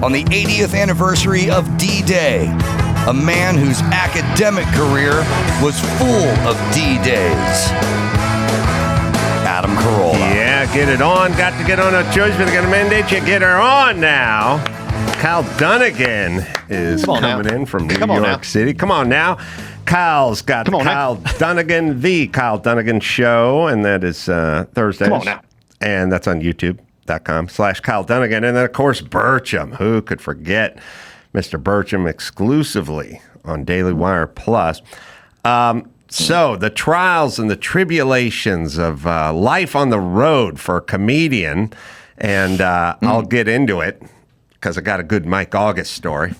on the 80th anniversary of D-Day, a man whose academic career was full of D-Days. Adam Carolla. Yeah, get it on. Got to get on a choice, but got to mandate you get her on now. Kyle Dunnigan is coming in from New York City. Come on now. Kyle's got Kyle Dunnigan, the Kyle Dunnigan Show, and that is Thursdays. Come on now. And that's on YouTube.com/Kyle Dunnigan. And then, of course, Burcham. Who could forget Mr. Burcham exclusively on Daily Wire Plus. So the trials and the tribulations of life on the road for a comedian, and I'll get into it because I got a good Mike August story.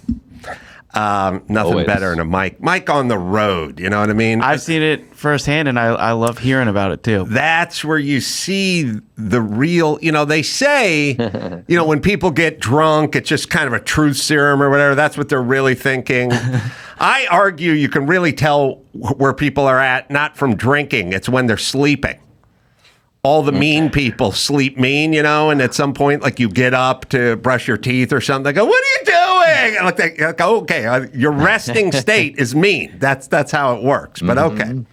Nothing better than a Mike on the road. You know what I mean? I've seen it firsthand, and I love hearing about it too. That's where you see the real, they say, when people get drunk, it's just kind of a truth serum or whatever. That's what they're really thinking. I argue you can really tell where people are at, not from drinking. It's when they're sleeping. All the mean people sleep mean, and at some point, like, you get up to brush your teeth or something. They go, "What are you doing?" And like, okay, your resting state is mean. That's how it works. But okay.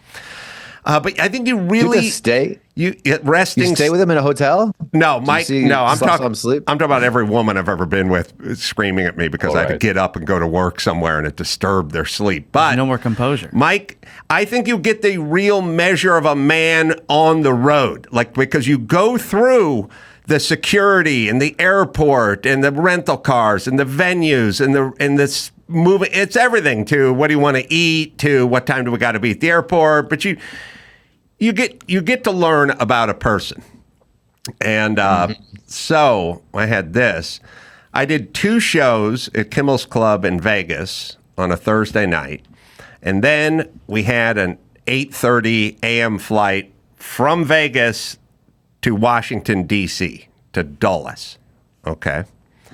But I think you really stay. You stay with him in a hotel? No, Mike. No, I'm talking about every woman I've ever been with screaming at me because I had to get up and go to work somewhere, and it disturbed their sleep. But no more composure, Mike. I think you get the real measure of a man on the road, because you go through the security and the airport and the rental cars and the venues and this movie. It's everything to what do you want to eat to what time do we got to be at the airport, but you get to learn about a person. And so I had this. I did 2 shows at Kimmel's Club in Vegas on a Thursday night. And then we had an 8:30 a.m. flight from Vegas to Washington, D.C., to Dulles. Okay?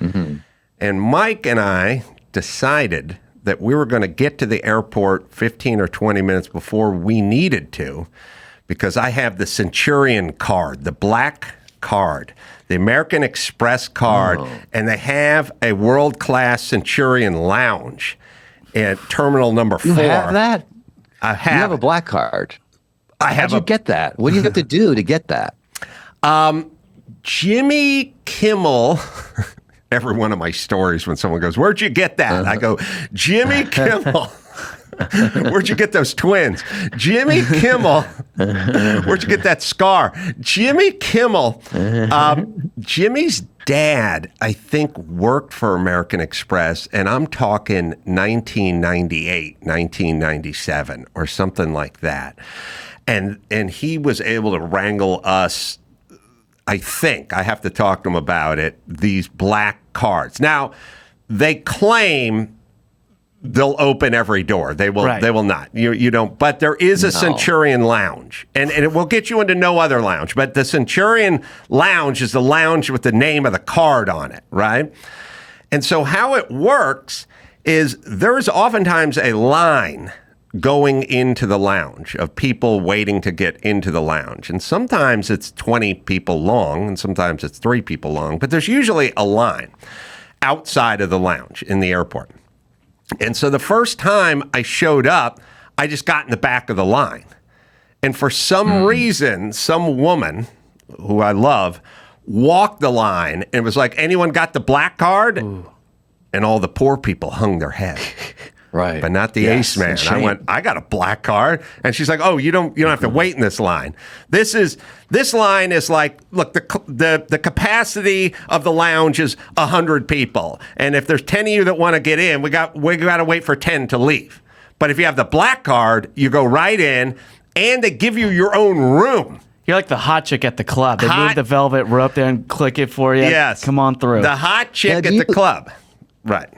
Mm-hmm. And Mike and I decided that we were going to get to the airport 15 or 20 minutes before we needed to, because I have the Centurion Card, the black card, the American Express card, and they have a world-class Centurion lounge at terminal number 4. You have that? I have. You have a black card. How'd you get that? What do you have to do to get that? Jimmy Kimmel... Every one of my stories when someone goes, "Where'd you get that?" I go, "Jimmy Kimmel." "Where'd you get those twins?" "Jimmy Kimmel." "Where'd you get that scar?" Jimmy Kimmel. Jimmy's dad, I think, worked for American Express, and I'm talking 1998, 1997, or something like that. And he was able to wrangle us, I think, I have to talk to him about it, these black cards. Now, they claim they'll open every door. They will. Right. They will not. You don't. But there is a Centurion Lounge, and it will get you into no other lounge. But the Centurion Lounge is the lounge with the name of the card on it, right? And so how it works is there is oftentimes a line going into the lounge of people waiting to get into the lounge. And sometimes it's 20 people long, and sometimes it's 3 people long, but there's usually a line outside of the lounge in the airport. And so the first time I showed up, I just got in the back of the line. And for some reason, some woman who I love walked the line and was like, "Anyone got the black card?" Ooh. And all the poor people hung their head. Right. But not the ace man. I went, "I got a black card." And she's like, "Oh, you don't have to wait in this line. This line is like, look, the capacity of the lounge is 100 people. And if there's 10 of you that want to get in, we got to wait for 10 to leave. But if you have the black card, you go right in, and they give you your own room." You're like the hot chick at the club. They move the velvet rope there and click it for you. Yes. Come on through. The hot chick at the club. Right.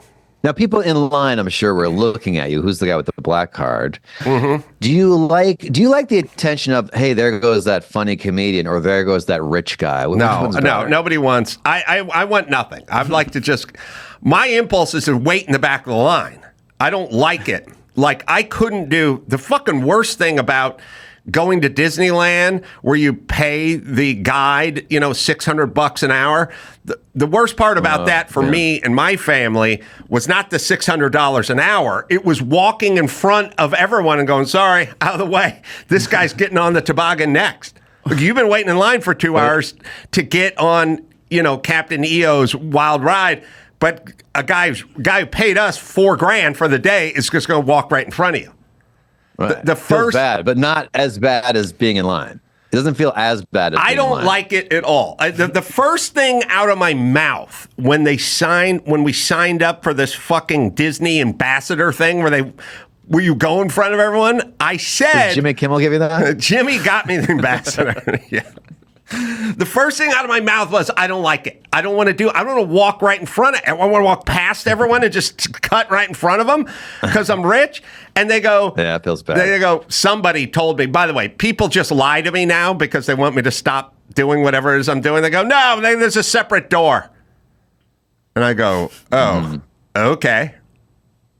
Now, people in line, I'm sure, were looking at you. Who's the guy with the black card? Mm-hmm. Do you like the attention of, hey, there goes that funny comedian, or there goes that rich guy? No, nobody wants. I want nothing. I'd like to just. My impulse is to wait in the back of the line. I don't like it. Like, I couldn't do the fucking worst thing about going to Disneyland where you pay the guide, $600 an hour. The worst part about that for me and my family was not the $600 an hour. It was walking in front of everyone and going, sorry, out of the way. This guy's getting on the toboggan next. Look, you've been waiting in line for 2 hours to get on, Captain EO's wild ride. But a guy who paid us $4,000 for the day is just going to walk right in front of you. Right. The Feels first bad, but not as bad as being in line. It doesn't feel as bad as I being in don't line. like it at all. The first thing out of my mouth when we signed up for this fucking Disney ambassador thing where you go in front of everyone, I said... Did Jimmy Kimmel give you that? Jimmy got me the ambassador. Yeah. The first thing out of my mouth was, I don't like it. I don't want to walk right in front of everyone. I want to walk past everyone and just cut right in front of them because I'm rich. And they go, yeah, it feels bad. They go, somebody told me, by the way, people just lie to me now because they want me to stop doing whatever it is I'm doing. They go, no, there's a separate door. And I go, oh, okay.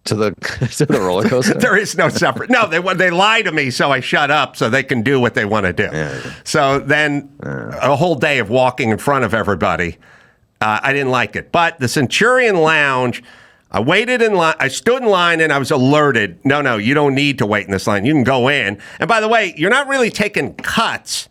To the roller coaster? There is no separate. No, they lie to me, so I shut up so they can do what they want to do. Yeah. So then a whole day of walking in front of everybody, I didn't like it. But the Centurion Lounge, I waited in line. I stood in line and I was alerted. No, you don't need to wait in this line. You can go in. And by the way, you're not really taking cuts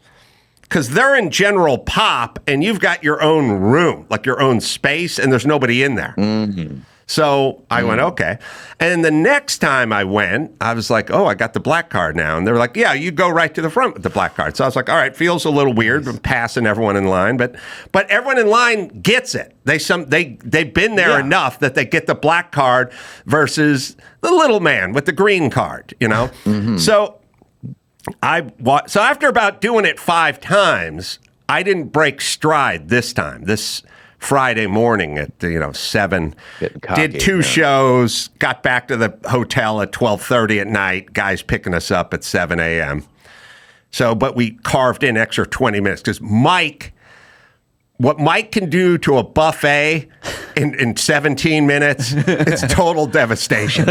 because they're in general pop and you've got your own room, like your own space, and there's nobody in there. Mm-hmm. So I went, okay. And the next time I went, I was like, oh, I got the black card now. And they were like, yeah, you go right to the front with the black card. So I was like, all right, feels a little weird. I'm passing everyone in line. But everyone in line gets it. They've been there enough that they get the black card versus the little man with the green card, Mm-hmm. So after about doing it 5 times, I didn't break stride this time. This Friday morning at 7, did 2 shows, got back to the hotel at 12:30 at night. Guys picking us up at 7 a.m. So, but we carved in extra 20 minutes because what Mike can do to a buffet in 17 minutes, it's total devastation.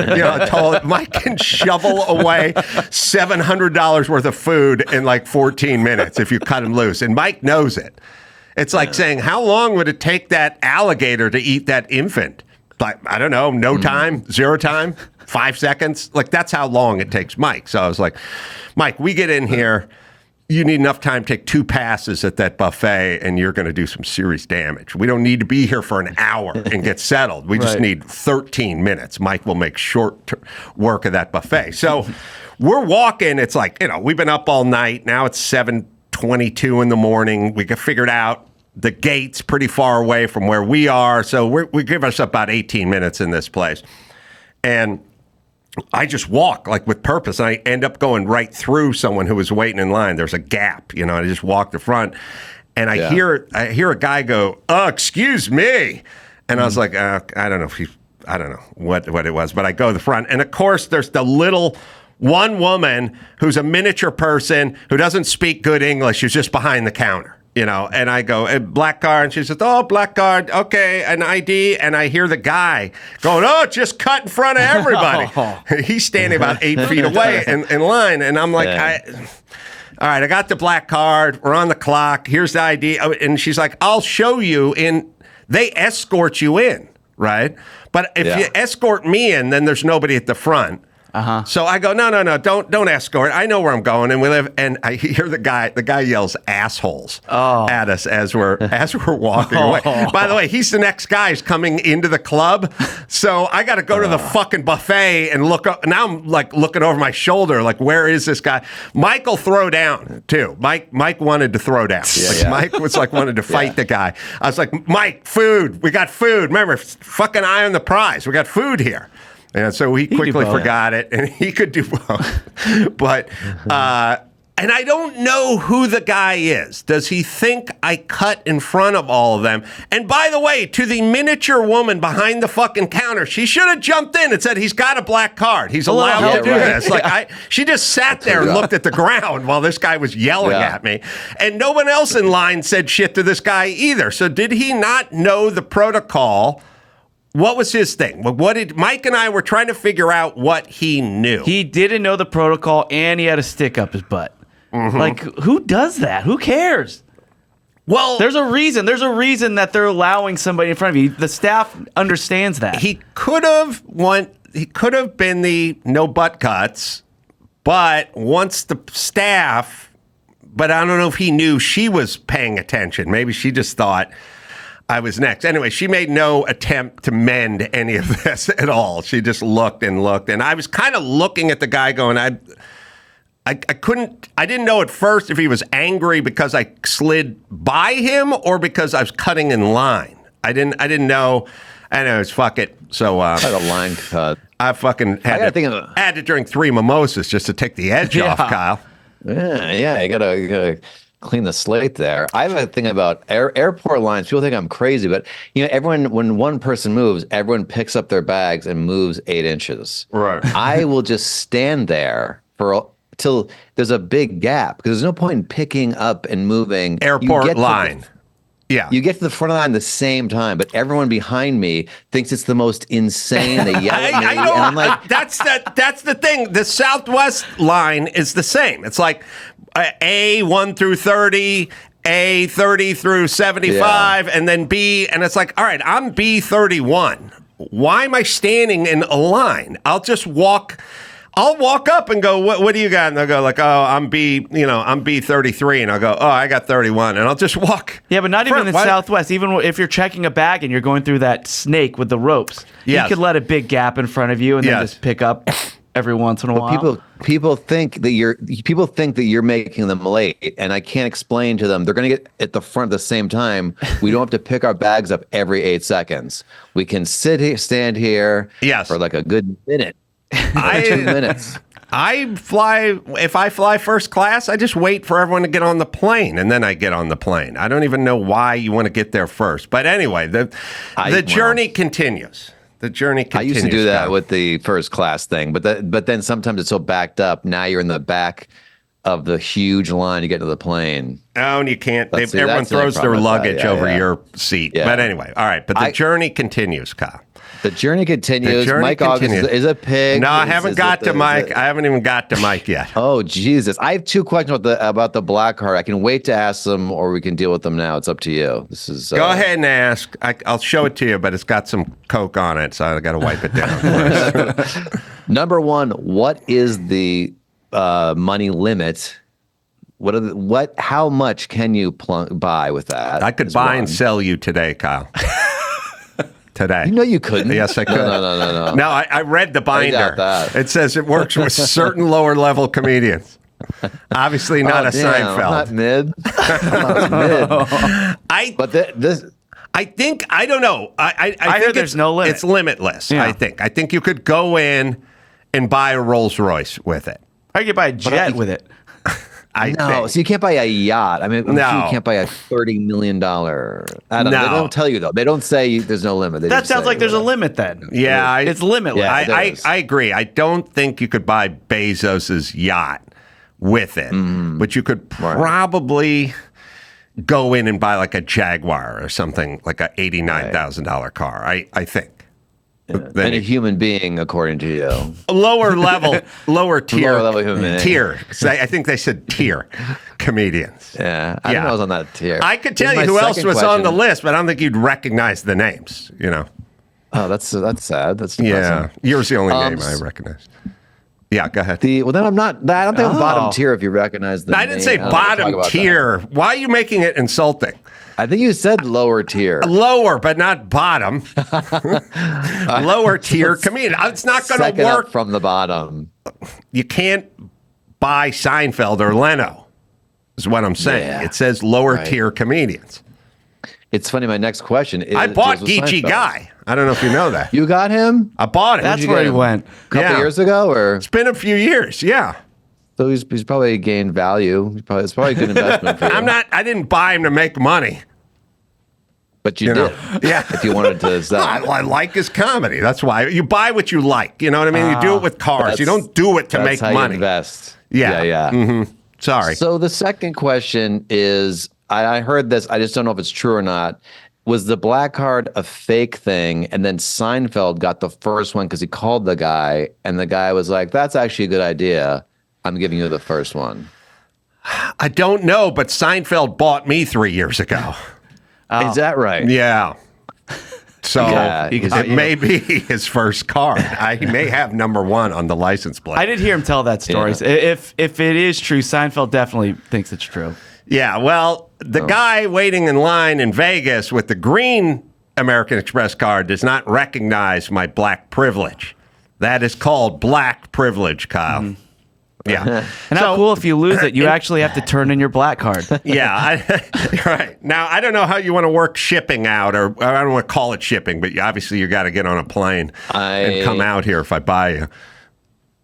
Mike can shovel away $700 worth of food in like 14 minutes if you cut him loose, and Mike knows it. It's like saying, how long would it take that alligator to eat that infant? Like, I don't know, no time, 0 time, 5 seconds. Like, that's how long it takes Mike. So I was like, Mike, we get in here. You need enough time to take 2 passes at that buffet, and you're going to do some serious damage. We don't need to be here for an hour and get settled. We just need 13 minutes. Mike will make short work of that buffet. So we're walking. It's like, we've been up all night. Now it's 7:22 in the morning. We got figured out the gate's pretty far away from where we are. So we give us about 18 minutes in this place. And I just walk like with purpose. I end up going right through someone who was waiting in line. There's a gap, and I just walk the front. And I hear a guy go, oh, excuse me. And I was like, I don't know what it was, but I go to the front. And of course, there's the little one woman who's a miniature person who doesn't speak good English, who's just behind the counter, and I go, black card, and she says, oh, black card, okay, an ID, and I hear the guy going, oh, just cut in front of everybody. He's standing about 8 feet away in line, and I'm like, all right, I got the black card, we're on the clock, here's the ID, and she's like, I'll show you in, they escort you in, right? But if you escort me in, then there's nobody at the front. So I go, no, don't escort. I know where I'm going, and we live. And I hear the guy yells assholes at us as we're walking away. By the way, he's the next guy who's coming into the club, so I got to go to the fucking buffet and look up. Now I'm like looking over my shoulder, like where is this guy? Mike will throw down too. Mike wanted to throw down. Mike was like wanted to fight the guy. I was like, Mike, food. We got food. Remember, fucking eye on the prize. We got food here. And so he quickly forgot it, and he could do both. But, and I don't know who the guy is. Does he think I cut in front of all of them? And by the way, to the miniature woman behind the fucking counter, she should have jumped in and said, he's got a black card. He's allowed to do this. Like she just sat there and looked at the ground while this guy was yelling at me. And no one else in line said shit to this guy either. So did he not know the protocol? What was his thing? Mike and I were trying to figure out what he knew. He didn't know the protocol, and he had a stick up his butt. Like, who does that? Who cares? Well, There's a reason. There's a reason that they're allowing somebody in front of you. The staff understands that. he could have been the no butt cuts, but once the staff, but I don't know if he knew she was paying attention. Maybe she just thought I was next. Anyway, she made no attempt to mend any of this at all. She just looked, and I was kind of looking at the guy going, I didn't know at first if he was angry because I slid by him or because I was cutting in line. I didn't know. Anyways, fuck it. So Like a line cut. I fucking had to drink 3 mimosas just to take the edge off, Kyle. Yeah, you gotta clean the slate there. I have a thing about airport lines. People think I'm crazy, but everyone, when one person moves, everyone picks up their bags and moves 8 inches. Right. I will just stand there till there's a big gap because there's no point in picking up and moving. Airport line. Yeah. You get to the front of the line at the same time, but everyone behind me thinks it's the most insane. They yell at me, I and I'm like, that's the thing. The Southwest line is the same. It's like A 1 through 30, A 30 through 75, and then B, and it's like, all right, I'm B 31. Why am I standing in a line? I'll just walk. I'll walk up and go, what do you got? And they'll go like, oh, I'm B 33. And I'll go, oh, I got 31. And I'll just walk. Yeah, but not even in Southwest. Even if you're checking a bag and you're going through that snake with the ropes, you could let a big gap in front of you and then just pick up every once in a while. People think that you're making them late, and I can't explain to them. They're going to get at the front at the same time. We don't have to pick our bags up every 8 seconds. We can stand here for like a good minute. 2 minutes. If I fly first class, I just wait for everyone to get on the plane, and then I get on the plane. I don't even know why you want to get there first. But anyway, the journey continues. The journey continues. I used to do that with the first class thing, but then sometimes it's so backed up. Now you're in the back of the huge line to get to the plane. Oh, and you can't. Everyone throws their luggage over your seat. Yeah. But anyway, all right. But the journey continues, Kyle. The journey continues. Mike August is a pig. No, I haven't got to Mike. I haven't even got to Mike yet. Oh, Jesus. I have 2 questions about the black card. I can wait to ask them, or we can deal with them now. It's up to you. This is Go ahead and ask. I'll show it to you, but it's got some Coke on it, so I got to wipe it down first. Number 1, what is the money limit? How much can you buy with that? I could buy and sell you today, Kyle. Today. You couldn't. Yes, I could. No. No, I read the binder. I got that. It says it works with certain lower level comedians. Obviously not Seinfeld. I'm not mid. I'm not mid. I think, I don't know. I think there's no limit. It's limitless, yeah. I think. I think you could go in and buy a Rolls Royce with it. I could buy a jet with it. So you can't buy a yacht. I mean, you can't buy a $30 million. They don't tell you, though. They don't say there's no limit. That sounds like there's a limit then. Yeah. It's limitless. Yeah, I agree. I don't think you could buy Bezos's yacht with it, but you could probably go in and buy like a Jaguar or something, like a $89,000 car, I think. And a human being, according to you. Lower level, lower tier. Lower level human being. Tier. I think they said tier comedians. Yeah. I don't know I was on that tier. I could tell you who else was on the list, but I don't think you'd recognize the names, Oh, that's sad. That's depressing. Yeah. Yours the only name I recognized. Yeah, go ahead. Then I'm not. I don't think I'm bottom tier if you recognize the name. I didn't say bottom tier. Why are you making it insulting? I think you said lower tier. Lower, but not bottom. Lower tier comedian. It's not going to work. Up from the bottom. You can't buy Seinfeld or Leno, is what I'm saying. Yeah. It says lower tier comedians. It's funny. My next question is: I bought Geechee Guy. I don't know if you know that. You got him? I bought him. That's where he went. A couple years ago, or it's been a few years. Yeah. So he's probably gained value. It's probably a good investment for you. I didn't buy him to make money. But you did. Yeah. If you wanted to sell. I like his comedy. That's why. You buy what you like. You know what I mean? You do it with cars. You don't do it to make how money. You invest. Yeah. Yeah. Sorry. So the second question is, I heard this. I just don't know if it's true or not. Was the black card a fake thing? And then Seinfeld got the first one because he called the guy, and the guy was like, "That's actually a good idea. I'm giving you the first one." I don't know, but Seinfeld bought me 3 years ago. Oh. Is that right? Yeah. So Yeah, it may be his first card. He may have number 1 on the license plate. I did hear him tell that story. Yeah. If it is true, Seinfeld definitely thinks it's true. Yeah, well, the guy waiting in line in Vegas with the green American Express card does not recognize my black privilege. That is called black privilege, Kyle. Mm-hmm. Yeah. And how cool if you lose it, you actually have to turn in your black card. Yeah. Right. Now, I don't know how you want to work shipping out, or I don't want to call it shipping, but obviously you got to get on a plane and come out here if I buy you.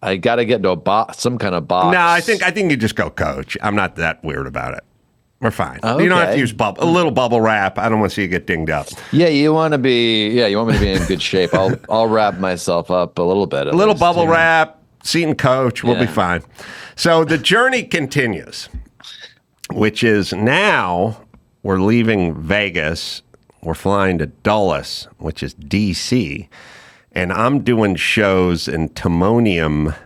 I got to get to some kind of box. No, I think you just go Coach. I'm not that weird about it. We're fine. Okay. You don't have to use a little bubble wrap. I don't want to see you get dinged up. Yeah, you want me to be in good shape. I'll wrap myself up a little bit. A little bubble wrap. Seat and coach, we'll be fine. So the journey continues, which is now we're leaving Vegas. We're flying to Dulles, which is D.C., and I'm doing shows in Timonium,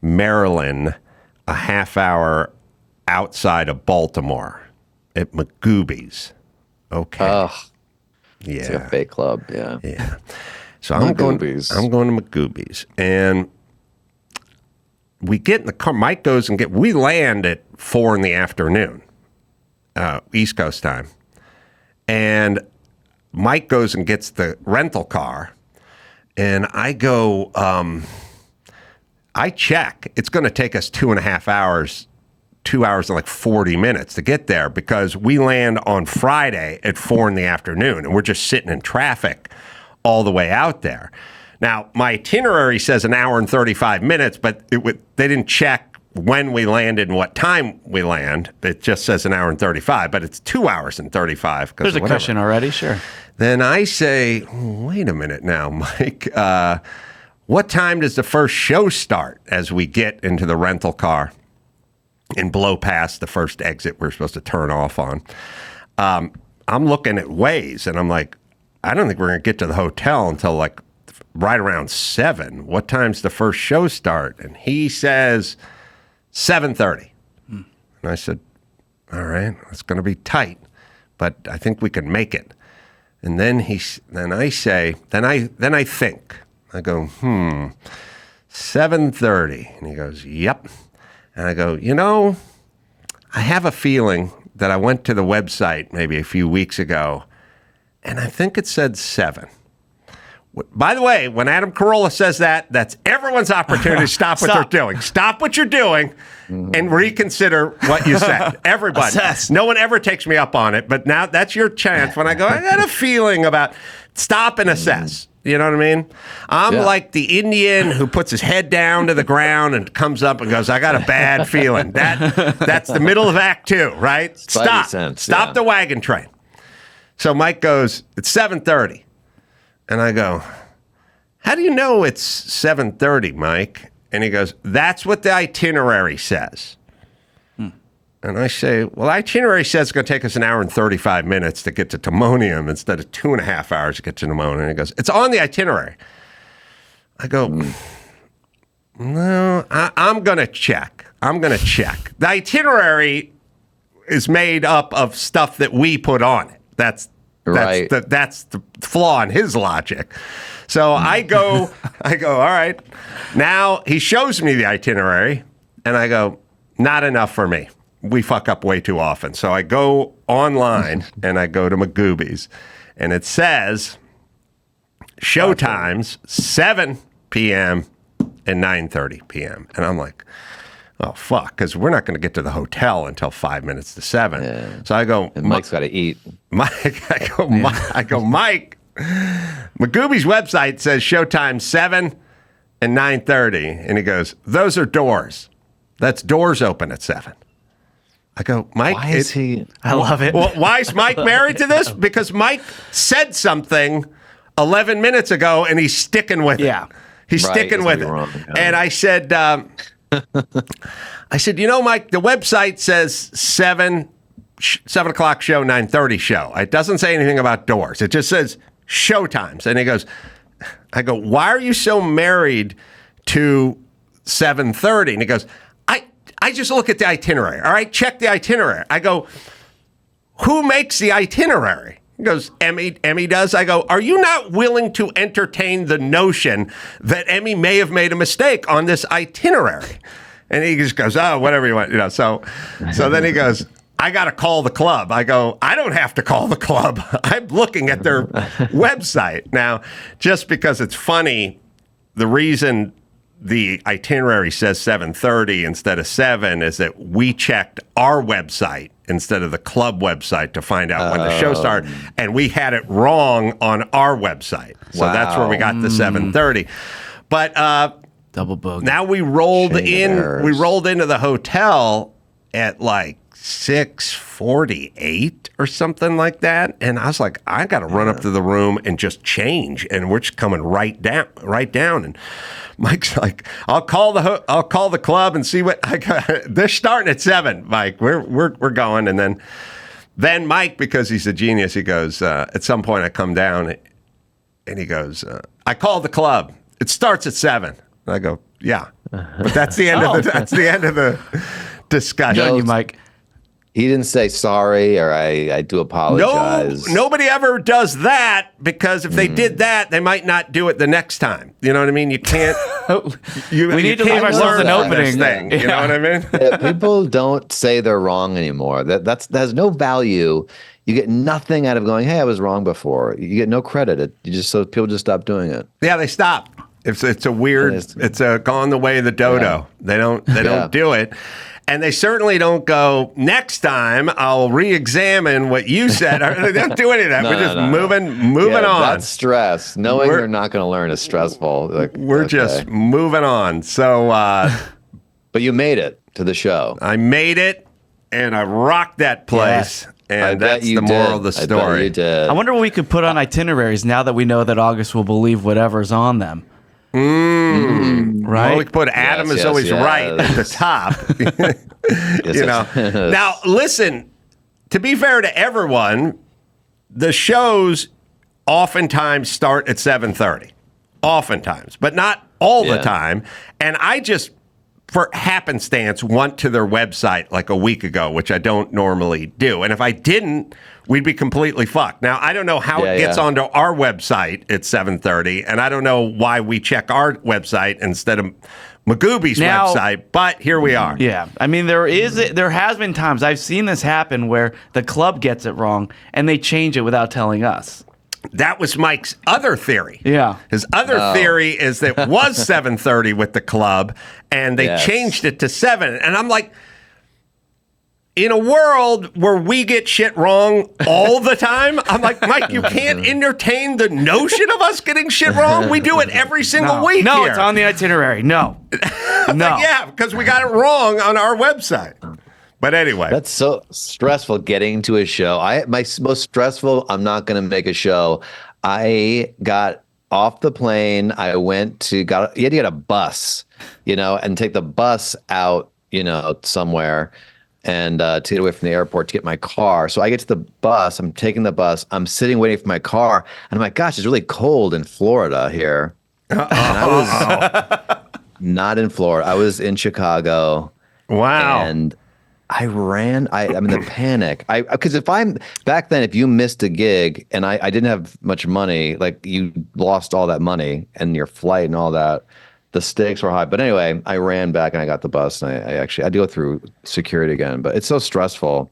Maryland, a half hour outside of Baltimore at Magooby's. Okay. Yeah. It's like a fake club, yeah. Yeah. So I'm going to Magooby's, and we get in the car. Mike goes and we land at 4 PM, East Coast time. And Mike goes and gets the rental car. And I go, I check. It's going to take us 2.5 hours, 2 hours and like 40 minutes to get there, because we land on Friday at 4 PM. And we're just sitting in traffic all the way out there. Now, my itinerary says 1 hour and 35 minutes, but they didn't check when we landed and what time we land. It just says 1 hour and 35, but it's 2 hours and 35. There's a cushion already, sure. Then I say, wait a minute now, Mike. What time does the first show start as we get into the rental car and blow past the first exit we're supposed to turn off on? I'm looking at Waze, and I'm like, I don't think we're going to get to the hotel until like right around 7. What time's the first show start? And he says 7:30. And I said, all right, it's going to be tight, but I think we can make it. And then I think, I go, 7:30. And he goes, yep. And I go, I have a feeling that I went to the website maybe a few weeks ago, and I think it said 7. By the way, when Adam Carolla says that, that's everyone's opportunity to stop what they're doing. Stop what you're doing and reconsider what you said. Everybody. Assess. No one ever takes me up on it, but now that's your chance when I go, I got a feeling about stop and assess. You know what I mean? I'm like the Indian who puts his head down to the ground and comes up and goes, I got a bad feeling. That's the middle of Act 2, right? Stop the wagon train. So Mike goes, it's 7:30. And I go, how do you know it's 7:30, Mike? And he goes, that's what the itinerary says. And I say, well, itinerary says it's going to take us 1 hour and 35 minutes to get to Timonium instead of 2.5 hours to get to Timonium. And he goes, it's on the itinerary. I go, no, I'm going to check. The itinerary is made up of stuff that we put on it. That's the flaw in his logic. So I go, all right. Now he shows me the itinerary, and I go, not enough for me. We fuck up way too often. So I go online, and I go to Magooby's, and it says show times 7 p.m. and 9:30 p.m. And I'm like, oh, fuck, because we're not going to get to the hotel until 5 minutes to 7. Yeah. So I go, and Mike's got to eat. Mike, I go, Mike, Magooby's website says showtime 7 and 9:30. And he goes, those are doors. That's doors open at 7. I go, Mike. Why is he? I love it. Well, why is Mike married to this? Because Mike said something 11 minutes ago, and he's sticking with it. Yeah. He's sticking with it. Wrong, yeah. And I said, Mike, the website says 7 o'clock show, 9:30 show. It doesn't say anything about doors. It just says show times. And he goes, I go, why are you so married to 7:30? And he goes, I just look at the itinerary. All right, check the itinerary. I go, who makes the itinerary? He goes, Emmy does. I go, are you not willing to entertain the notion that Emmy may have made a mistake on this itinerary? And he just goes, oh, whatever you want. So then he goes, I got to call the club. I go, I don't have to call the club. I'm looking at their website. Now, just because it's funny, the reason the itinerary says 7:30 instead of 7 is that we checked our website instead of the club website to find out when the show started. And we had it wrong on our website. So that's where we got the 7:30. But double bogey. Now we rolled into the hotel at like 6:48 or something like that, and I was like, I got to run up to the room and just change, and we're just coming right down. And Mike's like, I'll call the club and see what I got. They're starting at 7, Mike. We're going, and then Mike, because he's a genius, he goes, at some point I come down, and he goes, I called the club. It starts at 7. And I go, yeah, but that's the end of the discussion. No, you, Mike. He didn't say sorry or I do apologize. No, nobody ever does that, because if they did that, they might not do it the next time. You know what I mean? You can't. We need to leave ourselves an opening. Thing, you know what I mean? Yeah, people don't say they're wrong anymore. That has no value. You get nothing out of going, hey, I was wrong before. You get no credit. People just stop doing it. Yeah, they stop. It's a weird. It's gone the way of the dodo. Yeah. They don't do it. And they certainly don't go, next time I'll re-examine what you said. They don't do any of that. We're just moving on. That's stress. Knowing you're not going to learn is stressful. We're just moving on. So, but you made it to the show. I made it, and I rocked that place. Yes. And that's the moral of the story. I bet you did. I wonder what we could put on itineraries now that we know that August will believe whatever's on them. Right? Well, we could put Adam is always right at the top. Now, listen, to be fair to everyone, the shows oftentimes start at 7:30. Oftentimes, but not all the time. And I just, for happenstance, went to their website like a week ago, which I don't normally do. And if I didn't, we'd be completely fucked. Now, I don't know how it gets onto our website at 7:30, and I don't know why we check our website instead of Magooby's website, but here we are. Yeah. I mean, there has been times I've seen this happen where the club gets it wrong, and they change it without telling us. That was Mike's other theory. Yeah. His other theory is that it was 7:30 with the club, and they changed it to 7. And I'm like, in a world where we get shit wrong all the time, I'm like, Mike, you can't entertain the notion of us getting shit wrong. We do it every single week. No, here. it's on the itinerary. No. No. Yeah, because we got it wrong on our website. But anyway. That's so stressful getting to a show. My most stressful, I'm not going to make a show. I got off the plane. I went to, you had to get a bus, and take the bus out, somewhere. And to get away from the airport to get my car. So I get to the bus. I'm taking the bus. I'm sitting waiting for my car. And I'm like, gosh, it's really cold in Florida here. And I was not in Florida. I was in Chicago. Wow. And I ran. I'm in the panic. Because back then, if you missed a gig and I didn't have much money, like you lost all that money and your flight and all that. The stakes were high. But anyway, I ran back and I got the bus. And I had to go through security again. But it's so stressful.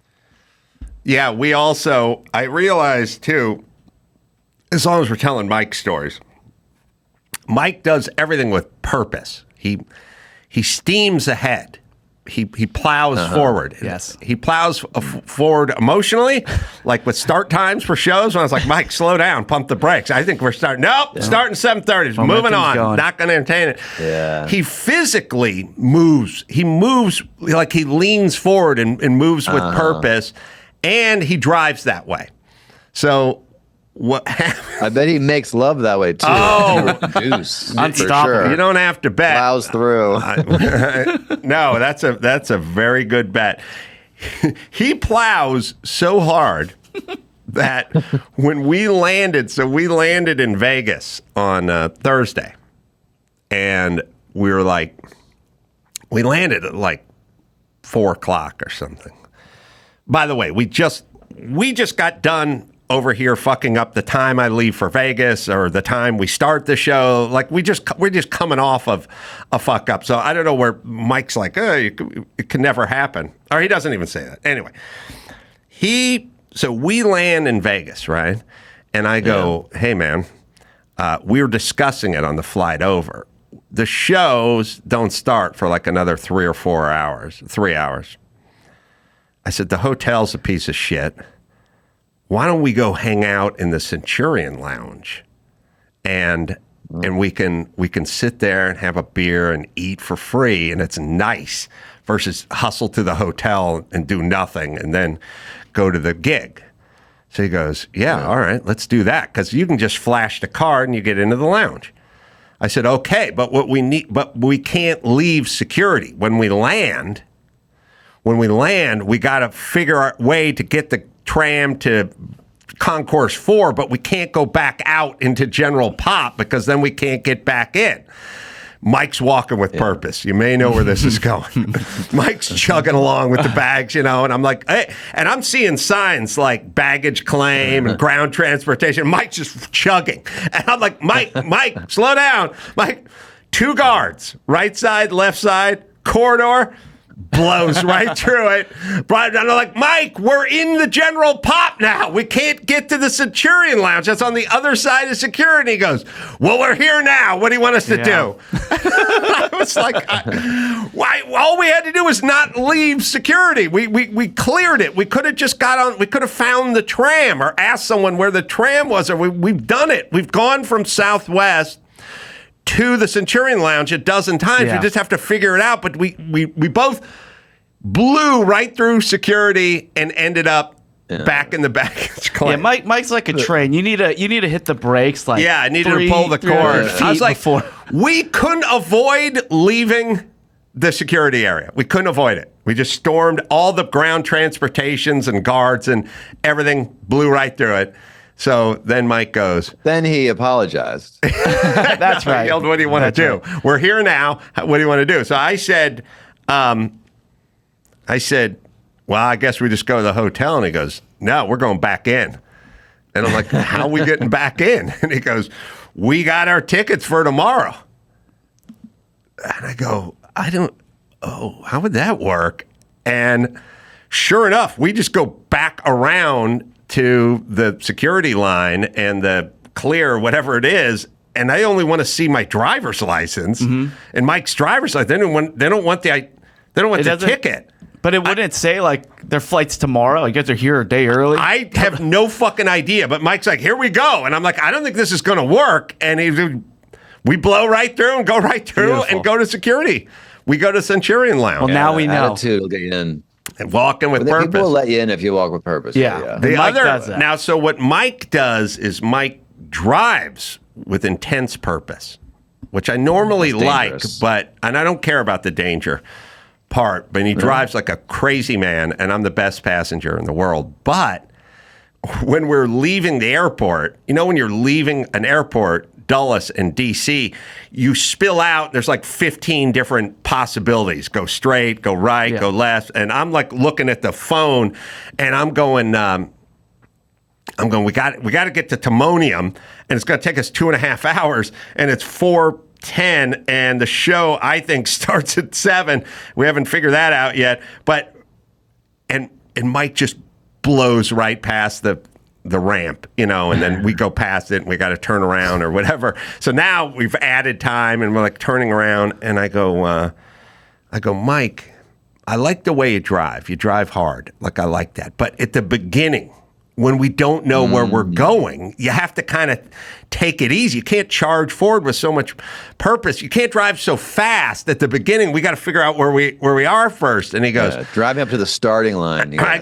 Yeah, I realized too, as long as we're telling Mike stories, Mike does everything with purpose. He steams ahead. He plows forward. Yes. He plows forward emotionally, like with start times for shows. When I was like, Mike, slow down, pump the brakes. I think we're starting. Nope, starting 7:30. Moving on. Going. Not going to entertain it. Yeah. He physically moves. He moves like he leans forward and moves with purpose, and he drives that way. So what? I bet he makes love that way too. Oh, unstoppable! Sure. You don't have to bet. Plows through. No, that's a very good bet. He plows so hard that when we landed in Vegas on Thursday, and we landed at like 4:00 or something. By the way, we just got done over here fucking up the time I leave for Vegas or the time we start the show. Like we're just coming off of a fuck up. So I don't know where Mike's like, it can never happen. Or he doesn't even say that. Anyway, so we land in Vegas, right? And I go, hey man, we were discussing it on the flight over. The shows don't start for like another 3 or 4 hours, 3 hours. I said, the hotel's a piece of shit. Why don't we go hang out in the Centurion Lounge and we can sit there and have a beer and eat for free, and it's nice versus hustle to the hotel and do nothing and then go to the gig. So he goes, yeah, all right, let's do that, because you can just flash the card and you get into the lounge. I said, okay, but we can't leave security. When we land, we got to figure out a way to get the tram to Concourse 4, but we can't go back out into General Pop because then we can't get back in. Mike's walking with purpose. You may know where this is going. Mike's chugging along with the bags, and I'm like, hey, and I'm seeing signs like baggage claim and ground transportation. Mike's just chugging. And I'm like, Mike, slow down. Mike, 2 guards, right side, left side, corridor, blows right through it. And I'm like, Mike, we're in the General Pop now. We can't get to the Centurion Lounge. That's on the other side of security. He goes, well, we're here now. What do you want us to do? I was like, why? All we had to do was not leave security. We cleared it. We could have just got on. We could have found the tram or asked someone where the tram was. Or we've done it. We've gone from Southwest to the Centurion Lounge a dozen times. We just have to figure it out. But we both blew right through security and ended up back in the baggage claim. Yeah, Mike's like a train. You need to hit the brakes. Like I needed to pull the cord. I was like, we couldn't avoid leaving the security area. We couldn't avoid it. We just stormed all the ground transportations and guards and everything, blew right through it. So then Mike goes. Then he apologized. That's right. He yelled, what do you want to do? Right. We're here now. What do you want to do? So I said, well, I guess we just go to the hotel. And he goes, no, we're going back in. And I'm like, how are we getting back in? And he goes, we got our tickets for tomorrow. And I go, how would that work? And sure enough, we just go back around to the security line and the clear, whatever it is, and I only want to see my driver's license and Mike's driver's license. They don't want the ticket. But it wouldn't say like their flight's tomorrow. I guess they're here a day early. I have no fucking idea. But Mike's like, here we go, and I'm like, I don't think this is going to work. And we blow right through and go right through. Beautiful. And go to security. We go to Centurion Lounge. Well, now we know. Attitude will get you in. And walking with purpose. People will let you in if you walk with purpose. Yeah. Mike does that. Now, so what Mike does is Mike drives with intense purpose, which I normally like, and I don't care about the danger part, but he drives like a crazy man, and I'm the best passenger in the world. But when we're leaving the airport, when you're leaving an airport, Dulles and DC, you spill out. There's like 15 different possibilities. Go straight, go right, go left. And I'm like looking at the phone, and I'm going. We got to get to Timonium, and it's going to take us 2.5 hours, and it's 4:10, and the show I think starts at 7. We haven't figured that out yet, but and Mike just blows right past the ramp, and then we go past it and we got to turn around or whatever. So now we've added time and we're like turning around, and I go, Mike, I like the way you drive. You drive hard. Like, I like that. But at the beginning, when we don't know where we're going, you have to kind of take it easy. You can't charge forward with so much purpose. You can't drive so fast at the beginning. We got to figure out where we are first. And he goes, drive me up to the starting line. I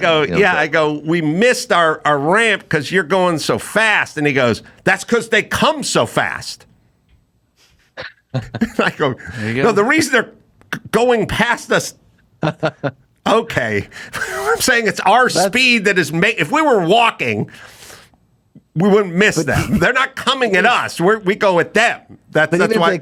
go, we missed our ramp because you're going so fast. And he goes, that's because they come so fast. I go, no, the reason they're going past us. Okay. I'm saying it's our speed that is if we were walking, we wouldn't miss them. They're not coming at us. We go at them. That's even why if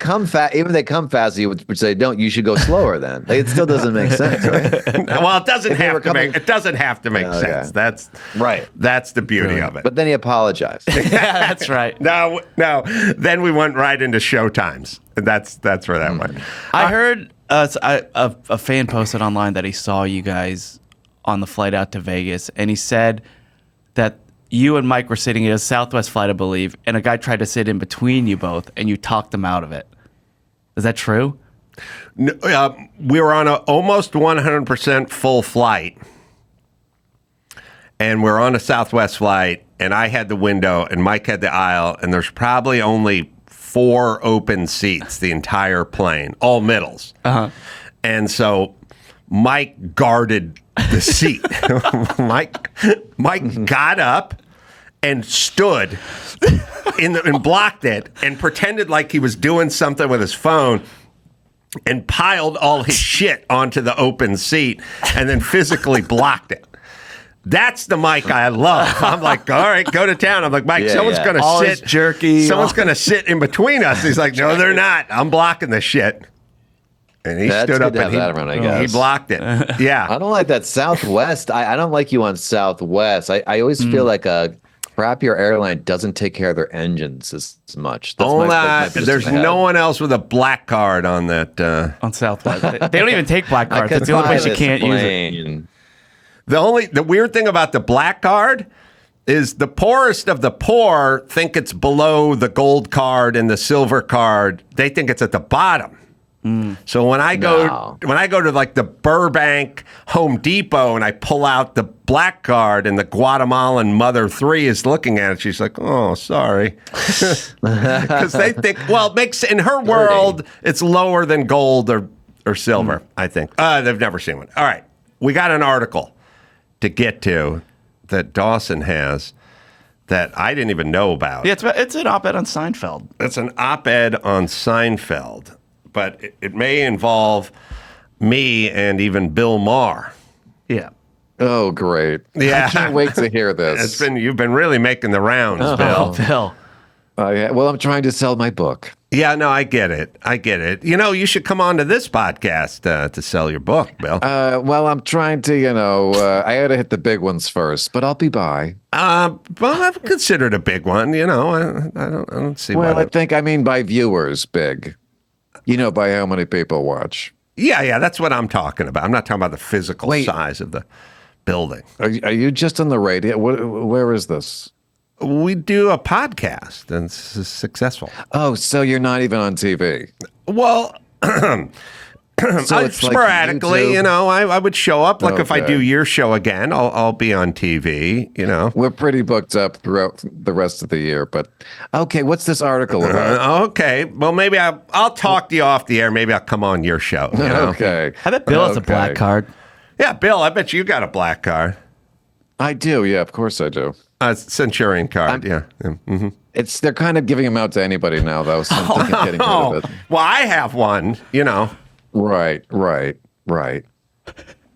they come fast, you would say, "Don't. You should go slower." Then it still doesn't make sense, right? Well, it doesn't have to make. It doesn't have to make sense. That's right. That's the beauty of it. But then he apologized. Yeah, that's right. No. Then we went right into showtimes. That's where that went. I heard a fan posted online that he saw you guys on the flight out to Vegas, and he said that you and Mike were sitting in a Southwest flight, I believe, and a guy tried to sit in between you both, and you talked him out of it. Is that true? No, we were on an almost 100% full flight, and we're on a Southwest flight, and I had the window, and Mike had the aisle, and there's probably only 4 open seats the entire plane, all middles. Uh-huh. And so Mike guarded the seat. Mike got up and stood and blocked it and pretended like he was doing something with his phone and piled all his shit onto the open seat and then physically blocked it. That's the Mike I love. I'm like, all right, go to town. I'm like, Mike, someone's going to sit. Jerky. Someone's going to sit in between us. He's like, no, they're not. I'm blocking the shit. And he stood up and he blocked it. Yeah. I don't like that Southwest. I don't like you on Southwest. I always feel like a crappier airline doesn't take care of their engines as much. There's no one else with a black card on that. On Southwest. They don't even take black cards. That's the only place you can't use it. The weird thing about the black card is the poorest of the poor think it's below the gold card and the silver card. They think it's at the bottom. So when I go to like the Burbank Home Depot and I pull out the black card and the Guatemalan mother 3 is looking at it, she's like, "Oh, sorry," because they think, well, it makes in her world it's lower than gold or silver. I think they've never seen one. All right, we got an article to get to that Dawson has that I didn't even know about. Yeah, it's an op-ed on Seinfeld. It's an op-ed on Seinfeld. But it may involve me and even Bill Maher. Yeah. Oh, great. Yeah. I can't wait to hear this. You've been really making the rounds, Bill. Bill. Yeah. Well, I'm trying to sell my book. Yeah, no, I get it. You know, you should come on to this podcast to sell your book, Bill. Well, I'm trying to, I had to hit the big ones first, but I'll be by. Well, I've considered a big one, I don't see why. Well, I mean by viewers, big. By how many people watch. Yeah, that's what I'm talking about. I'm not talking about the physical size of the building. Are you just on the radio? Where is this? We do a podcast, and it's successful. Oh, so you're not even on TV? Well, so sporadically, like I would show up. Like if I do your show again, I'll be on TV. We're pretty booked up throughout the rest of the year. But okay, what's this article about? Okay, well maybe I'll talk to you off the air. Maybe I'll come on your show. Okay. I bet Bill has a black card. Yeah, Bill, I bet you got a black card. I do. Yeah, of course I do. Centurion card. Yeah. Mm-hmm. They're kind of giving them out to anybody now, though. So I'm thinking getting rid of it. Well, I have one. Right.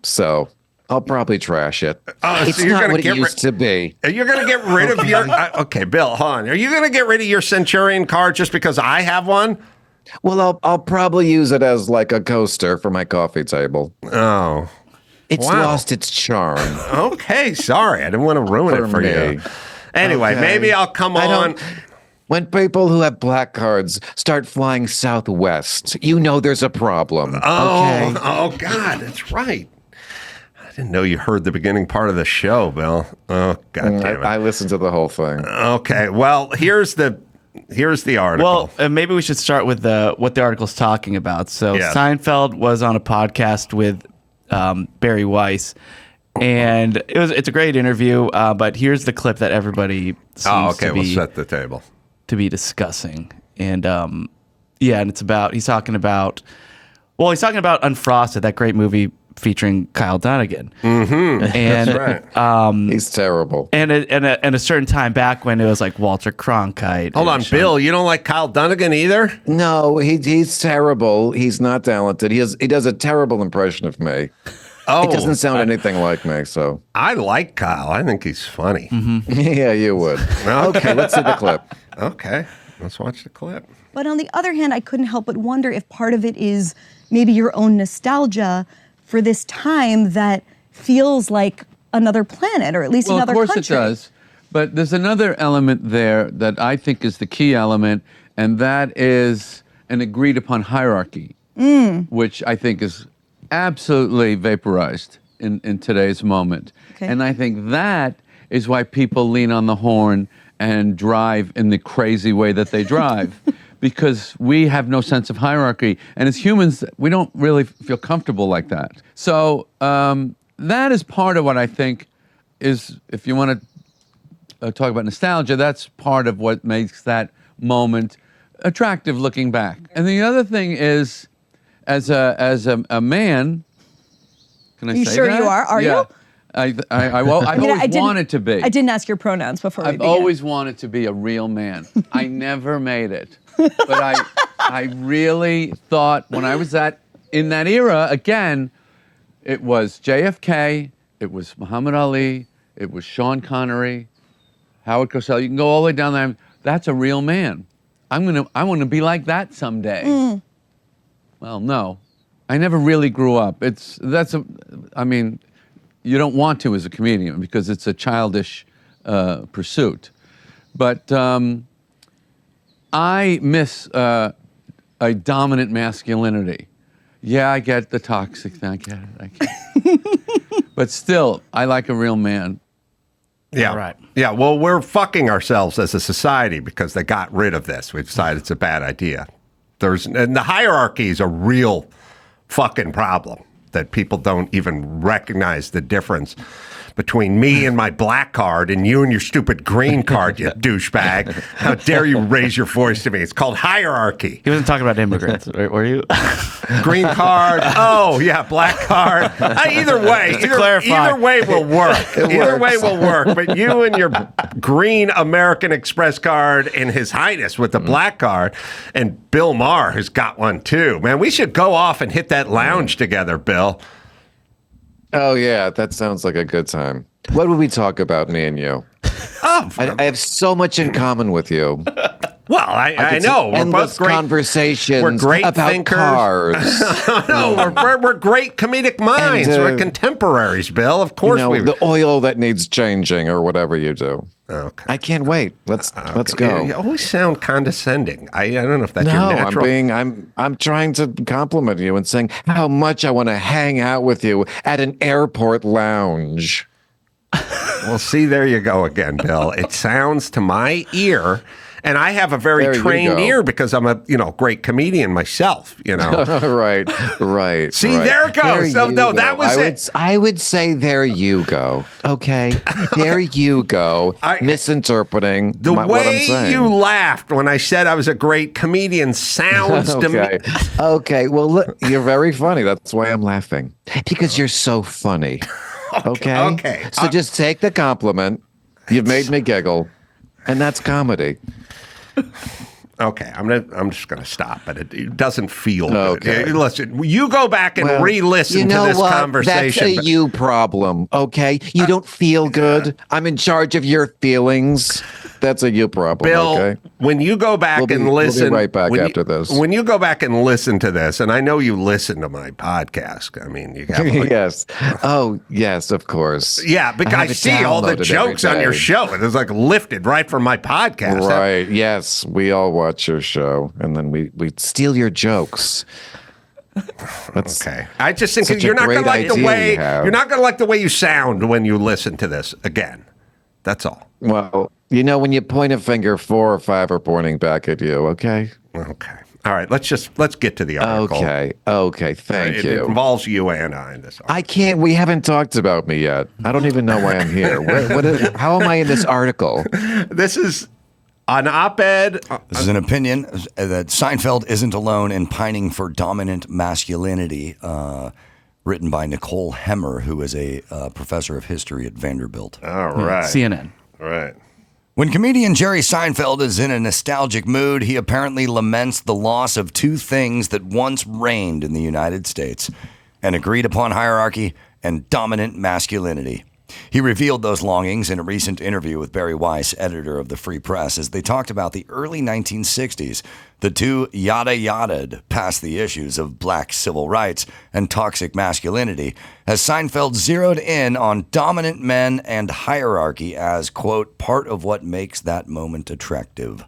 So I'll probably trash it. It's so not what it used to be. Are you going to get rid of your... okay, Bill, hold on. Are you going to get rid of your Centurion card just because I have one? Well, I'll probably use it as like a coaster for my coffee table. Oh. It's lost its charm. Okay, sorry. I didn't want to ruin it for you. Anyway, maybe I'll come on... When people who have black cards start flying Southwest, there's a problem. Oh, God, that's right. I didn't know you heard the beginning part of the show, Bill. Oh, God damn it. I listened to the whole thing. Okay, well, here's the article. Well, maybe we should start with what the article's talking about. So Seinfeld was on a podcast with Barry Weiss, and it's a great interview, but here's the clip that everybody seems to be... we'll set the table. To be discussing, and and he's talking about Unfrosted, that great movie featuring Kyle Dunnigan. Mm-hmm. And that's right. He's terrible. And a certain time back when it was like Walter Cronkite. Hold on, Bill, you don't like Kyle Dunnigan either? No, he's terrible. He's not talented. He does a terrible impression of me. Oh, It doesn't sound anything like me, so. I like Kyle. I think he's funny. Yeah, you would. Okay, let's see the clip. Okay, let's watch the clip. But on the other hand, I couldn't help but wonder if part of it is maybe your own nostalgia for this time that feels like another planet, or at least another Of course country. it does. But there's another element there that I think is the key element, and that is an agreed upon hierarchy, which I think is absolutely vaporized in today's moment. Okay. And I think that is why people lean on the horn and drive in the crazy way that they drive. Because we have no sense of hierarchy. And as humans, we don't really feel comfortable like that. So that is part of what I think is, if you want to talk about nostalgia, that's part of what makes that moment attractive looking back. And the other thing is, as a man, can I You say sure that? you are? Are you? I've I always didn't- wanted to be. I didn't ask your pronouns before we I've began. always wanted to be a real man. I never made it. But I really thought when I was in that era, again, it was JFK, it was Muhammad Ali, it was Sean Connery, Howard Cosell. You can go all the way down there. That's a real man. I want to be like that someday. Well, no. I never really grew up. You don't want to as a comedian because it's a childish pursuit. But I miss a dominant masculinity. Yeah, I get the toxic thing. I get it. But still, I like a real man. Yeah. Right. Yeah. Well, we're fucking ourselves as a society because they got rid of this. We decided it's a bad idea. And the hierarchy is a real fucking problem that people don't even recognize the difference between me and my black card and you and your stupid green card, you douchebag. How dare you raise your voice to me? It's called hierarchy. He wasn't talking about immigrants, were you? Green card. Oh, yeah, black card. Either way. Either way will work. Either way will work. But you and your green American Express card and His Highness with the black card, and Bill Maher has got one too. Man, we should go off and hit that lounge together, Bill. Oh, yeah, that sounds like a good time. What would we talk about, me and you? Oh, I have so much in common with you. well, I know. We're Endless both great conversations We're great about thinkers. cars. No, we're great comomedic minds. And, we're contemporaries, Bill. Of course we the oil that needs changing or whatever you do. Okay. I can't wait. Let's go. You always sound condescending. I don't know if that's your No, natural. I'm trying to compliment you and saying how much I want to hang out with you at an airport lounge. Well, see, there you go again, Bill. It sounds to my ear, and I have a very There you trained go. ear because I'm a great comedian myself. right. See, right. there it goes. There No, you no, go. that was it. I would say there you go. Okay, there you go. Misinterpreting The what I'm way saying. you laughed when I said I was a great comedian sounds to me. Okay. Well, look, you're very funny. That's why I'm laughing because you're so funny. Okay. Okay. So just take the compliment. You've made me giggle, and that's comedy. Okay, I'm just gonna stop, but it doesn't feel Okay. good. Listen, you go back and Well, re-listen you know to this what? conversation. That's a you problem, okay? You don't feel good. I'm in charge of your feelings. That's a you problem, Bill, okay? when you go back We'll be listen, right back when after this. When you go back and listen to this, and I know you listen to my podcast. I mean, you have Yes. Oh, yes, of course. yeah, because I have it see all the downloaded jokes every on your day. show. It was like lifted right from my podcast. Right. Yes, we all watch your show, and then we steal your jokes. That's Okay, I just think Such a you're not gonna great like the idea way you have. you're not gonna like the way you sound when you listen to this again. That's all. Well, when you point a finger, 4 or 5 are pointing back at you. Okay. Okay. All right. Let's get to the article. Okay. Thank It you. involves you and I in this article. I can't. We haven't talked about me yet. I don't even know why I'm here. How am I in this article? This is an op-ed. This is an opinion that Seinfeld isn't alone in pining for dominant masculinity, written by Nicole Hemmer, who is a professor of history at Vanderbilt. All right. CNN. All right. When comedian Jerry Seinfeld is in a nostalgic mood, he apparently laments the loss of two things that once reigned in the United States: an agreed-upon hierarchy and dominant masculinity. He revealed those longings in a recent interview with Barry Weiss, editor of the Free Press, as they talked about the early 1960s. The two yada-yada'd past the issues of black civil rights and toxic masculinity as Seinfeld zeroed in on dominant men and hierarchy as, quote, part of what makes that moment attractive.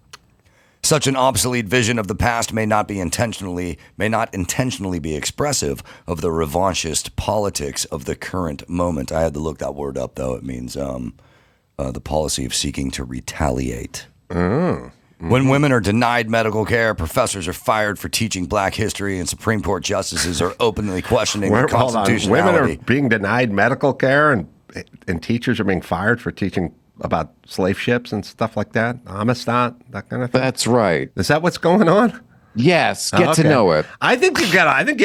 Such an obsolete vision of the past may not intentionally be expressive of the revanchist politics of the current moment. I had to look that word up, though. It means the policy of seeking to retaliate. When women are denied medical care, professors are fired for teaching black history, and Supreme Court justices are openly questioning the constitutionality. Women are being denied medical care, and teachers are being fired for teaching about slave ships and stuff like that, Amistad, that kind of thing. That's right. Is that what's going on? Yes, get to know it. I think you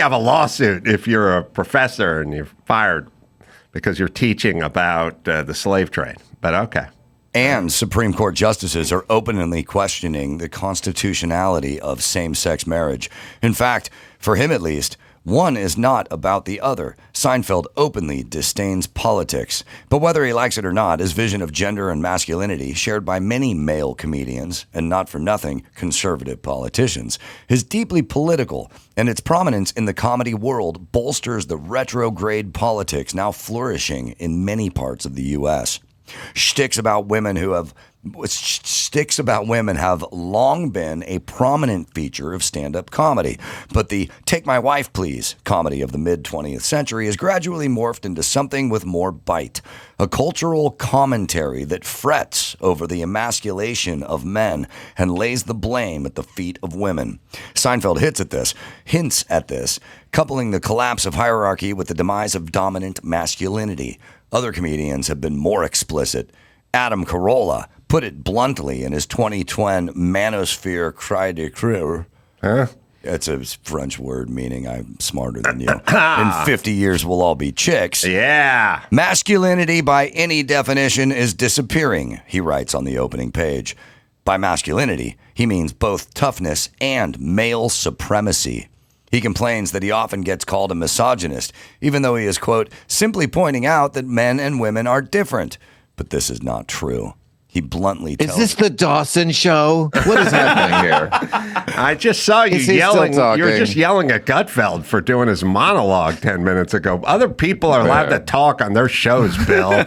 have a lawsuit if you're a professor and you're fired because you're teaching about the slave trade. But okay. And Supreme Court justices are openly questioning the constitutionality of same-sex marriage. In fact, for him at least, one is not about the other. Seinfeld openly disdains politics. But whether he likes it or not, his vision of gender and masculinity, shared by many male comedians, and not for nothing, conservative politicians, is deeply political, and its prominence in the comedy world bolsters the retrograde politics now flourishing in many parts of the U.S. Shticks about women have long been a prominent feature of stand-up comedy, but the Take My Wife Please comedy of the mid-20th century has gradually morphed into something with more bite, a cultural commentary that frets over the emasculation of men and lays the blame at the feet of women. Seinfeld hints at this, coupling the collapse of hierarchy with the demise of dominant masculinity. Other comedians have been more explicit. Adam Carolla put it bluntly in his 2010 Manosphere Cri de Coeur. Huh? It's a French word meaning I'm smarter than you. In 50 years, we'll all be chicks. Yeah. Masculinity, by any definition, is disappearing, he writes on the opening page. By masculinity, he means both toughness and male supremacy. He complains that he often gets called a misogynist, even though he is, quote, simply pointing out that men and women are different. But this is not true. He bluntly tells... Is this the Dawson show? What is happening here? I just saw you Is he yelling. still talking? You're just yelling at Gutfeld for doing his monologue 10 minutes ago. Other people are allowed to talk on their shows, Bill.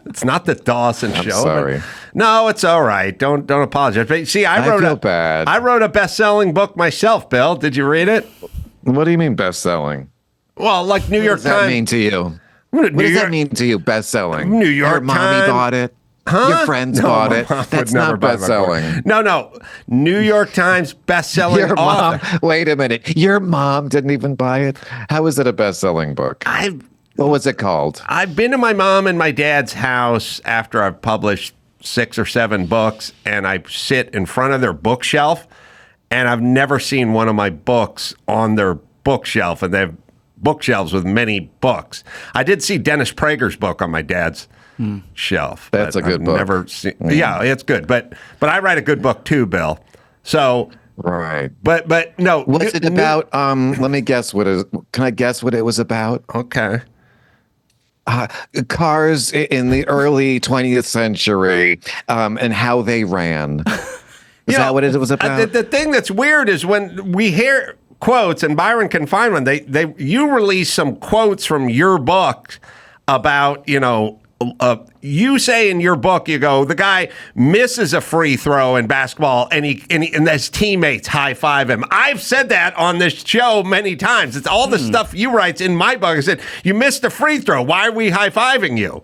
It's not the Dawson show. Sorry. No, it's all right. Don't apologize. But see, I feel bad. I wrote a best-selling book myself, Bill. Did you read it? What do you mean best-selling? Well, like New York Times. What does that mean to you? What does that mean to you, best-selling? New York Your mommy Times. bought it? Huh? Your friends bought it? That's not best-selling. No. New York Times best-selling Your author. mom, wait a minute. Your mom didn't even buy it? How is it a best-selling book? What was it called? I've been to my mom and my dad's house after I've published 6 or 7 books, and I sit in front of their bookshelf, and I've never seen one of my books on their bookshelf, and they have bookshelves with many books. I did see Dennis Prager's book on my dad's shelf. That's a good I've book. Never seen, yeah, it's good, but I write a good book too, Bill. So right, but no. What's it about? Let me guess. Can I guess what it was about? Okay. Cars in the early 20th century and how they ran. Is that what it was about? The thing that's weird is when we hear quotes, and Byron can find one, you release some quotes from your book about, you say in your book, you go, the guy misses a free throw in basketball and his teammates high-five him. I've said that on this show many times. It's all the stuff you write in my book. I said, you missed a free throw. Why are we high-fiving you?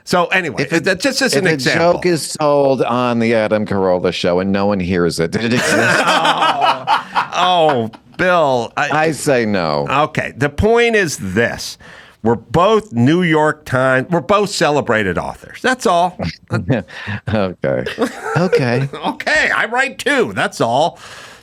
So anyway, that's just an example. If a joke is told on the Adam Carolla show and no one hears it, did it exist? Oh, Bill. I say no. Okay. The point is this. We're both New York Times. We're both celebrated authors. That's all. Okay. Okay. I write too. That's all.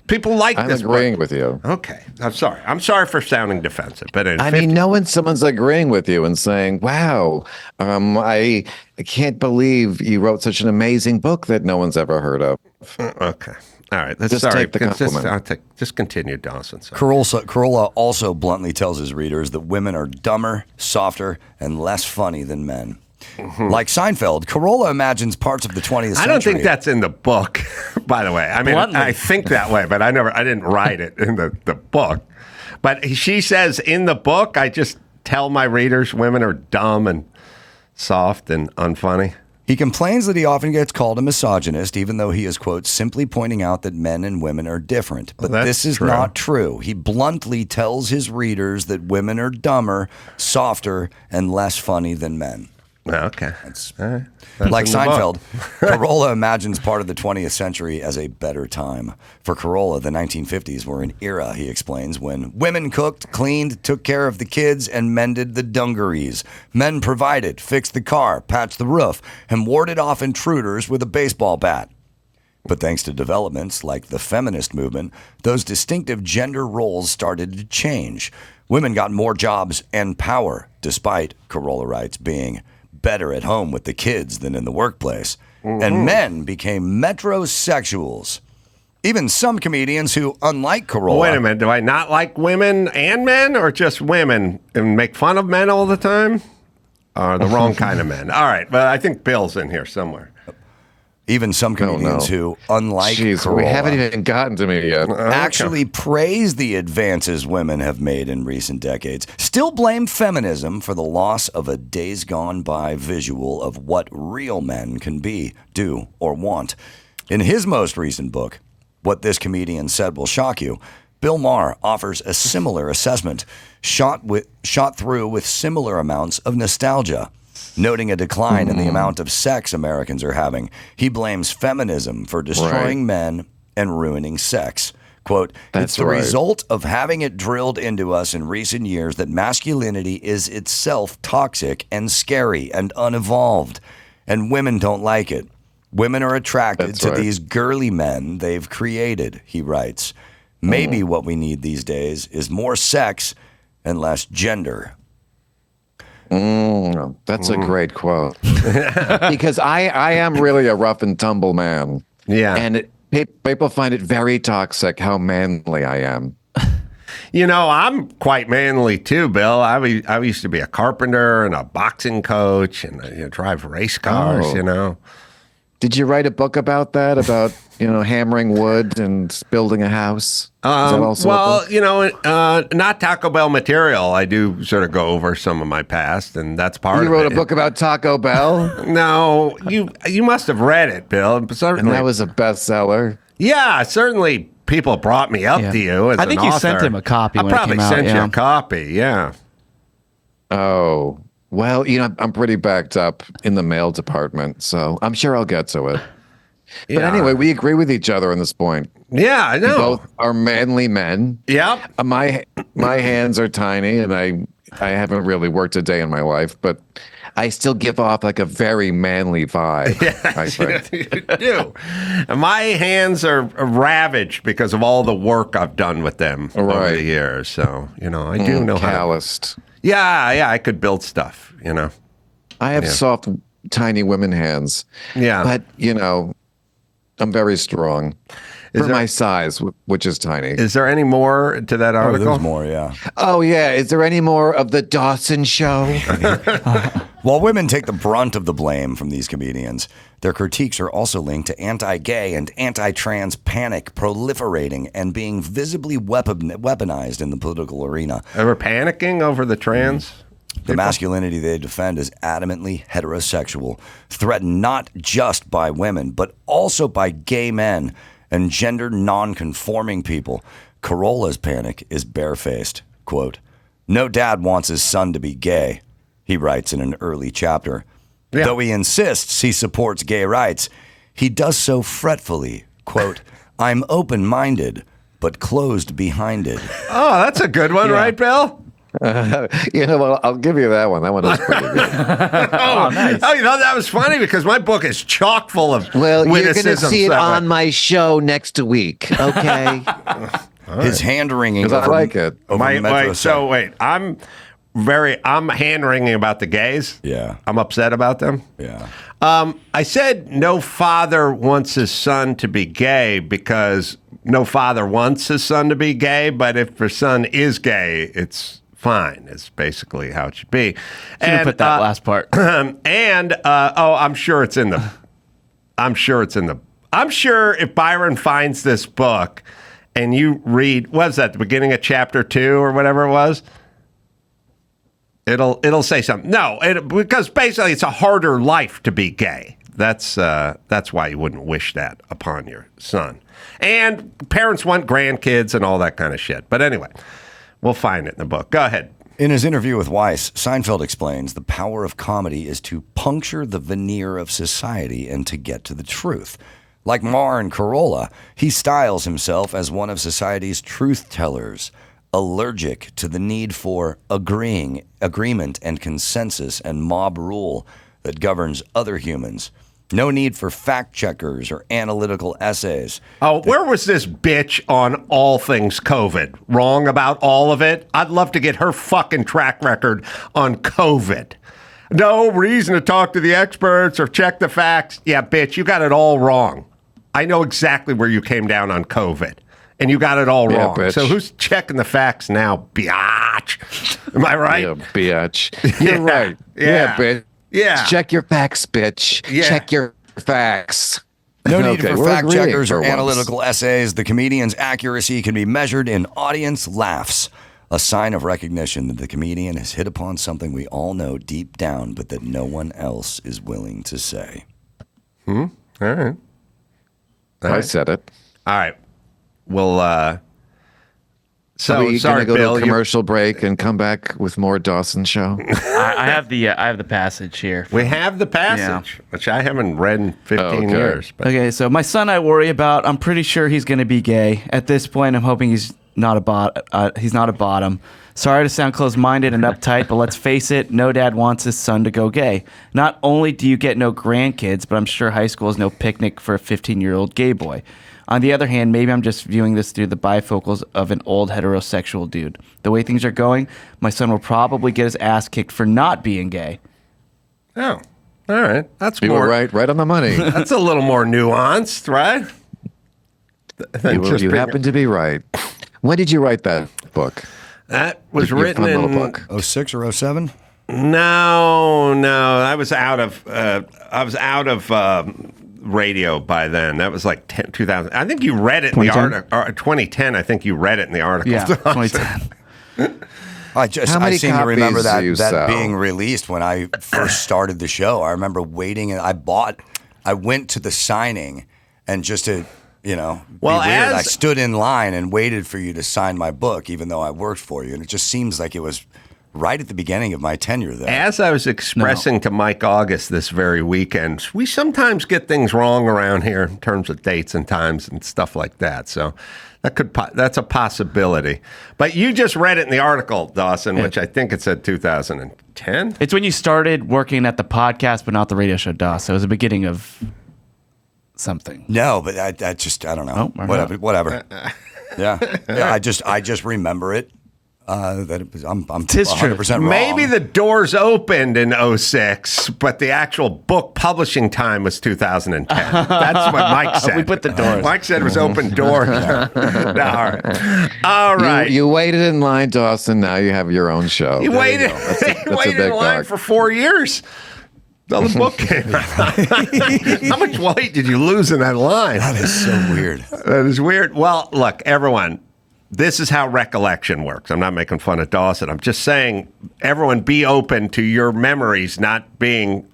People like this. I'm agreeing with you. Okay. I'm sorry. I'm sorry for sounding defensive. But when someone's agreeing with you and saying, wow, I can't believe you wrote such an amazing book that no one's ever heard of. Okay. All right. That's Just sorry. take the compliment. Just continue, Dawson. Sorry. Carolla also bluntly tells his readers that women are dumber, softer, and less funny than men. Like Seinfeld, Carolla imagines parts of the 20th century. I don't think that's in the book, by the way. I mean, Bluntly. I think that way, but I didn't write it in the book. But she says in the book, I just tell my readers women are dumb and soft and unfunny. He complains that he often gets called a misogynist, even though he is, quote, simply pointing out that men and women are different. But Well, this is true. not true. He bluntly tells his readers that women are dumber, softer, and less funny than men. Okay. All right. Like That's in the Seinfeld, book. Carolla imagines part of the 20th century as a better time. For Carolla, the 1950s were an era, he explains, when women cooked, cleaned, took care of the kids, and mended the dungarees. Men provided, fixed the car, patched the roof, and warded off intruders with a baseball bat. But thanks to developments like the feminist movement, those distinctive gender roles started to change. Women got more jobs and power, despite, Carolla writes, being better at home with the kids than in the workplace. And men became metrosexuals. Even some comedians who, unlike Carolla... Wait a minute. Do I not like women and men, or just women and make fun of men all the time? Or the wrong kind of men? All right. But I think Bill's in here somewhere. Even some comedians who, unlike Jeez, Carolla, we haven't even gotten to me yet. actually praise the advances women have made in recent decades, still blame feminism for the loss of a days gone by visual of what real men can be, do, or want. In his most recent book, What This Comedian Said Will Shock You, Bill Maher offers a similar assessment, shot through with similar amounts of nostalgia. Noting a decline in the amount of sex Americans are having, he blames feminism for destroying men and ruining sex. Quote, it's the result of having it drilled into us in recent years that masculinity is itself toxic and scary and unevolved, and women don't like it. Women are attracted to these girly men they've created, he writes. Maybe what we need these days is more sex and less gender. That's a great quote. Because I am really a rough and tumble man. Yeah. And people find it very toxic how manly I am. You know, I'm quite manly too, Bill. I used to be a carpenter and a boxing coach and drive race cars, Did you write a book about that? About, hammering wood and building a house? Is that also a book? Not Taco Bell material. I do sort of go over some of my past, and that's part of it. You wrote a book about Taco Bell? No, you must have read it, Bill. And that was a bestseller? Yeah, certainly people brought me up to you as I think an you author. sent him a copy I when it probably came out, sent you yeah. a copy, yeah. Oh, well, I'm pretty backed up in the mail department, so I'm sure I'll get to it. But anyway, we agree with each other on this point. Yeah, I know. Both are manly men. Yep. My hands are tiny, and I haven't really worked a day in my life, but I still give off like a very manly vibe. I think. You do. And my hands are ravaged because of all the work I've done with them over the years. So, I do know calloused. Yeah, I could build stuff, I have soft, tiny women hands. Yeah. But, I'm very strong for my size, which is tiny. Is there any more to that article? There's more, yeah. Oh, yeah. Is there any more of the Dawson Show? While women take the brunt of the blame from these comedians, their critiques are also linked to anti-gay and anti-trans panic proliferating and being visibly weaponized in the political arena. Ever panicking over the trans? The masculinity they defend is adamantly heterosexual, threatened not just by women, but also by gay men and gender non-conforming people. Carolla's panic is barefaced. Quote, no dad wants his son to be gay, he writes in an early chapter. Yeah. Though he insists he supports gay rights, he does so fretfully. Quote, I'm open-minded, but closed behind it. Oh, that's a good one, right, Bill? I'll give you that one. That one is pretty good. Nice. Oh, that was funny because my book is chock full of Well, you're going to witticisms see it that on way. my show next week, okay? His hand-wringing Because I like it. over Metro Wait, I'm hand-wringing about the gays. Yeah. I'm upset about them. Yeah. I said no father wants his son to be gay because no father wants his son to be gay, but if your son is gay, it's fine. It's basically how it should be. Should've put that last part. I'm sure it's in the. I'm sure if Byron finds this book and you read, what was that, the beginning of chapter 2 or whatever it was? It'll say something. No, because basically it's a harder life to be gay. That's why you wouldn't wish that upon your son. And parents want grandkids and all that kind of shit. But anyway, we'll find it in the book. Go ahead. In his interview with Weiss, Seinfeld explains the power of comedy is to puncture the veneer of society and to get to the truth. Like Maher and Carolla, he styles himself as one of society's truth tellers, allergic to the need for agreement and consensus and mob rule that governs other humans. No need for fact checkers or analytical essays. Oh, where was this bitch on all things COVID? Wrong about all of it? I'd love to get her fucking track record on COVID. No reason to talk to the experts or check the facts. Yeah, bitch, you got it all wrong. I know exactly where you came down on COVID. And you got it all wrong. Bitch. So who's checking the facts now, biatch? Am I right? Yeah, bitch. You're right. Yeah, bitch. Yeah. Check your facts, bitch. Yeah. Check your facts. No need Okay, for we're fact agreeing checkers for or once. analytical essays. The comedian's accuracy can be measured in audience laughs, a sign of recognition that the comedian has hit upon something we all know deep down, but that no one else is willing to say. All right. I said it. All right. Well, Are so we sorry, gonna go Bill. to a commercial break and come back with more Dawson Show? I have the passage here. We have the passage, which I haven't read in 15 Okay. years. But Okay, so my son I worry about. I'm pretty sure he's going to be gay. At this point, I'm hoping he's not a bottom. Sorry to sound closed-minded and uptight, but let's face it, no dad wants his son to go gay. Not only do you get no grandkids, but I'm sure high school is no picnic for a 15-year-old gay boy. On the other hand, maybe I'm just viewing this through the bifocals of an old heterosexual dude. The way things are going, my son will probably get his ass kicked for not being gay. oh, all right. That's You more were right on the money. That's a little more nuanced, right? You happen to be right. When did you write that book? That was Your written fun little in book. 06 or 07? No, I was out of radio by then. That was like 2000. I think you read it in the 2010? article. 2010. I think you read it in the article. Yeah, 2010. I How many seem to remember copies do you that sell? being released when I first started the show. I remember waiting, and I went to the signing, and just to be weird, I stood in line and waited for you to sign my book, even though I worked for you, and it just seems like it was right at the beginning of my tenure there. As I was expressing to Mike August this very weekend, we sometimes get things wrong around here in terms of dates and times and stuff like that. So that's a possibility. But you just read it in the article, Dawson, which I think it said 2010. It's when you started working at the podcast, but not the radio show, DOS. So it was the beginning of something. No, but I don't know. Oh, all right. Whatever. Yeah. I just remember it. That it was, I'm Tis true. 100% wrong. Maybe the doors opened in 06, but the actual book publishing time was 2010. That's what Mike said. We put the doors. Mike said it was open doors. All right. You waited in line, Dawson. Now you have your own show. You waited, That's a waited big in line dog. for 4 years. Till the book came out. How much weight did you lose in that line? That is so weird. That is weird. Well, look, everyone, this is how recollection works. I'm not making fun of Dawson. I'm just saying, everyone be open to your memories not being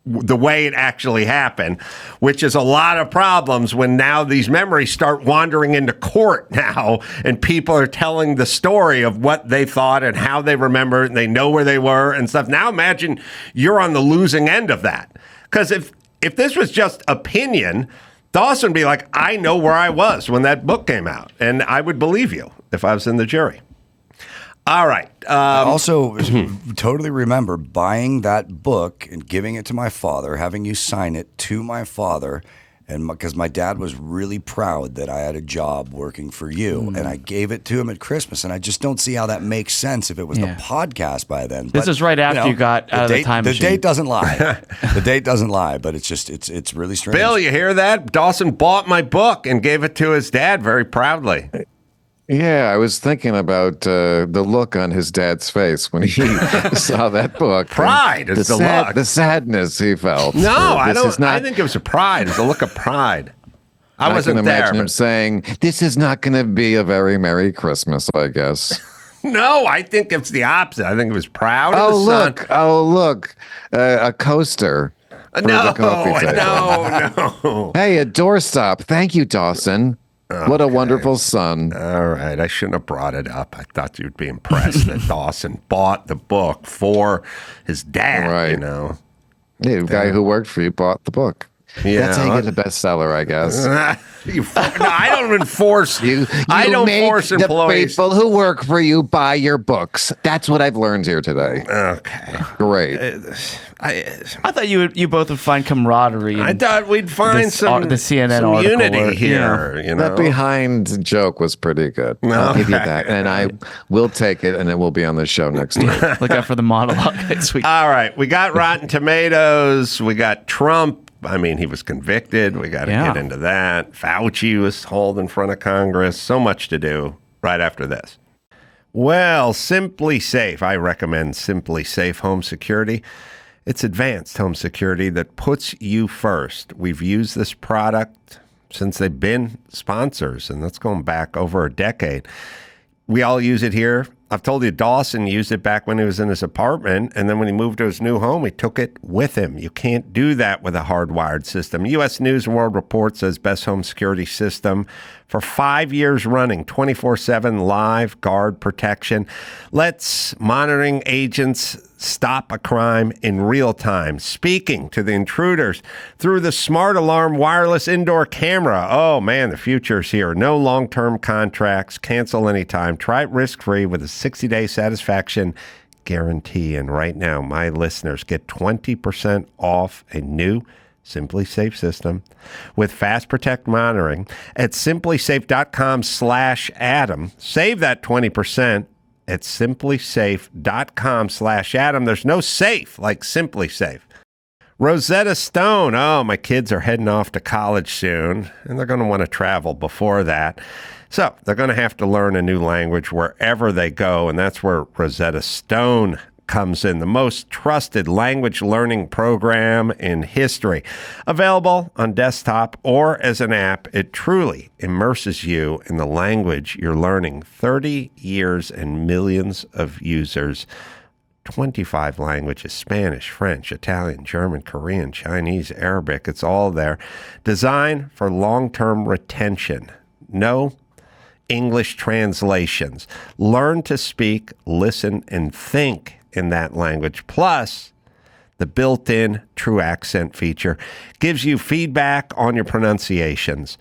the way it actually happened, which is a lot of problems when now these memories start wandering into court now and people are telling the story of what they thought and how they remember it and they know where they were and stuff. Now imagine you're on the losing end of that. Because if this was just opinion, Dawson would be like, I know where I was when that book came out. And I would believe you if I was in the jury. All right. I also totally remember buying that book and giving it to my father, having you sign it to my father, And because my dad was really proud that I had a job working for you, and I gave it to him at Christmas, and I just don't see how that makes sense if it was the podcast by then. This is right after you got out of the time machine. The date doesn't lie. The date doesn't lie, but it's just it's really strange. Bill, you hear that? Dawson bought my book and gave it to his dad very proudly. Yeah, I was thinking about the look on his dad's face when he saw that book. Pride is the look. The sadness he felt. No, I This don't. is not- I think it was a pride. It's a look of pride. I I wasn't can there. imagine him But saying, "This is not going to be a very Merry Christmas," I guess. no, I think it's the opposite. I think it was proud of Oh, the look. son. Oh, look. A coaster. for No, the coffee table. no. Hey, a doorstop. Thank you, Dawson. What a wonderful son. All right, I shouldn't have brought it up. I thought you'd be impressed that Dawson bought the book for his dad. Right. You know. Yeah, the guy who worked for you bought the book. Yeah. That's how you get a bestseller, I guess. No, I don't enforce. I don't make force the employees. people who work for you buy your books. That's what I've learned here today. Okay. Great. I thought you both would find camaraderie. I thought we'd find This some the CNN some article unity where, here. You know. That behind joke was pretty good. I'll give you that. And I will take it, and it will be on the show next week. Look out for the monologue next week. All right, we got Rotten Tomatoes. We got Trump. I mean, he was convicted. We got to get into that. Fauci was hauled in front of Congress. So much to do right after this. Well, Simply Safe. I recommend Simply Safe Home Security. It's advanced home security that puts you first. We've used this product since they've been sponsors, and that's going back over a decade. We all use it here. I've told you Dawson used it back when he was in his apartment, and then when he moved to his new home, he took it with him. You can't do that with a hardwired system. U.S. News and World Report says best home security system for 5 years running, 24/7 live guard protection. Lets monitoring agents stop a crime in real time, speaking to the intruders through the smart alarm wireless indoor camera. Oh man, the future's here. No long-term contracts, cancel anytime. Try it risk-free with a 60-day satisfaction guarantee. And right now, my listeners get 20% off a new Simply Safe system with Fast Protect monitoring at simplysafe.com/Adam. Save that 20% at simplysafe.com/Adam. There's no safe like Simply Safe. Rosetta Stone. Oh, my kids are heading off to college soon, and they're going to want to travel before that. So they're going to have to learn a new language wherever they go, and that's where Rosetta Stone comes in, the most trusted language learning program in history. Available on desktop or as an app, it truly immerses you in the language you're learning. 30 years and millions of users. 25 languages, Spanish, French, Italian, German, Korean, Chinese, Arabic. It's all there. Designed for long-term retention. No English translations. Learn to speak, listen, and think in that language. Plus, the built-in true accent feature gives you feedback on your pronunciations.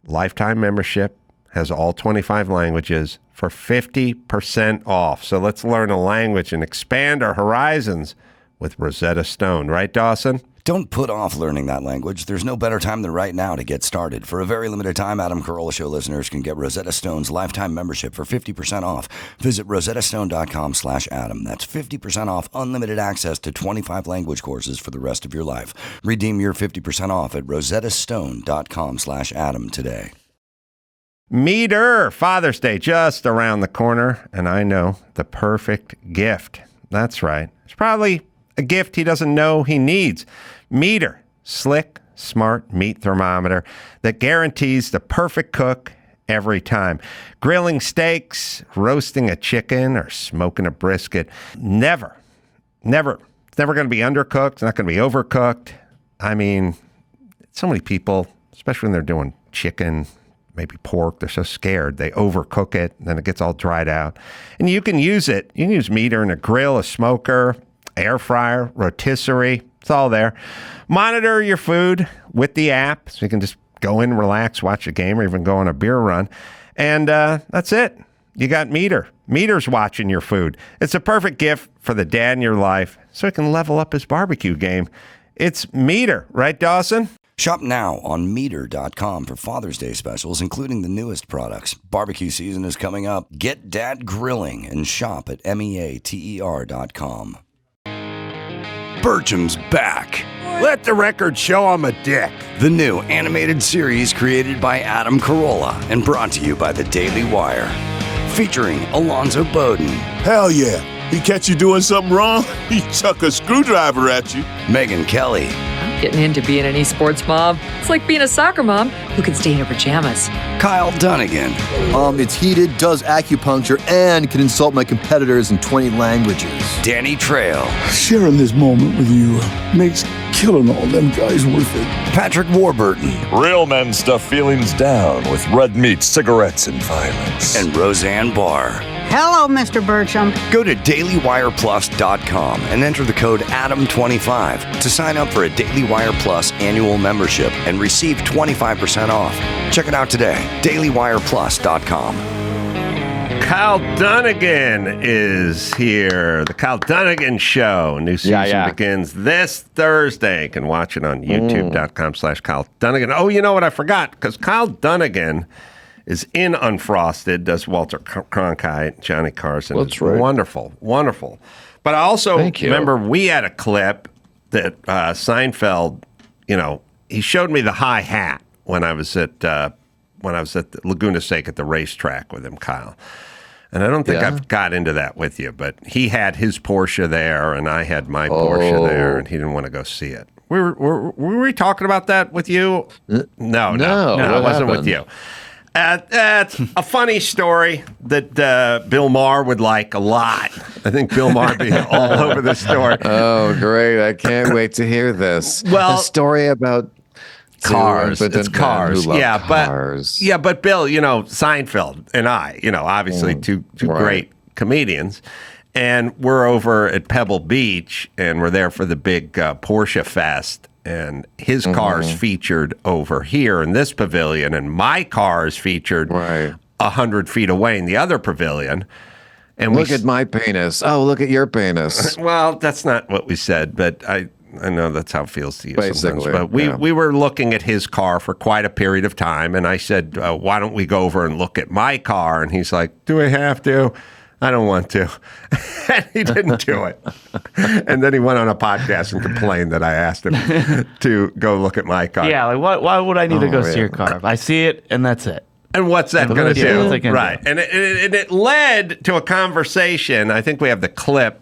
Lifetime membership has all 25 languages for 50% off. So let's learn a language and expand our horizons with Rosetta Stone. Right, Dawson? Don't put off learning that language. There's no better time than right now to get started. For a very limited time, Adam Carolla Show listeners can get Rosetta Stone's lifetime membership for 50% off. Visit rosettastone.com/Adam. That's 50% off unlimited access to 25 language courses for the rest of your life. Redeem your 50% off at rosettastone.com/Adam today. Meter, Father's Day just around the corner, and I know the perfect gift. That's right. It's probably a gift he doesn't know he needs. Meter, slick, smart meat thermometer that guarantees the perfect cook every time. Grilling steaks, roasting a chicken, or smoking a brisket. It's never going to be undercooked. It's not going to be overcooked. I mean, so many people, especially when they're doing chicken, maybe pork, they're so scared. They overcook it, and then it gets all dried out. And you can use it. You can use Meter in a grill, a smoker, air fryer, rotisserie. It's all there. Monitor your food with the app, so you can just go in, relax, watch a game, or even go on a beer run. And that's it. You got Meter. Meter's watching your food. It's a perfect gift for the dad in your life, so he can level up his barbecue game. It's Meter, right, Dawson? Shop now on Meter.com for Father's Day specials, including the newest products. Barbecue season is coming up. Get Dad Grilling and shop at MEATER.com. Bertram's back. Let the record show I'm a dick. The new animated series created by Adam Carolla and brought to you by the Daily Wire. Featuring Alonzo Bowden. Hell yeah. He catch you doing something wrong, he chuck a screwdriver at you. Megyn Kelly. I'm getting into being an esports mom. It's like being a soccer mom who can stay in her pajamas. Kyle Dunnigan. It's heated, does acupuncture, and can insult my competitors in 20 languages. Danny Trail. Sharing this moment with you makes killing all them guys worth it. Patrick Warburton. Real men stuff feelings down with red meat, cigarettes, and violence. And Roseanne Barr. Hello, Mr. Bertram. Go to DailyWirePlus.com and enter the code ADAM25 to sign up for a Daily Wire Plus annual membership and receive 25% off. Check it out today. DailyWirePlus.com. Kyle Dunnigan is here. The Kyle Dunnigan Show. New season begins this Thursday. You can watch it on YouTube.com/Kyle Dunnigan. Oh, you know what I forgot? Because Kyle Dunnigan is in Unfrosted, does Walter Cronkite, Johnny Carson. That's right. Wonderful, wonderful. But I also remember we had a clip that Seinfeld, he showed me the high hat when I was at Laguna Seca at the racetrack with him, Kyle. And I don't think I've got into that with you, but he had his Porsche there, and I had my Porsche there, and he didn't want to go see it. Were we talking about that with you? No, it wasn't with you. That's a funny story that Bill Maher would like a lot. I think Bill Maher would be all over the story. Oh, great. I can't wait to hear this. Well, a story about cars. It's cars. Cars. But Bill, Seinfeld and I, obviously two great comedians. And we're over at Pebble Beach, and we're there for the big Porsche Fest. And his car's featured over here in this pavilion, and my car is featured 100 feet away in the other pavilion. And look at my penis. Oh, look at your penis. Well, that's not what we said, but I know that's how it feels to you Basically, sometimes. But we were looking at his car for quite a period of time, and I said, why don't we go over and look at my car? And he's like, do we have to? I don't want to. And he didn't do it. And then he went on a podcast and complained that I asked him to go look at my car. Yeah, why would I need to go see your car? I see it, and that's it. And what's that going to do? Right. And it led to a conversation. I think we have the clip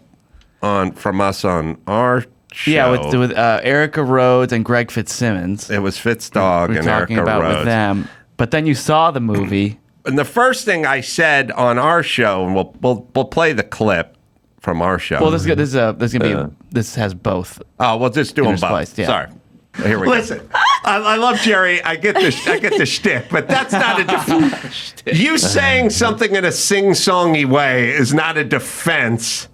from us on our show. Yeah, with Erica Rhodes and Greg Fitzsimmons. It was Fitzdog and Erica Rhodes. With them. But then you saw the movie. And the first thing I said on our show, and we'll play the clip from our show. Well, this has both. Oh, we'll just do them both. Yeah. Sorry. Here we Listen, I love Jerry. I get the shtick, but that's not a defense. You saying something in a sing-songy way is not a defense.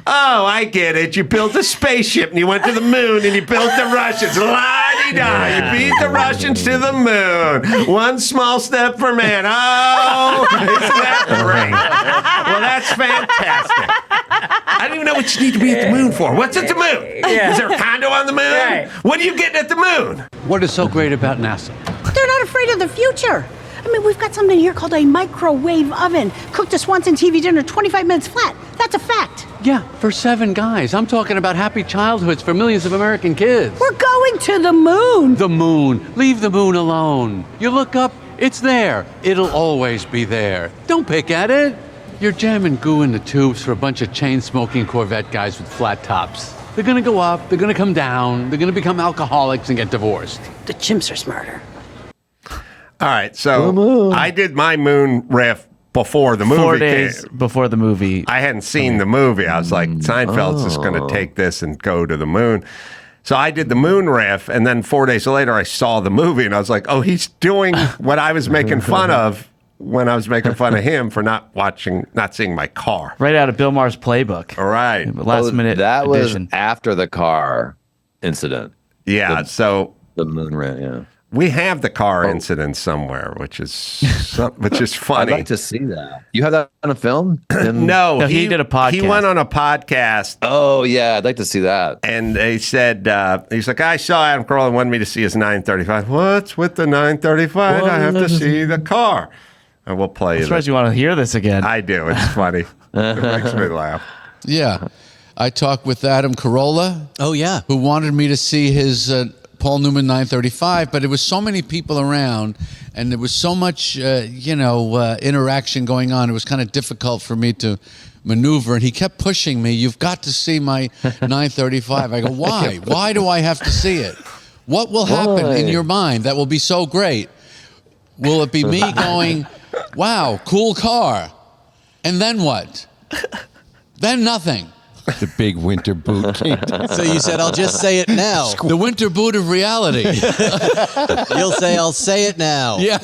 Oh, I get it. You built a spaceship and you went to the moon and you built the Russians. La-di-da. You beat the Russians to the moon. One small step for man. Oh, isn't that great? Well, that's fantastic. I don't even know what you need to be at the moon for. What's at the moon? Yeah. Is there a condo on the moon? Right. What are you getting at the moon? What is so great about NASA? They're not afraid of the future. I mean, we've got something here called a microwave oven. Cooked a Swanson TV dinner 25 minutes flat. That's a fact. Yeah, for 7 guys. I'm talking about happy childhoods for millions of American kids. We're going to the moon. The moon. Leave the moon alone. You look up, it's there. It'll always be there. Don't pick at it. You're jamming goo in the tubes for a bunch of chain-smoking Corvette guys with flat tops. They're gonna go up, they're gonna come down, they're gonna become alcoholics and get divorced. The chimps are smarter. All right, so I did my moon riff before the movie 4 days came. before the movie. I hadn't seen the movie. I was like, Seinfeld's just going to take this and go to the moon. So I did the moon riff, and then 4 days later, I saw the movie, and I was like, oh, he's doing what I was making fun of when I was making fun of him for not seeing my car. Right out of Bill Maher's playbook. All right. Last minute That edition. was after the car incident. Yeah, so the moon riff, yeah. We have the car incident somewhere, which is funny. I'd like to see that. You have that on a film? No, he did a podcast. He went on a podcast. Oh, yeah. I'd like to see that. And they said, he's like, I saw Adam Carolla and wanted me to see his 935. What's with the 935? I have to see the car. And we'll play it. I'm surprised you want to hear this again. I do. It's funny. It makes me laugh. Yeah. I talked with Adam Carolla. Oh, yeah. Who wanted me to see his Paul Newman 935, but it was so many people around and there was so much, interaction going on. It was kind of difficult for me to maneuver. And he kept pushing me. You've got to see my 935. I go, why? Why do I have to see it? What will happen in your mind that will be so great? Will it be me going, wow, cool car? And then what? Then nothing. The big winter boot. So you said, I'll just say it now. The winter boot of reality. You'll say, I'll say it now. Yeah.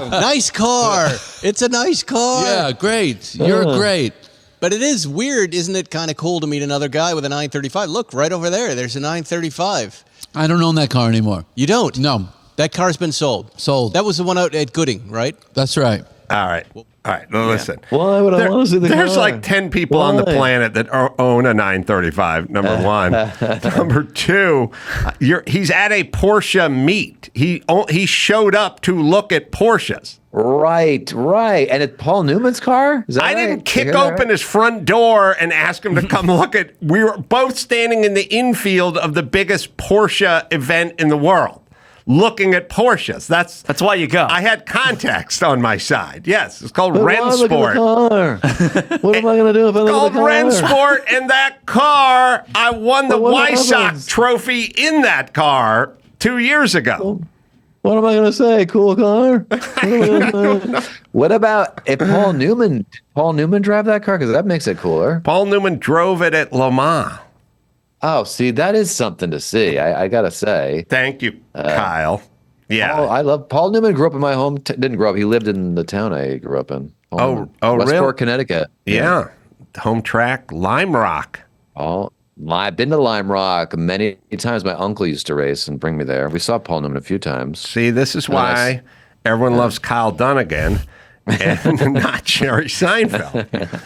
Nice car. It's a nice car. Yeah, great. You're great. But it is weird, isn't it? Kind of cool to meet another guy with a 935. Look, right over there. There's a 935. I don't own that car anymore. You don't? No. That car's been sold. Sold. That was the one out at Gooding, right? That's right. All right. Now listen. Why would I want to see the There's car? like 10 people on the planet that own a 935, number one. Number two, he's at a Porsche meet. He showed up to look at Porsches. Right. And it's Paul Newman's car? Is that I right? didn't kick open his front door and ask him to come look at. We were both standing in the infield of the biggest Porsche event in the world, looking at Porsches. That's why you go. I had context on my side. Yes, it's called Ren Look at Sport. the car. What am I going to do if I look at Called the car? Ren Sport, and that car, I won the Wysock trophy in that car 2 years ago. What am I going to say? Cool car? What about if Paul Newman drive that car? Because that makes it cooler. Paul Newman drove it at Le Mans. Oh, see, that is something to see. I got to say. Thank you, Kyle. Yeah. I love Paul Newman. Grew up in my home. Didn't grow up. He lived in the town I grew up in. Westport, really? Connecticut. Yeah. Home track, Lime Rock. I've been to Lime Rock many times. My uncle used to race and bring me there. We saw Paul Newman a few times. See, this is why everyone loves Kyle Dunnigan and not Jerry Seinfeld.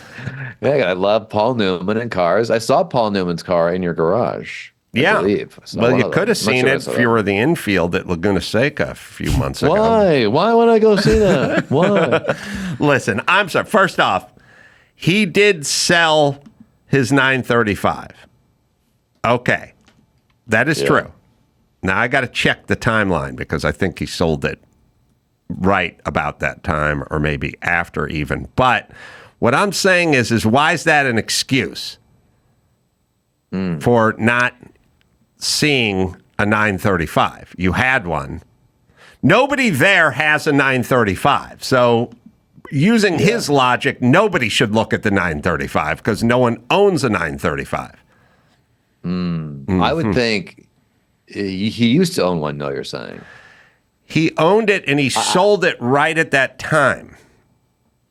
Yeah, I love Paul Newman and cars. I saw Paul Newman's car in your garage. I believe. Well, you could have seen it if you were the infield at Laguna Seca a few months ago. Why? Why would I go see that? Why? Listen, I'm sorry. First off, he did sell his 935. Okay. That is true. Now, I got to check the timeline because I think he sold it right about that time or maybe after even. But what I'm saying is why is that an excuse for not seeing a 935? You had one. Nobody there has a 935. So using his logic, nobody should look at the 935 because no one owns a 935. I would think he used to own one, no, you're saying. He owned it and he sold it right at that time.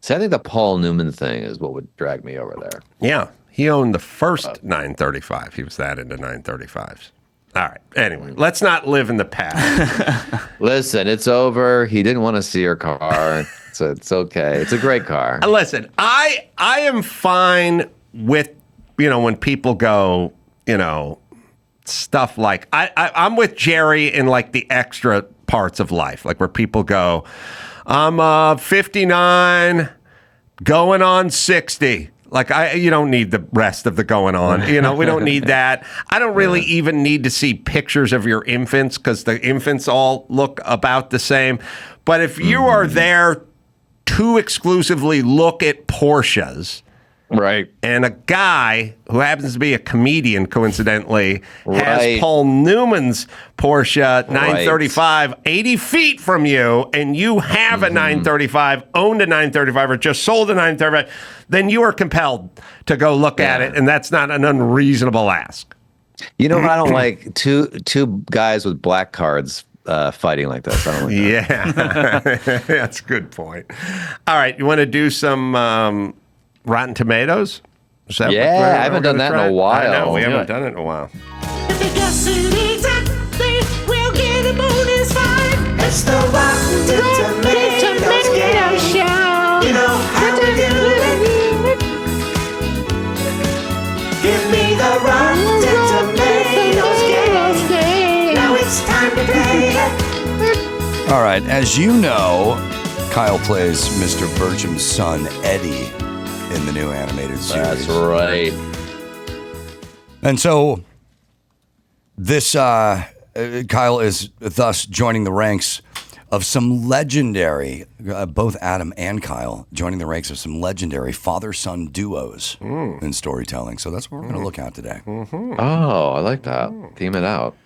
See, I think the Paul Newman thing is what would drag me over there. Yeah, he owned the first 935. He was that into 935s. All right. Anyway, let's not live in the past. Listen, it's over. He didn't want to see your car. So it's okay. It's a great car. Listen, I am fine with, when people go, stuff like, I'm with Jerry in like the extra parts of life, like where people go, I'm 59, going on 60. Like, you don't need the rest of the going on. We don't need that. I don't really even need to see pictures of your infants because the infants all look about the same. But if you are there to exclusively look at Porsches, right, and a guy who happens to be a comedian, coincidentally, has Paul Newman's Porsche 935 80 feet from you, and you have a 935, owned a 935, or just sold a 935, then you are compelled to go look at it, and that's not an unreasonable ask. You know what I don't like? Two guys with black cards fighting like this. I don't like that. Yeah, that's a good point. All right, you want to do some Rotten Tomatoes? I haven't done that in a while. I know, we haven't done it in a while. If they guess it exactly, we'll get a bonus 5. It's the Rotten Tomatoes Show. You know how to do it. Give me the Rotten Tomatoes game. Now it's time to play it. All right, as you know, Kyle plays Mr. Burcham's son, Eddie, in the new animated series. That's right. And so this Kyle is thus joining the ranks of some legendary, both Adam and Kyle, joining the ranks of some legendary father-son duos in storytelling. So that's what we're going to look at today. Oh, I like that. Theme it out.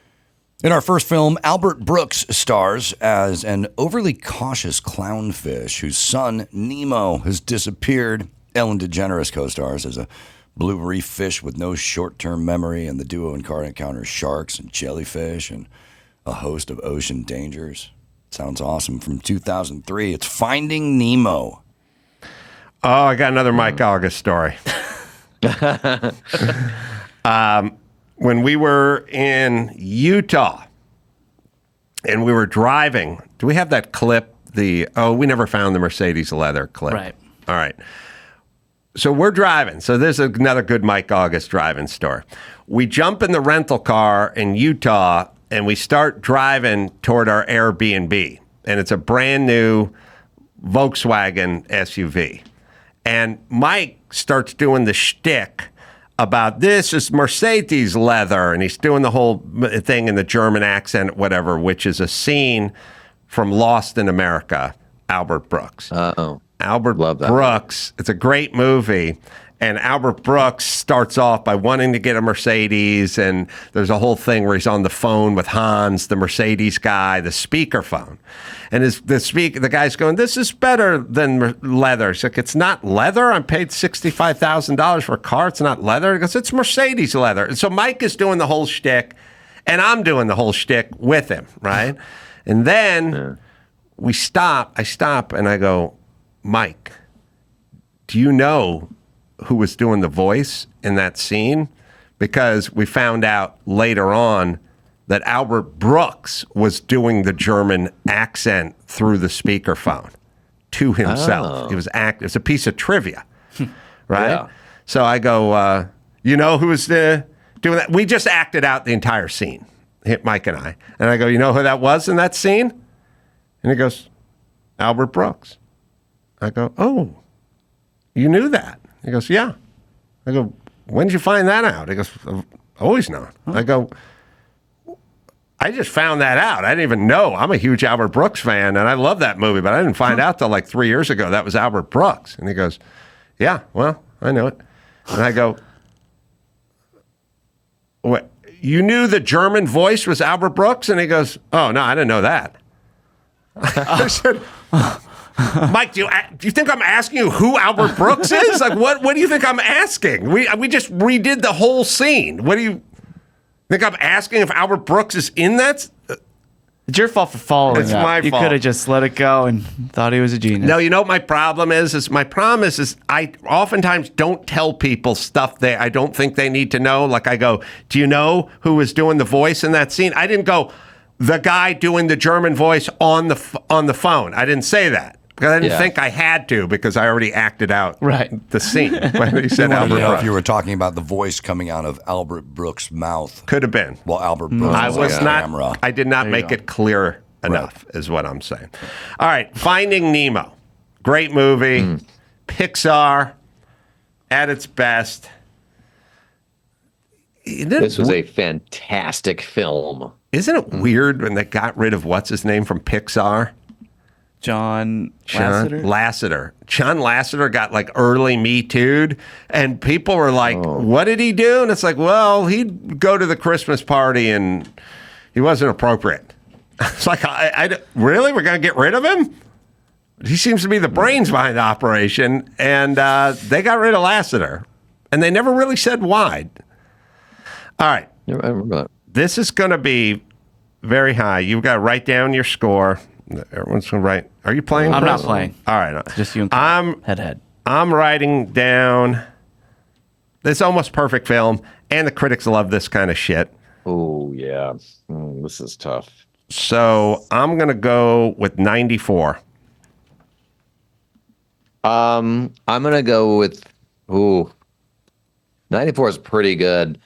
In our first film, Albert Brooks stars as an overly cautious clownfish whose son, Nemo, has disappeared. Ellen DeGeneres co-stars as a blue reef fish with no short-term memory, and the duo encounters sharks and jellyfish and a host of ocean dangers. Sounds awesome. From 2003, it's Finding Nemo. Oh, I got another Mike August story. When we were in Utah and we were driving, do we have that clip? We never found the Mercedes leather clip. Right. All right. So we're driving. So there's another good Mike August driving story. We jump in the rental car in Utah and we start driving toward our Airbnb. And it's a brand new Volkswagen SUV. And Mike starts doing the shtick about this is Mercedes leather. And he's doing the whole thing in the German accent, whatever, which is a scene from Lost in America, Albert Brooks. Uh-oh. Albert Brooks. It's a great movie. And Albert Brooks starts off by wanting to get a Mercedes. And there's a whole thing where he's on the phone with Hans, the Mercedes guy, the speakerphone. And the guy's going, this is better than leather. He's like, it's not leather? I paid $65,000 for a car. It's not leather. He goes, it's Mercedes leather. And so Mike is doing the whole shtick. And I'm doing the whole shtick with him, right? And then I stop and I go, Mike, do you know who was doing the voice in that scene? Because we found out later on that Albert Brooks was doing the German accent through the speakerphone to himself. Oh. It's a piece of trivia, right? Yeah. So I go, you know who was doing that? We just acted out the entire scene, Mike and I. And I go, you know who that was in that scene? And he goes, Albert Brooks. I go, oh, you knew that? He goes, yeah. I go, when did you find that out? He goes, I've always known. I go, I just found that out. I didn't even know. I'm a huge Albert Brooks fan, and I love that movie, but I didn't find out till like 3 years ago that was Albert Brooks. And he goes, yeah, well, I know it. And I go, what? You knew the German voice was Albert Brooks? And he goes, oh, no, I didn't know that. I said, Mike, do you think I'm asking you who Albert Brooks is? Like, what do you think I'm asking? We just redid the whole scene. What do you think I'm asking if Albert Brooks is in that? It's your fault for following It's up. my You fault. could have just let it go and thought he was a genius. No, you know what my problem is? My problem is I oftentimes don't tell people stuff I don't think they need to know. Like I go, do you know who was doing the voice in that scene? I didn't go, the guy doing the German voice on the phone. I didn't say that. Because I didn't think I had to, because I already acted out the scene. When he said Albert Brooks. If you were talking about the voice coming out of Albert Brooks' mouth. Could have been. Well, Albert Brooks was on camera. I did not make it clear enough, is what I'm saying. All right, Finding Nemo. Great movie. Pixar at its best. This was a fantastic film. Isn't it weird when they got rid of what's his name from Pixar? John Lasseter. John Lasseter got like early Me Too'd, and people were like, what did he do? And it's like, well, he'd go to the Christmas party and he wasn't appropriate. It's like, really? We're going to get rid of him? He seems to be the brains behind the operation, and they got rid of Lasseter. And they never really said why. All right. I remember that. This is going to be very high. You've got to write down your score. Everyone's going to write. Are you playing? I'm not playing. All right. Just you and head. I'm writing down. This almost perfect film, and the critics love this kind of shit. Oh, yeah. This is tough. So I'm going to go with 94. I'm gonna go with 94 is pretty good.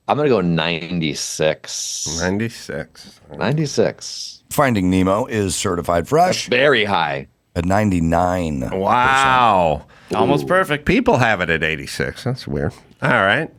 I'm gonna go 96. 96. Finding Nemo is certified fresh. That's very high. At 99. Wow. Almost perfect. People have it at 86. That's weird. All right.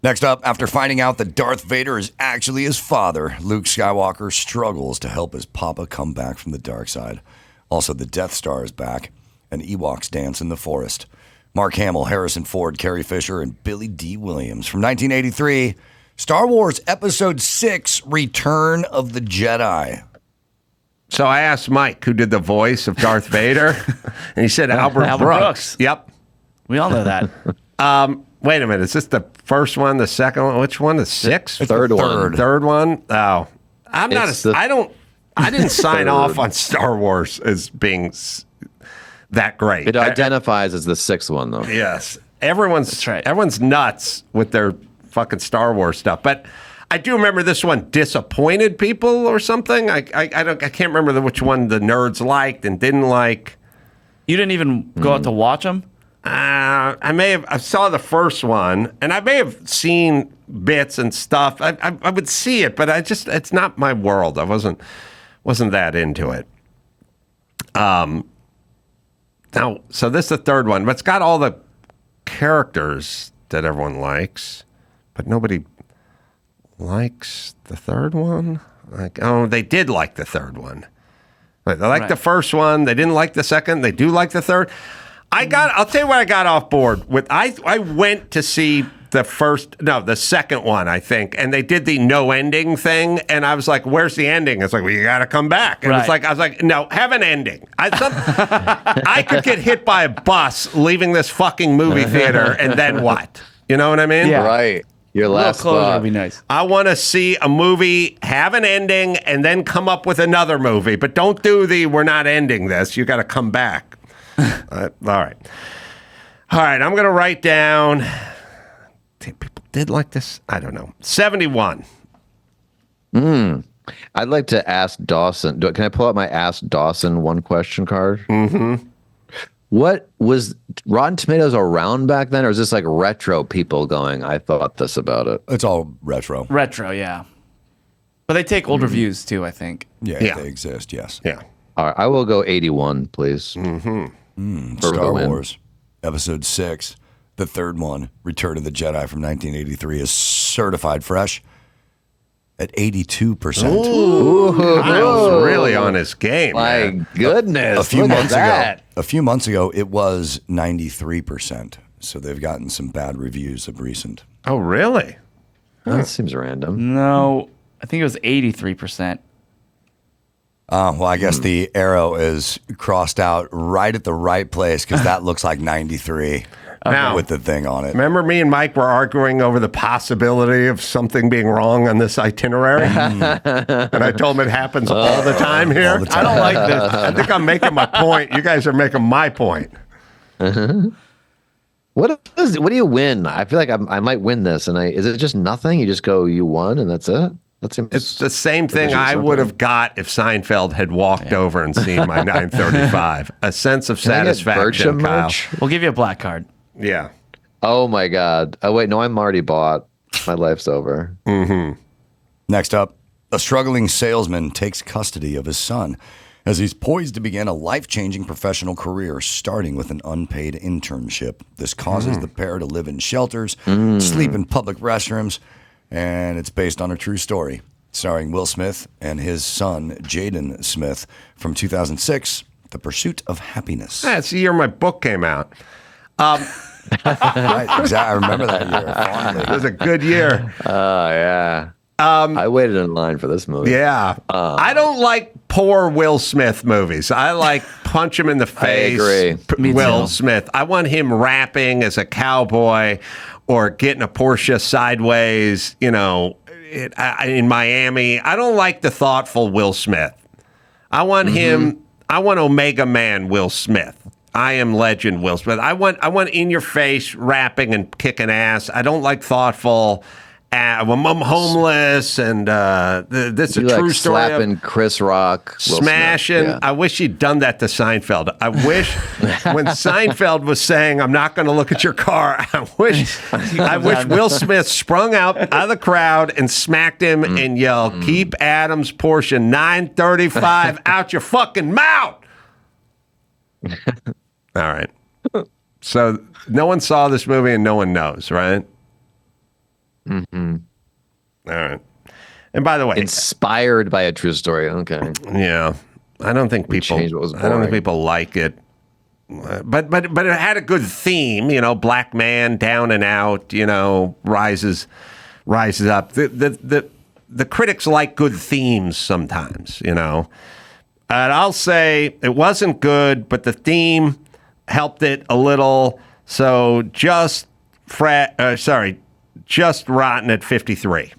Next up, after finding out that Darth Vader is actually his father, Luke Skywalker struggles to help his papa come back from the dark side. Also, the Death Star is back, and Ewoks dance in the forest. Mark Hamill, Harrison Ford, Carrie Fisher, and Billy D. Williams. From 1983, Star Wars Episode 6, Return of the Jedi. So I asked Mike, who did the voice of Darth Vader, and he said Albert Brooks. Yep. We all know that. Wait a minute. Is this the first one, the second one? Which one? The sixth? Third one. Third one? Oh. I didn't sign off on Star Wars as being that great. It identifies as the sixth one, though. Yes. Everyone's nuts with their fucking Star Wars stuff. But I do remember this one disappointed people or something. I can't remember which one the nerds liked and didn't like. You didn't even go out to watch them? I saw the first one, and I may have seen bits and stuff. I would see it, but it's not my world. I wasn't that into it. Now, so this is the third one, but it's got all the characters that everyone likes, but nobody likes the third one. They did like the third one. They liked the first one. They didn't like the second. They do like the third. I'll tell you what I got off board with. I went to see the second one, I think, and they did the no ending thing, and I was like, "Where's the ending?" It's like, "Well, you got to come back." And I was like, "No, have an ending." I could get hit by a bus leaving this fucking movie theater, and then what? You know what I mean? Yeah. Right. Your last closure would be nice. I want to see a movie have an ending and then come up with another movie, but don't do we're not ending this. You got to come back. All right. I'm going to write down. People did like this. I don't know. 71. I'd like to ask Dawson. Can I pull out my Ask Dawson one question card? Mm-hmm. What was Rotten Tomatoes around back then, or is this like retro people going, I thought this about it? It's all retro. Retro, yeah. But they take old reviews too, I think. Yeah, they exist, yes. Yeah. All right, I will go 81, please. Star Wars, Episode 6, the third one, Return of the Jedi from 1983, is certified fresh at 82%. Ooh, Kyle's really on his game. My man. goodness. A few months ago, it was 93%. So they've gotten some bad reviews of recent. Oh, really? That seems random. No, I think it was 83%. Well, I guess the arrow is crossed out right at the right place because that looks like 93 with the thing on it. Remember me and Mike were arguing over the possibility of something being wrong on this itinerary? And I told him it happens all the time here. I don't like this. I think I'm making my point. You guys are making my point. What do you win? I feel like I might win this. And is it just nothing? You just go, you won, and that's it? It's the same thing I would have got if Seinfeld had walked over and seen my 935. A sense of satisfaction, Kyle. We'll give you a black card. Yeah. Oh, my God. Oh, wait. No, I'm already bought. My life's over. Mm-hmm. Next up, a struggling salesman takes custody of his son as he's poised to begin a life-changing professional career, starting with an unpaid internship. This causes the pair to live in shelters, sleep in public restrooms, and it's based on a true story, starring Will Smith and his son, Jaden Smith, from 2006, The Pursuit of Happiness. That's the year my book came out. Right, exactly. I remember that year fondly. It was a good year. Oh, yeah. I waited in line for this movie. Yeah. I don't like poor Will Smith movies. I like punch him in the face. I agree. Will Smith. I want him rapping as a cowboy or getting a Porsche sideways, in Miami. I don't like the thoughtful Will Smith. I want him. I want Omega Man Will Smith. I am legend Will Smith. I want in your face rapping and kicking ass. I don't like thoughtful. I'm homeless, and this is a You true like story. slapping Chris Rock, Will Smashing. Smith. Yeah. I wish he'd done that to Seinfeld. I wish when Seinfeld was saying, "I'm not going to look at your car," I wish Will Smith sprung out of the crowd and smacked him and yelled, "Keep Adam's portion 935 out your fucking mouth." All right. So no one saw this movie and no one knows, right? Mm-hmm. All right. And by the way, inspired by a true story. Okay. Yeah, I don't think people. I don't think people like it. But it had a good theme. Black man down and out. Rises up. The critics like good themes sometimes. And I'll say it wasn't good, but the theme helped it a little. So just rotten at 53.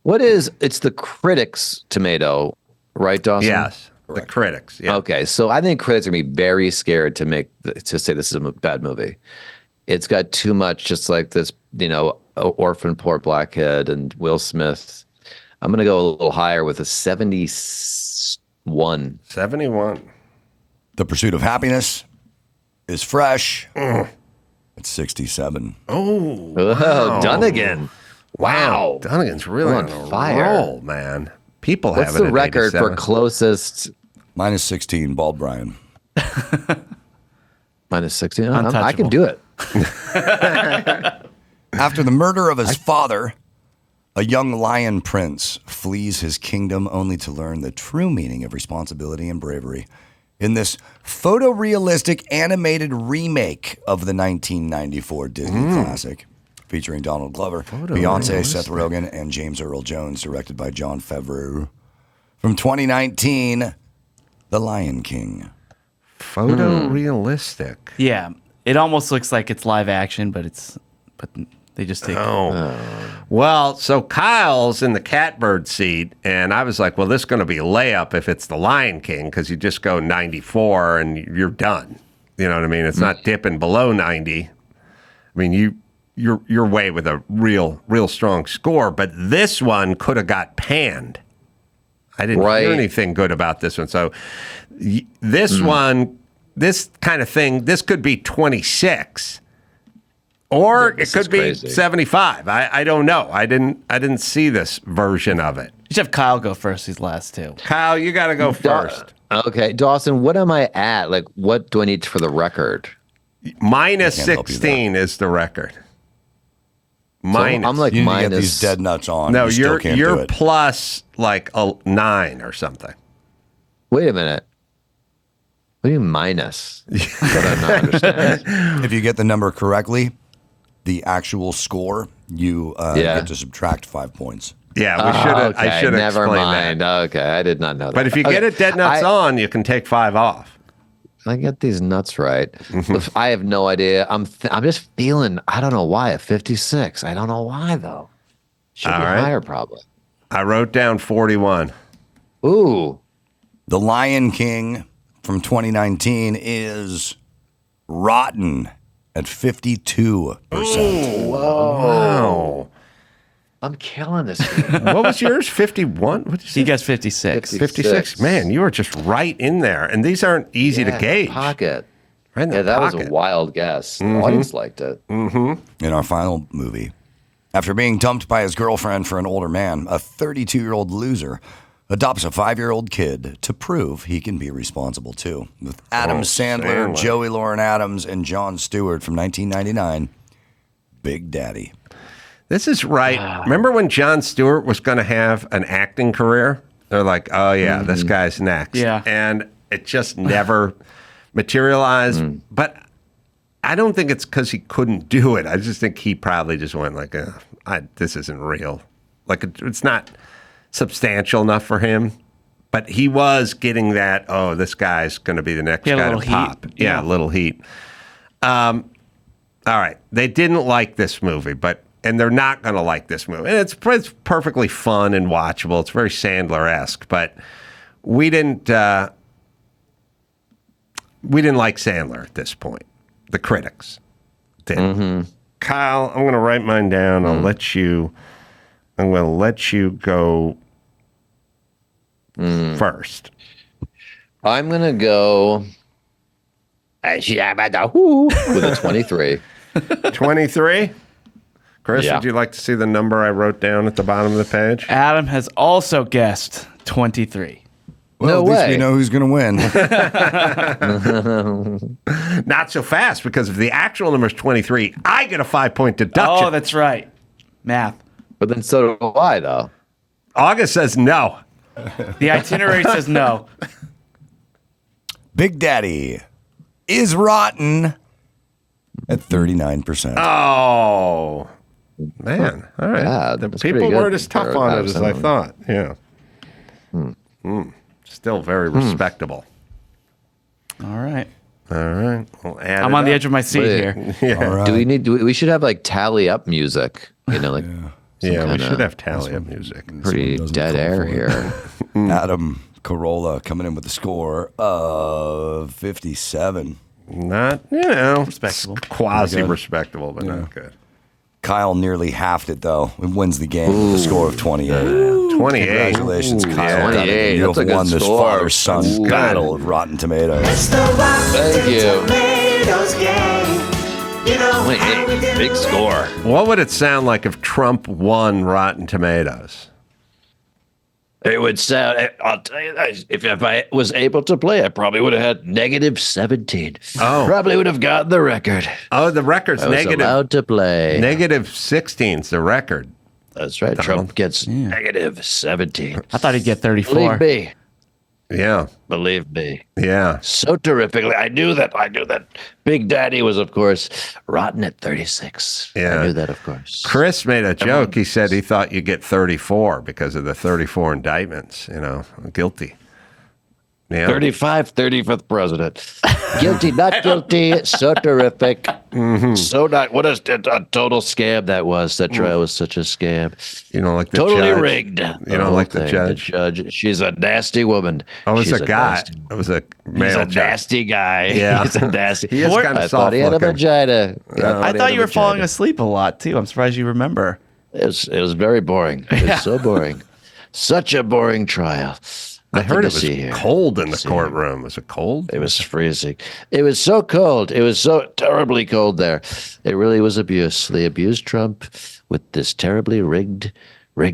It's the critics' tomato, right, Dawson? Yes, the critics. Yeah. Okay, so I think critics are going to be very scared to say this is a bad movie. It's got too much, just like this, orphan poor black kid and Will Smith. I'm going to go a little higher with a 71. 71. The Pursuit of Happiness is fresh. It's 67. Oh, wow. Dunnigan. Wow. Dunnigan's really on fire. Roll, man. People have it. What's the record for closest? Minus 16, Bald Brian. Minus 16? I can do it. After the murder of his father, a young lion prince flees his kingdom only to learn the true meaning of responsibility and bravery in this photorealistic animated remake of the 1994 Disney classic, featuring Donald Glover, Beyonce, Seth Rogen, and James Earl Jones, directed by Jon Favreau. From 2019, The Lion King. Photorealistic. Yeah, it almost looks like it's live action, but they just take. Well, so Kyle's in the catbird seat, and I was like, well, this is going to be a layup if it's The Lion King, because you just go 94 and you're done. You know what I mean? It's not dipping below 90. I mean, you're way with a real strong score, but this one could have got panned. I didn't hear anything good about this one. So this one, this kind of thing, this could be 26. Or it could be 75. I don't know. I didn't see this version of it. You should have Kyle go first these last two. Kyle, you got to go first. Okay, Dawson, what am I at? Like, what do I need for the record? Minus 16 is the record. Minus. So I'm like you need minus. to get these dead nuts on. No, you still can't do you're it. plus like a 9 or something. Wait a minute. What do you mean minus? That I'm not understanding. If you get the number correctly, the actual score, you get to subtract 5 points. Yeah, we should have. Okay, I should have never explained mind. that. Okay, I did not know that. But if you get it dead nuts on, you can take 5 off. I get these nuts right. I have no idea. I'm just feeling. I don't know why a 56. I don't know why though. Should be higher probably. I wrote down 41. Ooh, The Lion King from 2019 is rotten at 52%. Wow. I'm killing this. What was yours? 51? What did you say? He gets 56. 56. Man, you were just right in there. And these aren't easy to gauge. Pocket. Right in the that was pocket. a wild guess. The audience liked it. In our final movie, after being dumped by his girlfriend for an older man, a 32-year-old loser adopts a 5-year-old kid to prove he can be responsible too. With Adam Sandler, Joey Lauren Adams, and Jon Stewart from 1999, Big Daddy. This is right. Remember when Jon Stewart was going to have an acting career? They're like, oh, yeah, this guy's next. Yeah. And it just never materialized. But I don't think it's because he couldn't do it. I just think he probably just went like, this isn't real. Like, it's not substantial enough for him. But he was getting that, this guy's going to be the next guy to pop. Yeah, a little heat. All right. They didn't like this movie, and they're not going to like this movie. And it's perfectly fun and watchable. It's very Sandler-esque, but we didn't like Sandler at this point. The critics did. Kyle, I'm going to write mine down. I'm going to let you go first. I'm going to go with a 23. 23? Chris, Yeah. would you like to see the number I wrote down at the bottom of the page? Adam has also guessed 23. Well, No at least way. we know who's going to win. Not so fast, because if the actual number is 23, I get a 5-point deduction. Oh, that's right. Math. But then so do I, though. August says no. The itinerary says no. Big Daddy is rotten at 39%. Oh, man. All right. Yeah, the that's people pretty good weren't as tough for on it as I someone. thought. Yeah. Still very respectable. All right. All right. We'll add I'm it on the up. edge of my seat here. Yeah. All right. We should have like tally up music, like Yeah, we kinda- should have tally up music. pretty dead air here. Adam Carolla coming in with a score of 57. Not, Respectable. quasi-respectable, but not good. Kyle nearly halved it, though. It wins the game with a score of 28. 28. Congratulations, Kyle. 28. You have That's a good won this score. father-son That's good. battle of Rotten Tomatoes. Thank you. Tomatoes game. You know, Big score. What would it sound like if Trump won Rotten Tomatoes? It would sound. I'll tell you that. If I was able to play, I probably would have had -17. Oh. Probably would have gotten the record. Oh, the record's I was negative. allowed to play. -16's the record. That's right. Trump gets -17. I thought he'd get 34. Believe me. Yeah. Believe me. Yeah. So terrifically. I knew that. Big Daddy was, of course, rotten at 36. Yeah. I knew that, of course. Chris made a joke. He said he thought you get 34 because of the 34 indictments, guilty. Yeah. 35, 35th president. Guilty, not guilty. So terrific. So not. What a total scam that was. That trial was such a scam. You don't like the Totally judge? rigged. You don't like the judge? The judge. She's a nasty woman. Oh, it was She's a guy. nasty- It was a He's male a judge. nasty guy. Yeah. He's a nasty. He is kind of I thought he had a soft-looking. vagina. I thought you were falling asleep a lot, too. I'm surprised you remember. It was very boring. It was so boring. Such a boring trial. I heard it Nothing to see was here. cold in the courtroom. Was it cold? It was freezing. It was so cold. It was so terribly cold there. It really was abuse. They abused Trump with this terribly rigged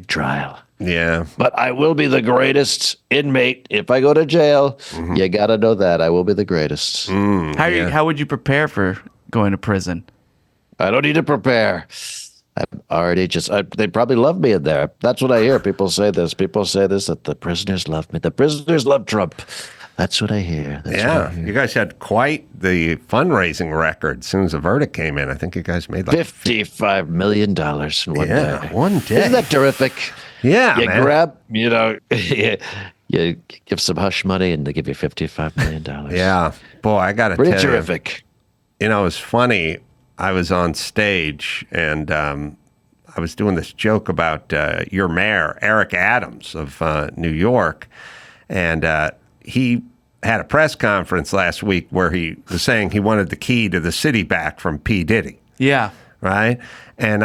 trial. Yeah. But I will be the greatest inmate if I go to jail. You got to know that. I will be the greatest. How would you prepare for going to prison? I don't need to prepare. I'm already they probably love me in there. That's what I hear. People say this. That the prisoners love me. The prisoners love Trump. That's what I hear. That's what I Yeah. hear. You guys had quite the fundraising record as soon as the verdict came in. I think you guys made like $55 million in one day. one day. Isn't that terrific? Yeah, You man. grab, you give some hush money and they give you $55 million. Yeah. Boy, I got to tell Pretty you. terrific. It was funny. I was on stage and I was doing this joke about your mayor, Eric Adams of New York. And he had a press conference last week where he was saying he wanted the key to the city back from P. Diddy. Yeah. Right? And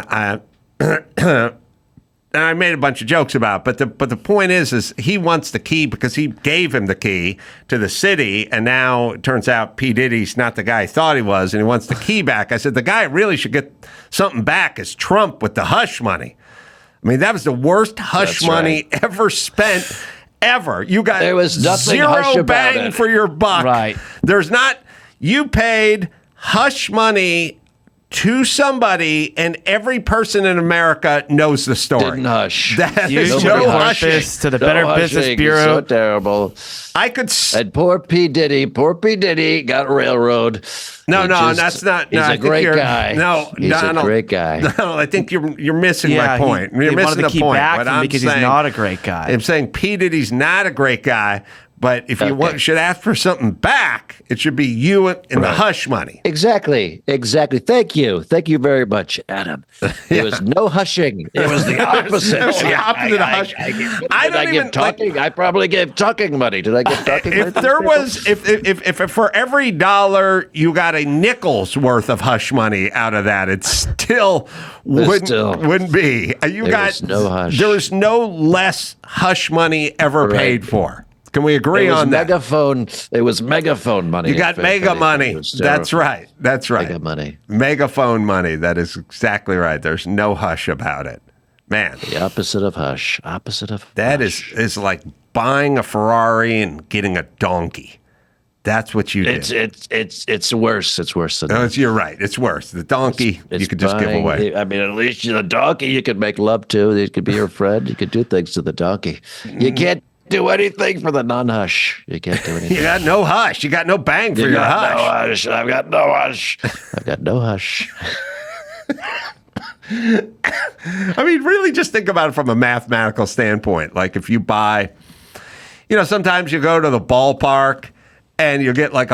I made a bunch of jokes about it, but the point is he wants the key because he gave him the key to the city, and now it turns out P. Diddy's not the guy he thought he was, and he wants the key back. I said, the guy really should get something back is Trump with the hush money. I mean, that was the worst hush That's money ever spent, ever. You got There was nothing hush zero about bang it. for your buck. Right. There's not, you paid hush money to somebody, and every person in America knows the story. Didn't hush. That You is should no report hushing. this to the No Better hushing. Business It's Bureau. so terrible. I could. And poor P. Diddy got railroad. No, He no, just- that's not. No, He's I a think great you're- guy. No, he's Donald, a great guy. No, I think you're missing Yeah, my point. they You're wanted missing the the key point. back What from him I'm because he's saying- not a great guy. I'm saying P. Diddy's not a great guy, But if you should ask for something back, it should be you and the hush money. Exactly. Thank you very much, Adam. There was no hushing. It was the opposite. It was the opposite of hush. I probably gave talking money. Did I give talking money? If there was, if for every $1 you got a nickel's worth of hush money out of that, it still wouldn't be. Was no hush. There was no less hush money ever paid for. Can we agree on that? It was megaphone money. You got mega money. That's right. Mega money. Megaphone money. That is exactly right. There's no hush about it. Man. The opposite of hush. That is like buying a Ferrari and getting a donkey. That's what you did. It's worse. It's worse than that. You're right. It's worse. The donkey you could just give away. I mean, at least the donkey you could make love to. It could be your friend. You could do things to the donkey. You can't do anything for the non-hush. You can't do anything. You got no hush. You got no bang for your hush. I've got no hush. I mean, really just think about it from a mathematical standpoint. Like if you buy, sometimes you go to the ballpark and you get like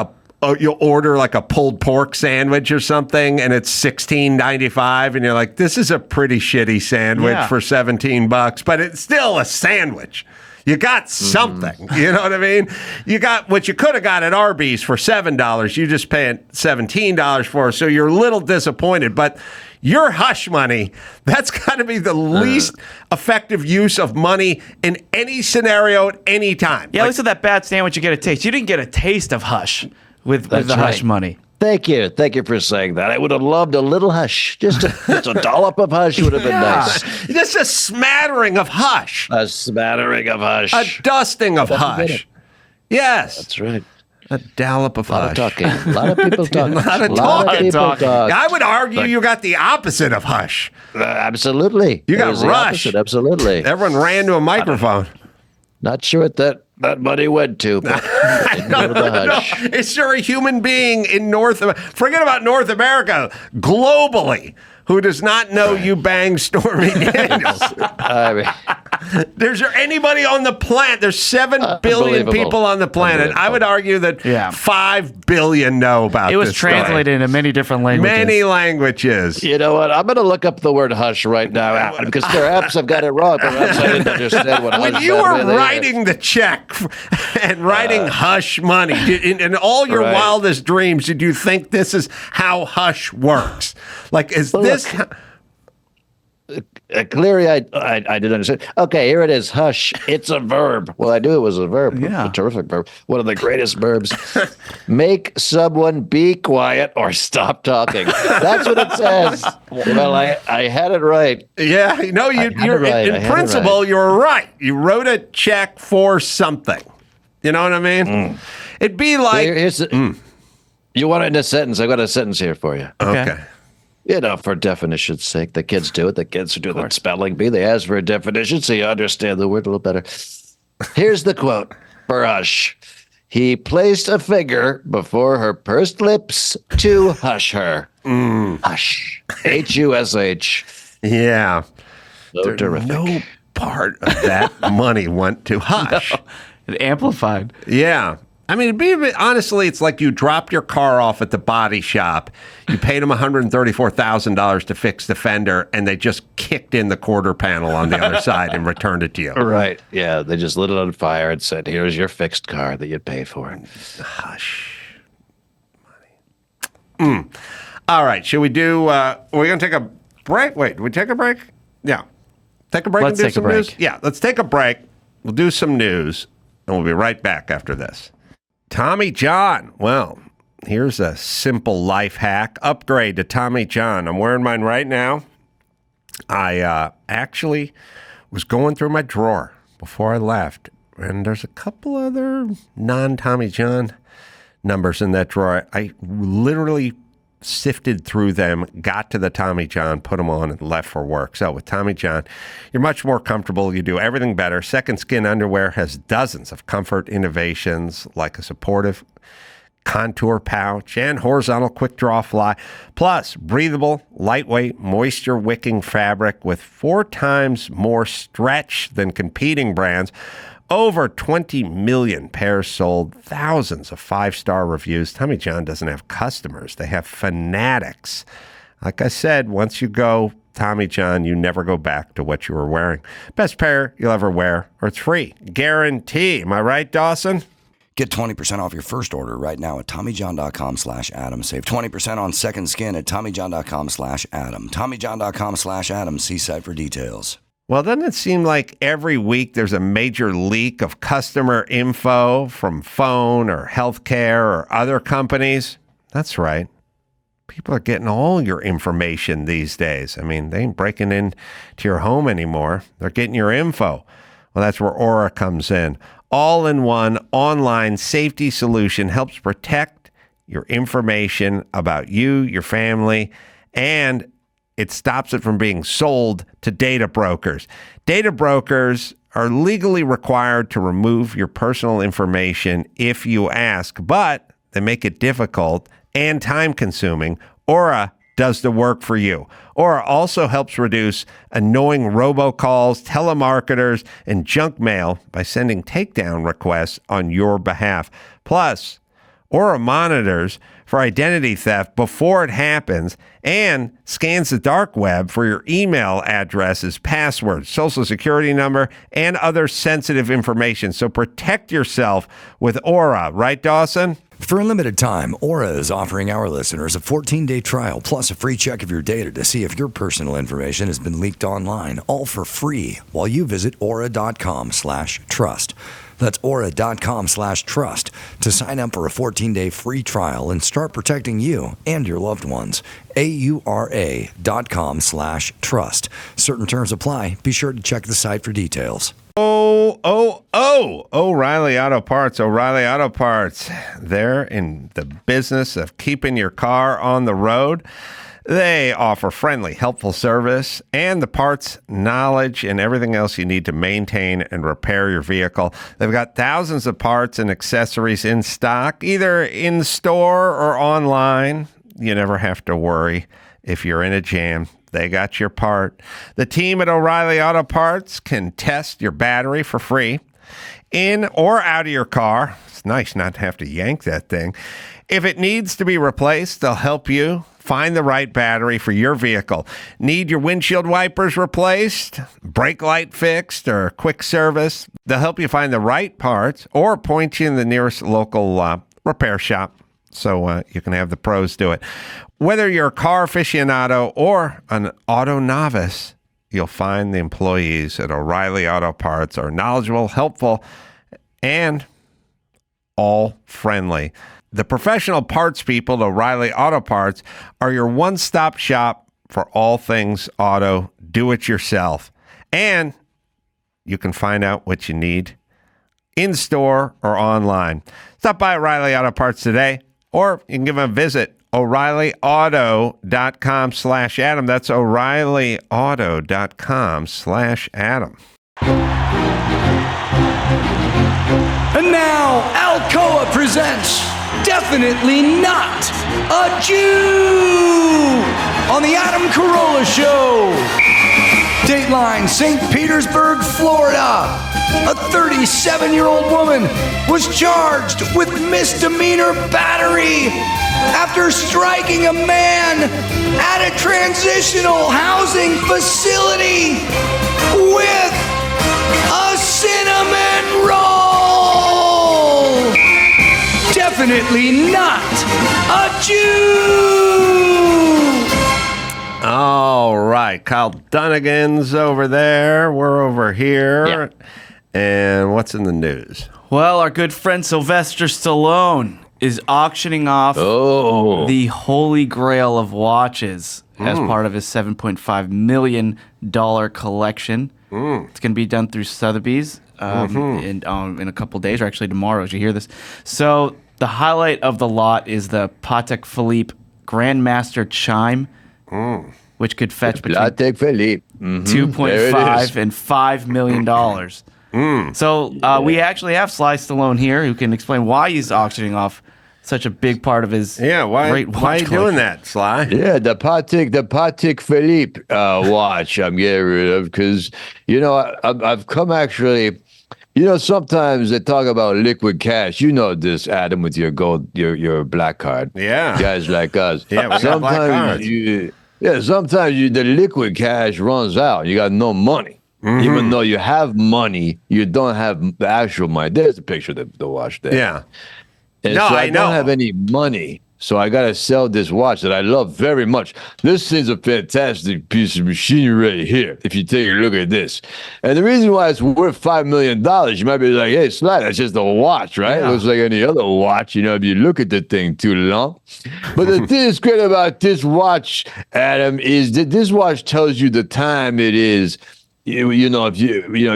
you'll order like a pulled pork sandwich or something, and it's $16.95, and you're like, this is a pretty shitty sandwich for $17, but it's still a sandwich. You got something, you know what I mean? You got what you could have got at Arby's for $7. You just paying $17 for, so you're a little disappointed. But your hush money, that's got to be the least effective use of money in any scenario at any time. Yeah, at least with that bad sandwich, you get a taste. You didn't get a taste of hush with the hush money. Thank you for saying that. I would have loved a little hush. Just a dollop of hush would have been nice. Just a smattering of hush. A smattering of hush. A dusting of hush. Yes. That's right. A dollop of hush. A lot of people talk. A lot of talking. I would argue you got the opposite of hush. Absolutely. You got rush. Absolutely. Everyone ran to a microphone. Not sure what that money went to, but Is there a human being in forget about North America, globally, who does not know you bang Stormy Daniels? Is there anybody on the planet? There's 7 billion people on the planet. I would argue that 5 billion know about this. It was translated into many different languages. Many languages. You know what? I'm going to look up the word hush right now, Alan, because perhaps I've got it wrong. Perhaps I didn't understand what hush When you were writing the check and writing hush money, in all your wildest dreams, did you think this is how hush works? Like, is this... Clearly, I didn't understand. Okay, here it is. Hush. It's a verb. Well, I knew it was a verb. Yeah. A terrific verb. One of the greatest verbs. Make someone be quiet or stop talking. That's what it says. Well, I had it right. Yeah, no, you're in principle, you're right. You wrote a check for something. You know what I mean? It'd be like... You want it in a sentence? I got a sentence here for you. Okay. For definition's sake, the kids do it. The kids who do the spelling bee, they ask for a definition so you understand the word a little better. Here's the quote for hush. He placed a finger before her pursed lips to hush her. Hush. H-U-S-H. Yeah. So terrific. No part of that money went to hush. No, it amplified. Yeah. I mean, honestly, it's like you dropped your car off at the body shop. You paid them $134,000 to fix the fender, and they just kicked in the quarter panel on the other side and returned it to you. Right. Yeah. They just lit it on fire and said, here's your fixed car that you paid for. Hush. Money. All right. Should we do, we're going to take a break? Wait, do we take a break? Yeah. Take a break and do some news? Yeah. Let's take a break. We'll do some news, and we'll be right back after this. Tommy John. Well, here's a simple life hack. Upgrade to Tommy John. I'm wearing mine right now. I actually was going through my drawer before I left, and there's a couple other non-Tommy John numbers in that drawer. I literally sifted through them, got to the Tommy John, put them on, and left for work. So with Tommy John, you're much more comfortable. You do everything better. Second Skin underwear has dozens of comfort innovations like a supportive contour pouch and horizontal quick draw fly, plus breathable, lightweight, moisture wicking fabric with 4 times more stretch than competing brands. Over 20 million pairs sold, thousands of 5-star reviews. Tommy John doesn't have customers. They have fanatics. Like I said, once you go Tommy John, you never go back to what you were wearing. Best pair you'll ever wear, or it's free. Guarantee. Am I right, Dawson? Get 20% off your first order right now at TommyJohn.com/Adam. Save 20% on second skin at TommyJohn.com/Adam. TommyJohn.com/Adam. See site for details. Well, doesn't it seem like every week there's a major leak of customer info from phone or healthcare or other companies? That's right. People are getting all your information these days. I mean, they ain't breaking into your home anymore. They're getting your info. Well, that's where Aura comes in. All-in-one online safety solution helps protect your information about you, your family, and it stops it from being sold to data brokers. Data brokers are legally required to remove your personal information if you ask, but they make it difficult and time-consuming. Aura does the work for you. Aura also helps reduce annoying robocalls, telemarketers, and junk mail by sending takedown requests on your behalf. Plus, Aura monitors for identity theft before it happens and scans the dark web for your email addresses, passwords, social security number, and other sensitive information. So protect yourself with Aura, right, Dawson? For a limited time, Aura is offering our listeners a 14-day trial plus a free check of your data to see if your personal information has been leaked online, all for free, while you visit aura.com/trust. That's aura.com/trust to sign up for a 14-day free trial and start protecting you and your loved ones. aura.com/trust. Certain terms apply. Be sure to check the site for details. O'Reilly Auto Parts. O'Reilly Auto Parts. They're in the business of keeping your car on the road. They offer friendly, helpful service and the parts, knowledge, and everything else you need to maintain and repair your vehicle. They've got thousands of parts and accessories in stock, either in store or online. You never have to worry if you're in a jam. They got your part. The team at O'Reilly Auto Parts can test your battery for free in or out of your car. It's nice not to have to yank that thing. If it needs to be replaced, they'll help you find the right battery for your vehicle. Need your windshield wipers replaced, brake light fixed, or quick service? They'll help you find the right parts or point you in the nearest local repair shop so you can have the pros do it. Whether you're a car aficionado or an auto novice, you'll find the employees at O'Reilly Auto Parts are knowledgeable, helpful, and all friendly. The professional parts people at O'Reilly Auto Parts are your one-stop shop for all things auto do-it-yourself. And you can find out what you need in-store or online. Stop by O'Reilly Auto Parts today, or you can give them a visit, O'ReillyAuto.com/Adam. That's O'ReillyAuto.com/Adam. And now, Alcoa presents Definitely Not a Jew on the Adam Carolla Show. Dateline, St. Petersburg, Florida. A 37-year-old woman was charged with misdemeanor battery after striking a man at a transitional housing facility with a cinnamon roll. Definitely not a Jew. All right. Kyle Dunnigan's over there. We're over here. Yeah. And what's in the news? Well, our good friend Sylvester Stallone is auctioning off the holy grail of watches as part of his $7.5 million collection. It's going to be done through Sotheby's in a couple days, or actually tomorrow as you hear this. So the highlight of the lot is the Patek Philippe Grandmaster Chime, which could fetch between $2.5 and $5 million. So we actually have Sly Stallone here who can explain why he's auctioning off such a big part of his great watch collection. Why are you doing that, Sly? Yeah, the Patek Philippe watch I'm getting rid of because, you know, I've come actually sometimes they talk about liquid cash. You know this, Adam, with your gold, your black card. Yeah. Guys like us. Yeah, we got black cards. Sometimes the liquid cash runs out. You got no money. Mm-hmm. Even though you have money, you don't have the actual money. There's a picture of the watch there. Yeah. And No, so I know. don't have any money. So I got to sell this watch that I love very much. This thing's a fantastic piece of machinery right here, if you take a look at this. And the reason why it's worth $5 million, you might be like, hey, Sly, that's just a watch, right? Yeah. It looks like any other watch, if you look at the thing too long. But the thing that's great about this watch, Adam, is that this watch tells you the time it is. If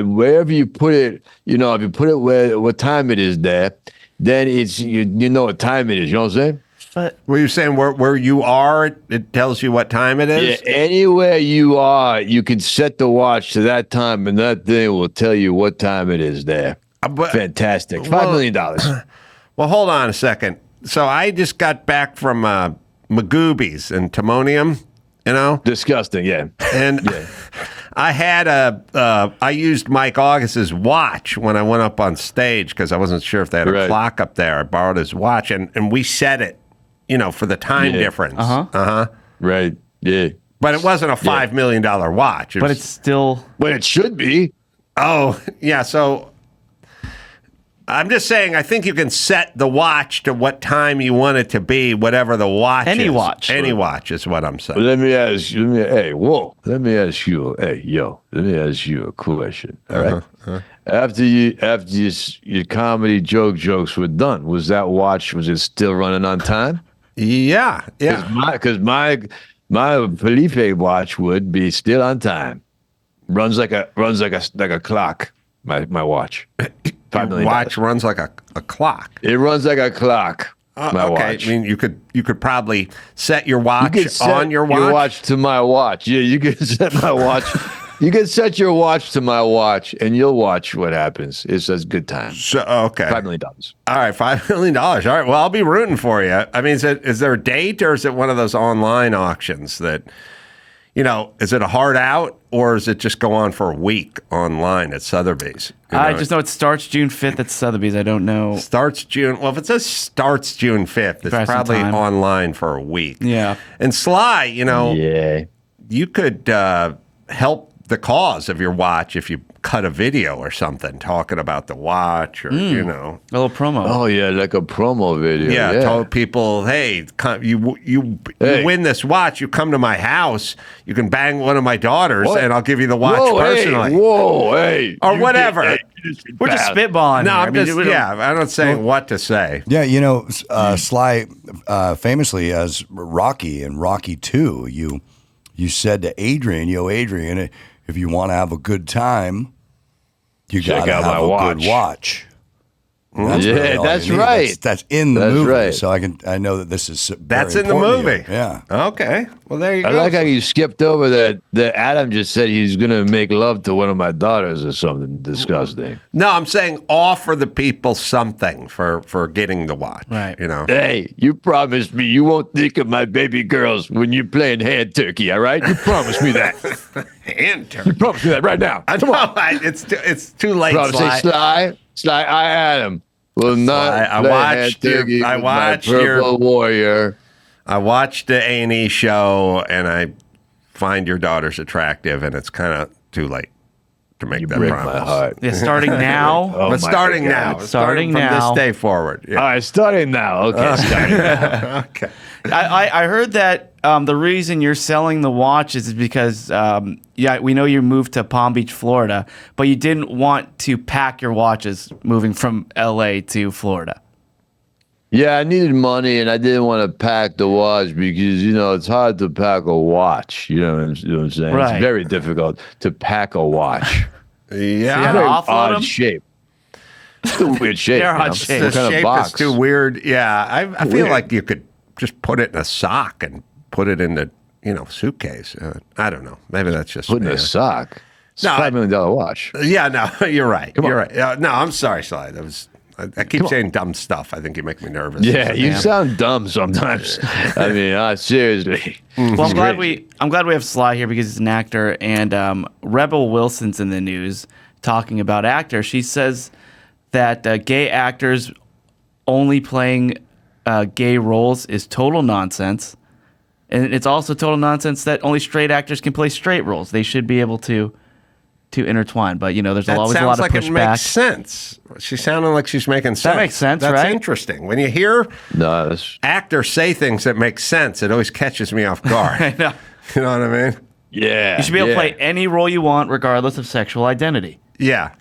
wherever you put it, if you put it what time it is there, then it's you know what time it is. You know what I'm saying? But were you saying where you are, it tells you what time it is? Yeah, anywhere you are, you can set the watch to that time, and that thing will tell you what time it is there. Fantastic. $5 million. Well, hold on a second. So I just got back from Magoobies in Timonium, Disgusting, yeah. And I had I used Mike August's watch when I went up on stage because I wasn't sure if they had a clock up there. I borrowed his watch, and we set it, for the time difference. Right, yeah. But it wasn't a $5 million watch. But it's still... But it should be. Oh, yeah, so... I'm just saying, I think you can set the watch to what time you want it to be, whatever the watch is. Any watch. Any watch is what I'm saying. Well, let me ask you, let me ask you a question, all right? After your comedy jokes were done, was it still running on time? Yeah. Because my Felipe watch would be still on time. Runs like a clock, my watch. $5 million. Watch runs like a clock. It runs like a clock. My watch. I mean, you could probably set your watch on your watch. Your watch to my watch. Yeah, you can set my watch. You can set your watch to my watch, and you'll watch what happens. It says good time. So okay, $5 million. All right, $5 million. All right. Well, I'll be rooting for you. I mean, is there a date, or is it one of those online auctions that? Is it a hard out, or is it just go on for a week online at Sotheby's? I just know it starts June 5th at Sotheby's. I don't know. Starts June. Well, if it says starts June 5th, it's probably online for a week. Yeah. And Sly, you could help the cause of your watch if you cut a video or something talking about the watch, or a little promo. Oh yeah, like a promo video. Yeah, told people, hey, you win this watch, you come to my house, you can bang one of my daughters, and I'll give you the watch personally. Or whatever. We're just spitballing. No, I'm not saying what to say. Yeah, Sly, famously as Rocky in Rocky 2, you said to Adrian, if you want to have a good time, you got to have a good watch. That's that's right. That's in the movie, right. so I know that this is that's in the movie. Yeah. Okay. Well, there you go. I like how you skipped over that Adam just said he's going to make love to one of my daughters or something disgusting. No, I'm saying offer the people something for getting the watch. Right. Hey, you promised me you won't think of my baby girls when you're playing hand turkey, all right? You promised me that. Hand turkey. You promised me that right now. I know. It's too late, Sly. Sly, I Adam will not. I watched your warrior. I watched the A&E show, and I find your daughters attractive, and it's kind of too late to make that break promise. My heart. Yeah, starting now. Starting now. Starting from this day forward. Yeah. All right, starting now. Okay, starting now. Okay. I heard that the reason you're selling the watches is because, we know you moved to Palm Beach, Florida, but you didn't want to pack your watches moving from LA to Florida. Yeah, I needed money, and I didn't want to pack the watch because, it's hard to pack a watch. You know what I'm saying? Right. It's very difficult to pack a watch. Yeah. It's very odd shape. It's still weird shape. They're odd shape. The kind shape of box? is too weird. Yeah, I feel like you could just put it in a sock and put it in the suitcase. I don't know. Maybe that's just Put in a sock. It's No, a $5 million watch. Yeah, no, you're right. Come on. You're right. No, I'm sorry, Sly. I keep saying dumb stuff. I think you make me nervous. Yeah, you sound dumb sometimes. I mean, seriously. Well, I'm glad we have Sly here because he's an actor, and Rebel Wilson's in the news. talking about actors. She says that gay actors only playing gay roles is total nonsense. And it's also total nonsense that only straight actors can play straight roles. They should be able to intertwine. But, there's always a lot of pushback. It makes sense. She's sounding like she's making sense. That makes sense, That's right? That's interesting. When you hear actors say things that make sense, it always catches me off guard. I know. You know what I mean? Yeah. You should be able to play any role you want, regardless of sexual identity. Yeah.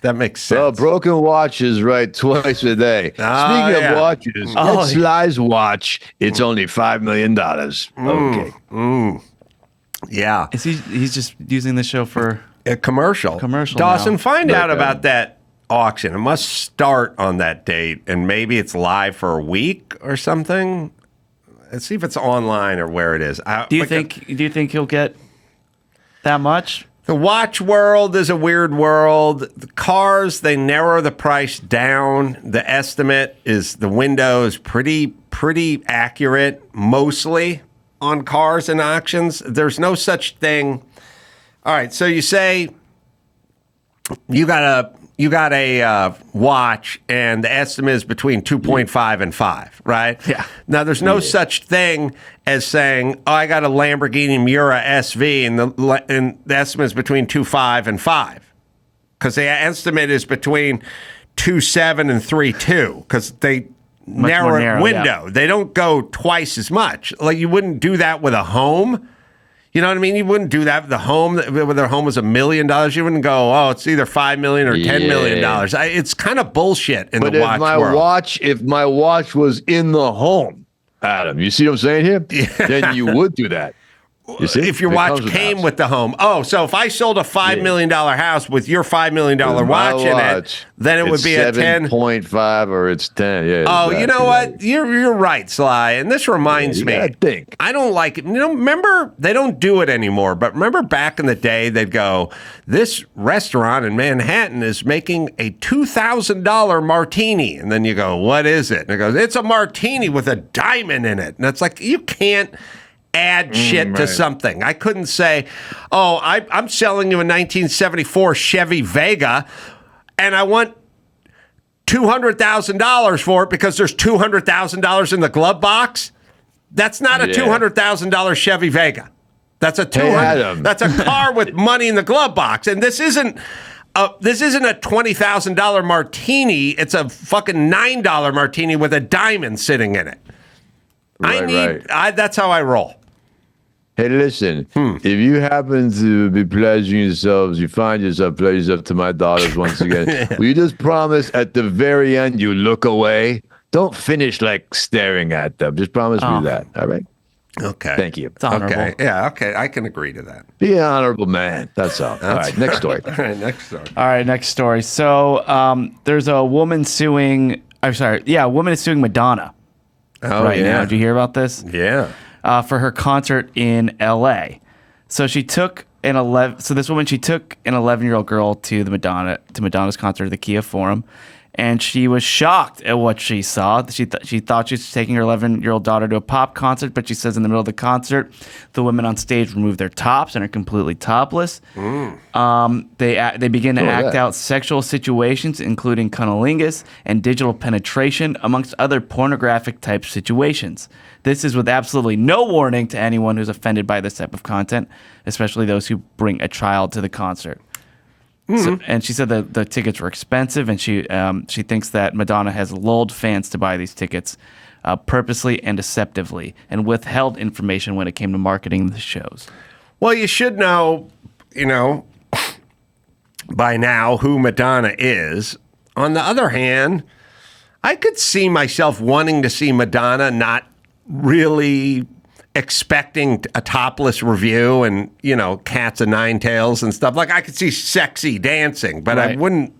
That makes sense. Well, broken watches right twice a day. Speaking of watches, get Sly's watch. It's only $5 million. Okay. Yeah. He's just using the show for a commercial. Dawson, find out about that auction. It must start on that date, and maybe it's live for a week or something. Let's see if it's online or where it is. Do you think he'll get that much? The watch world is a weird world. The cars, they narrow the price down. The estimate is the window is pretty accurate, mostly on cars and auctions. There's no such thing. All right, so you say you got a watch, and the estimate is between 2.5 and 5, right? Yeah. Now, there's no such thing as saying, I got a Lamborghini Miura SV, and the estimate is between 2.5 and 5. Because the estimate is between 2.7 and 3.2, because they narrow window. Yeah. They don't go twice as much. Like, you wouldn't do that with a home. You know what I mean? You wouldn't do that with the home. Whether their home was $1 million, you wouldn't go, it's either $5 million or $10 million. It's kind of bullshit in the watch world. If my watch was in the home, Adam, you see what I'm saying here? Yeah. Then you would do that. You see? If your watch came with the home. Oh, so if I sold a $5 million house with your $5 million watch in it, then it would be a 7.5 or it's 10. Yeah. Oh, exactly. You know what? You're right, Sly. And this reminds me. I don't like it. Remember, they don't do it anymore. But remember back in the day, they'd go, this restaurant in Manhattan is making a $2,000 martini. And then you go, what is it? And it goes, it's a martini with a diamond in it. And it's like, you can't add shit to something. I couldn't say, I'm selling you a 1974 Chevy Vega, and I want $200,000 for it because there's $200,000 in the glove box. That's not a $200,000 Chevy Vega. That's a That's a car with money in the glove box, and this isn't a $20,000 martini. It's a fucking $9 martini with a diamond sitting in it. That's how I roll. Hey, listen, if you happen to be pleasuring yourselves, you find yourself pleasuring yourself to my daughters once again, will you just promise at the very end you look away? Don't finish like staring at them. Just promise me that, all right? Okay. Thank you. It's honorable. Okay. Yeah, okay. I can agree to that. Be an honorable man. That's all. All right, next story. All right, next story. So there's a woman suing, a woman is suing Madonna. Oh, right now. Did you hear about this? Yeah. For her concert in L.A. So she took an 11-year-old girl to Madonna's concert at the Kia Forum, and she was shocked at what she saw. She thought she was taking her 11-year-old daughter to a pop concert, but she says in the middle of the concert, the women on stage remove their tops and are completely topless. They begin to act out sexual situations, including cunnilingus and digital penetration, amongst other pornographic type situations. This is with absolutely no warning to anyone who's offended by this type of content, especially those who bring a child to the concert. So, and she said that the tickets were expensive, and she thinks that Madonna has lulled fans to buy these tickets purposely and deceptively, and withheld information when it came to marketing the shows. Well, you should know, by now who Madonna is. On the other hand, I could see myself wanting to see Madonna, not really expecting a topless review and, cats of nine tails and stuff. Like, I could see sexy dancing, but I wouldn't,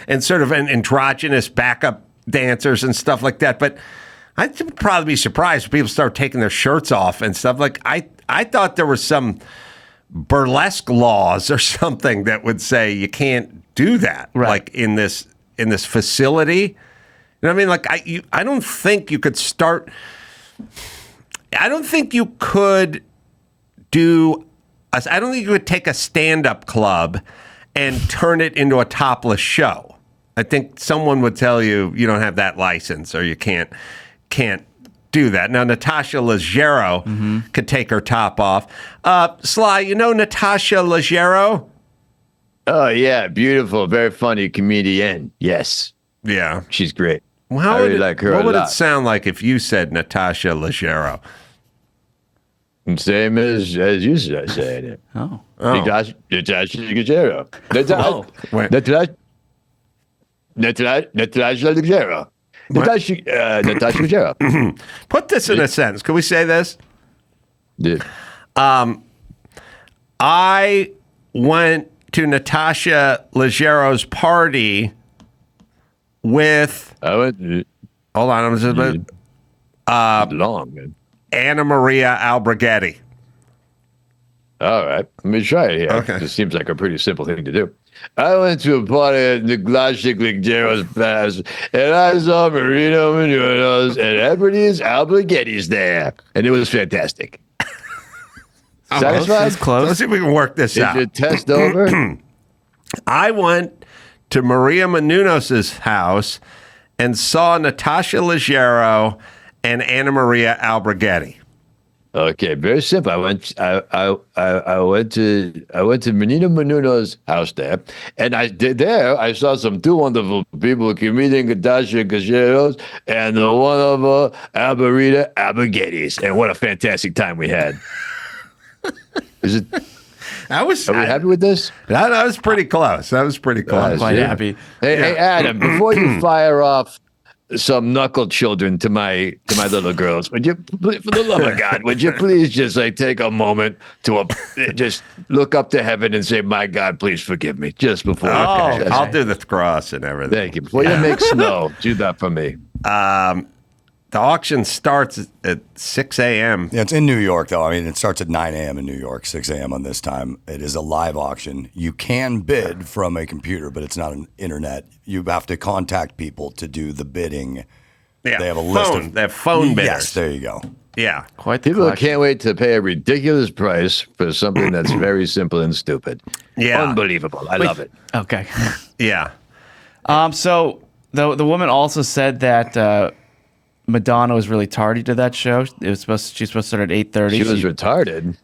and sort of an androgynous backup dancers and stuff like that. But I'd probably be surprised if people start taking their shirts off and stuff. Like, I thought there was some burlesque laws or something that would say you can't do that, like in this facility. You know what I mean? Like, I don't think you could start. I don't think you could take a stand-up club and turn it into a topless show. I think someone would tell you don't have that license or you can't do that. Now, Natasha Leggero could take her top off. Sly, you know Natasha Leggero? Oh, yeah. Beautiful. Very funny comedian. Yes. Yeah. She's great. Well, I really like her what a would lot. it sound like if you said Natasha Leggero? Same as you said it. Oh. Natasha Leggero. Natasha Leggero. Natasha Leggero. Put this in a sentence. Can we say this? Yeah. I went to Natasha Leggero's party with. Hold on, I'm just long, man. Anna Maria Albrighetti. All right, let me try it here. Okay. This seems like a pretty simple thing to do. I went to a party at Natasha Leggero's house, and I saw Marino Menounos and Ebony's Albrighetti's there, and it was fantastic. Satisfied? Let's see if we can work this out. Is your test over? I went to Maria Menounos' house and saw Natasha Leggero and Anna Maria Albrighetti. Okay, very simple. I went to Menino Menounos' house there, and I saw some two wonderful people, comedian Natasha Leggero and the one of Albarita Albrighetti's, and what a fantastic time we had. Is it? Are we happy with this? That was pretty close. I'm quite happy. Hey, Adam, before you fire off some knuckle children to my little girls, would you, for the love of God, would you please just take a moment to just look up to heaven and say, "My God, please forgive me," just before. Okay. I'll do the cross and everything. Thank you. Before you make snow, do that for me. The auction starts at 6 a.m. Yeah, it's in New York, though. I mean, it starts at 9 a.m. in New York, 6 a.m. on this time. It is a live auction. You can bid from a computer, but it's not an internet. You have to contact people to do the bidding. Yeah, they have a list of they have phone bidders. Yes, there you go. Yeah, quite the People collection. can't wait to pay a ridiculous price for something that's very simple and stupid. Yeah, unbelievable. I love it. Okay. Yeah. So the woman also said that Madonna was really tardy to that show. She's supposed to start at 8:30. She was retarded.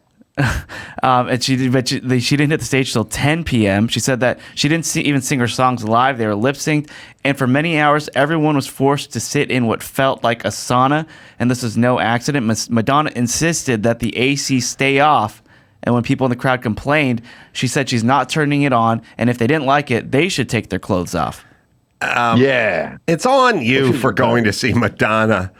And she didn't hit the stage till 10 p.m. She said that she didn't even sing her songs live. They were lip synced, and for many hours, everyone was forced to sit in what felt like a sauna. And this was no accident. Madonna insisted that the AC stay off. And when people in the crowd complained, she said she's not turning it on. And if they didn't like it, they should take their clothes off. Yeah, it's on you for going to see Madonna.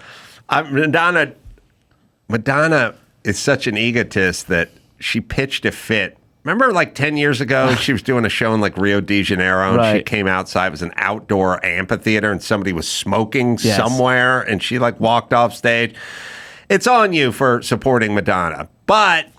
Madonna is such an egotist that she pitched a fit. Remember, 10 years ago, she was doing a show in Rio de Janeiro, and she came outside. It was an outdoor amphitheater, and somebody was smoking somewhere, and she walked off stage. It's on you for supporting Madonna, but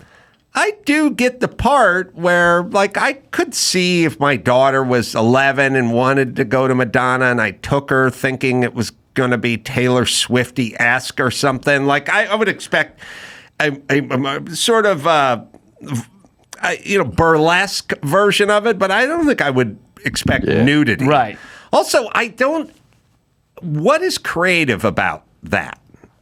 I do get the part where, I could see if my daughter was 11 and wanted to go to Madonna, and I took her thinking it was going to be Taylor Swifty-esque or something. I would expect a sort of, burlesque version of it, but I don't think I would expect nudity. Right. Also, what is creative about that?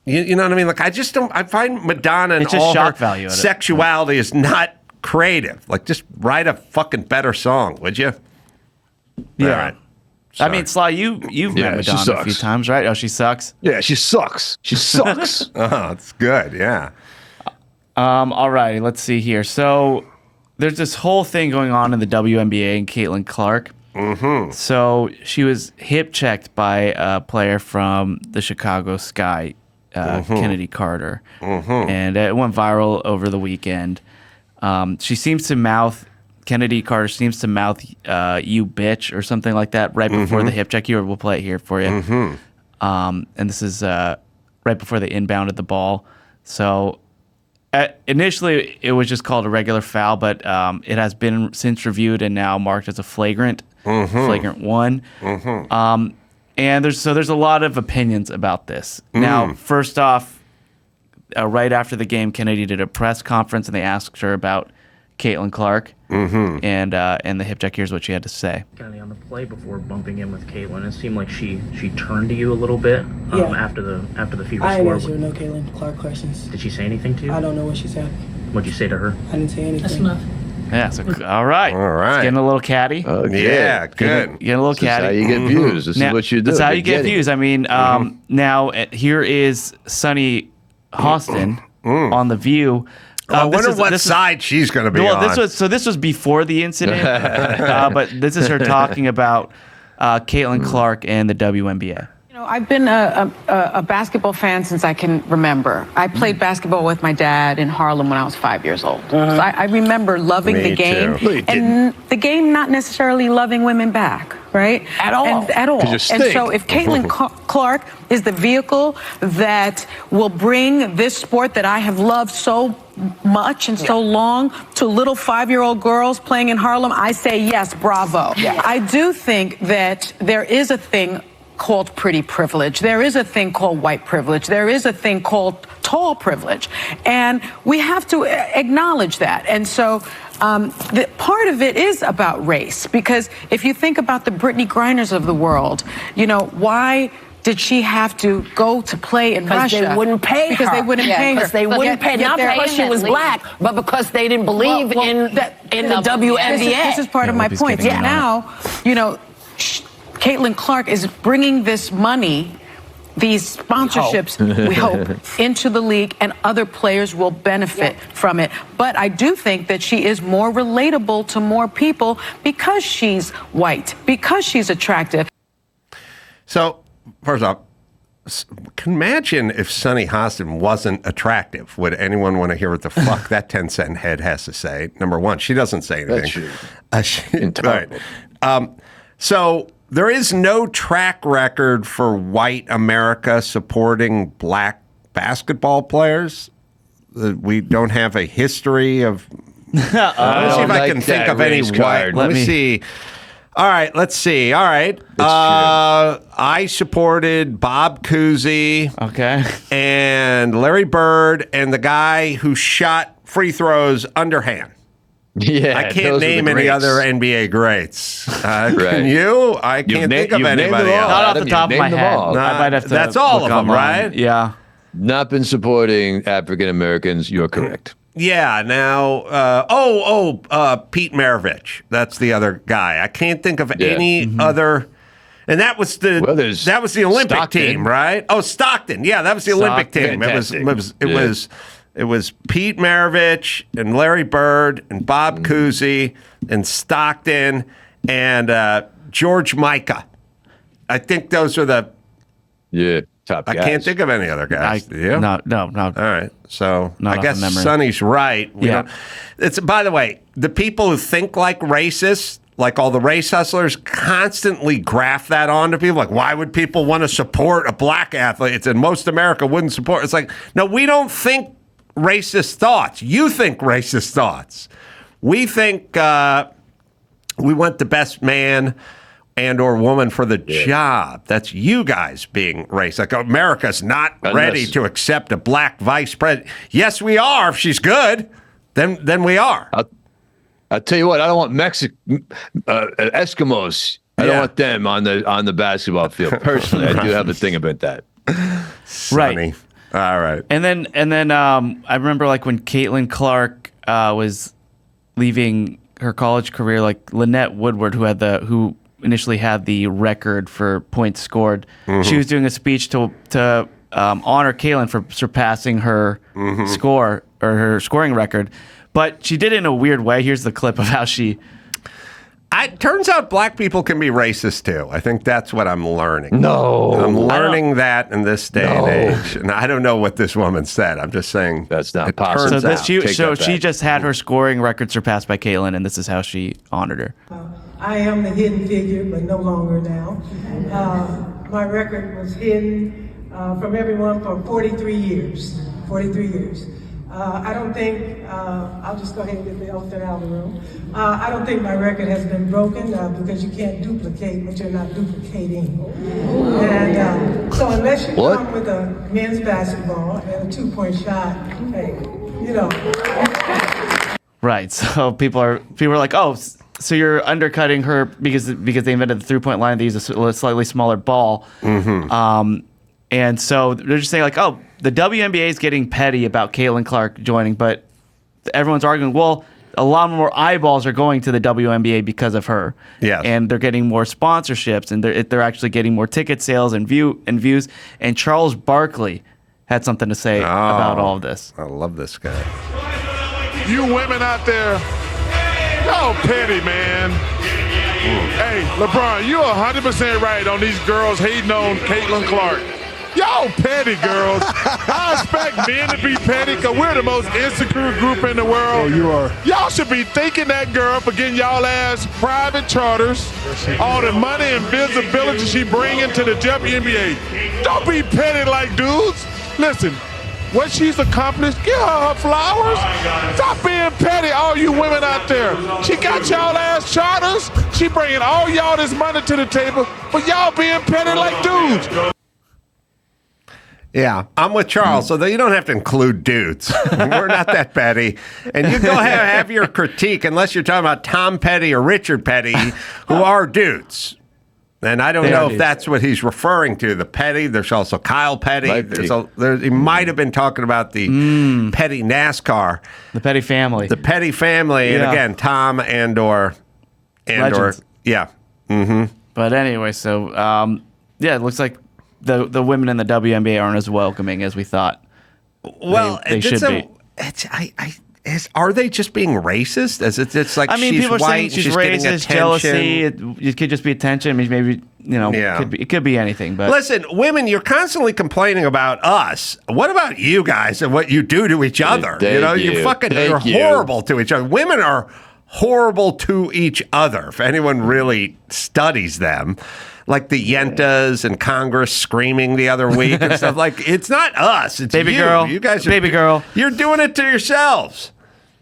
You know what I mean? I just don't. I find Madonna and It's just all shock her value in it. sexuality is not creative. Just write a fucking better song, would you? Yeah. All right. I mean, Sly, you've met Madonna a few times, right? Oh, she sucks? Yeah, she sucks. She sucks. Oh, that's good. Yeah. All right, let's see here. So there's this whole thing going on in the WNBA and Caitlyn Clark. Mm-hmm. So she was hip checked by a player from the Chicago Sky, Kennedy Carter, and it went viral over the weekend. Kennedy Carter seems to mouth "you bitch" or something like that right before the hip check. We'll play it here for you. And this is right before they inbounded the ball. So initially it was just called a regular foul, but it has been since reviewed and now marked as a flagrant one. And there's a lot of opinions about this. Now, first off, right after the game, Kennedy did a press conference and they asked her about Caitlyn Clark, and the hip check. Here's what she had to say. Kind of on the play before bumping in with Caitlyn, it seemed like she turned to you a little bit after the fever I score. didn't answer no Caitlyn Clark questions. Did she say anything to you? I don't know what she said. What'd you say to her? I didn't say anything. That's enough. Yeah, so all right. It's getting a little catty. Yeah, good. Getting a little catty. This is how you get views. This is what you do. That's how you get views. I mean, now here is Sunny Hostin on The View. I wonder what side she's going to be on. This was before the incident, but this is her talking about Caitlyn Clark and the WNBA. You know, I've been a basketball fan since I can remember. I played basketball with my dad in Harlem when I was 5 years old. So I remember loving the game, and the game not necessarily loving women back, right? At all. At all. And so if Caitlyn Clark is the vehicle that will bring this sport that I have loved so much and so long to little 5-year-old girls playing in Harlem, I say yes, bravo. Yeah. I do think that there is a thing called pretty privilege. There is a thing called white privilege. There is a thing called tall privilege. And we have to acknowledge that. And so part of it is about race, because if you think about the Brittany Griners of the world, you know, why did she have to go to play in Russia? Because they wouldn't pay her. Because they wouldn't pay her. Because they wouldn't pay. Not because she was black, but because they didn't believe in the WNBA. This is part of my point. Yeah. Now, you know, Caitlyn Clark is bringing this money, these sponsorships, we hope, into the league, and other players will benefit from it. But I do think that she is more relatable to more people because she's white, because she's attractive. So, first off, imagine if Sunny Hostin wasn't attractive. Would anyone want to hear what the fuck that 10-cent head has to say? Number one, she doesn't say anything. Right. So there is no track record for white America supporting black basketball players. We don't have a history of. Let me see if I can think of any white. Let me see. All right, let's see. All right. I supported Bob Cousy. Okay. And Larry Bird and the guy who shot free throws underhand. Yeah, I can't name any other NBA greats. Can you? I can't think of anybody else. Not off the top of my head. I might have to. That's all of them, right? Yeah. Not been supporting African Americans. You're correct. Yeah. Now, Pete Maravich. That's the other guy. I can't think of any other. And that was the Olympic team, right? Oh, Stockton. Yeah, that was the Olympic team. It was Pete Maravich and Larry Bird and Bob Cousy and Stockton and George Micah. I think those are the top guys. I can't think of any other guys. No. All right. So Not I guess off the memory. Sonny's right. It's by the way, the people who think like racists, like all the race hustlers, constantly graft that onto people. Like, why would people want to support a black athlete? It's in most America wouldn't support. It's like, no, we don't think racist thoughts. You think racist thoughts. We think we want the best man and or woman for the job. That's you guys being racist. Like, America's not ready to accept a black vice president. Yes, we are. If she's good, then we are. I'll tell you what. I don't want Eskimos. I don't want them on the basketball field. Personally, I do have a thing about that. Right. All right. And then I remember like when Caitlyn Clark was leaving her college career, like Lynette Woodward, who initially had the record for points scored, she was doing a speech to honor Caitlyn for surpassing her score or her scoring record, but she did it in a weird way. Here's the clip of how she. It turns out black people can be racist too. I think that's what I'm learning. No. I'm learning that in this day and age. And I don't know what this woman said. I'm just saying that's not possible. She just had her scoring record surpassed by Caitlyn, and this is how she honored her. I am the hidden figure, but no longer now. My record was hidden from everyone for 43 years. 43 years. I don't think, I'll just go ahead and get the elephant out of the room. I don't think my record has been broken because you can't duplicate what you're not duplicating. And so unless you come with a men's basketball and a 2-point shot, hey, you know. Right. So people are like, oh, so you're undercutting her because they invented the 3-point line. They use a slightly smaller ball. And so they're just saying like, oh, the WNBA is getting petty about Caitlyn Clark joining, but everyone's arguing, well, a lot more eyeballs are going to the WNBA because of her. Yes. And they're getting more sponsorships, and they're actually getting more ticket sales and views. And Charles Barkley had something to say about all of this. I love this guy. You women out there, y'all petty, man. Hey, LeBron, you're 100% right on these girls hating on Caitlyn Clark. Y'all petty girls. I expect men to be petty because we're the most insecure group in the world. Oh, you are. Y'all should be thanking that girl for getting y'all ass private charters, all the money and visibility she bringing to the WNBA. Don't be petty like dudes. Listen, what she's accomplished, give her flowers. Stop being petty, all you women out there. She got y'all ass charters. She bringing all y'all this money to the table, but y'all being petty like dudes. Yeah, I'm with Charles, so that you don't have to include dudes. We're not that petty. And you go ahead and have your critique, unless you're talking about Tom Petty or Richard Petty, who are dudes. And I don't know if that's what he's referring to, the petty. There's also Kyle Petty. He might have been talking about the petty NASCAR. The Petty family. The Petty family. Yeah. And again, Tom and/or. Yeah. But anyway, so, it looks like the women in the WNBA aren't as welcoming as we thought. Well, they should be. Are they just being racist? It's like, she's people are white, saying she's racist, jealousy. It could just be attention. I mean, maybe it could be anything. But listen, women, you're constantly complaining about us. What about you guys and what you do to each other? You're horrible to each other. Women are horrible to each other. If anyone really studies them. Like the Yentas and Congress screaming the other week and stuff. Like, it's not us. It's baby you. girl. You guys baby girl. You're doing it to yourselves.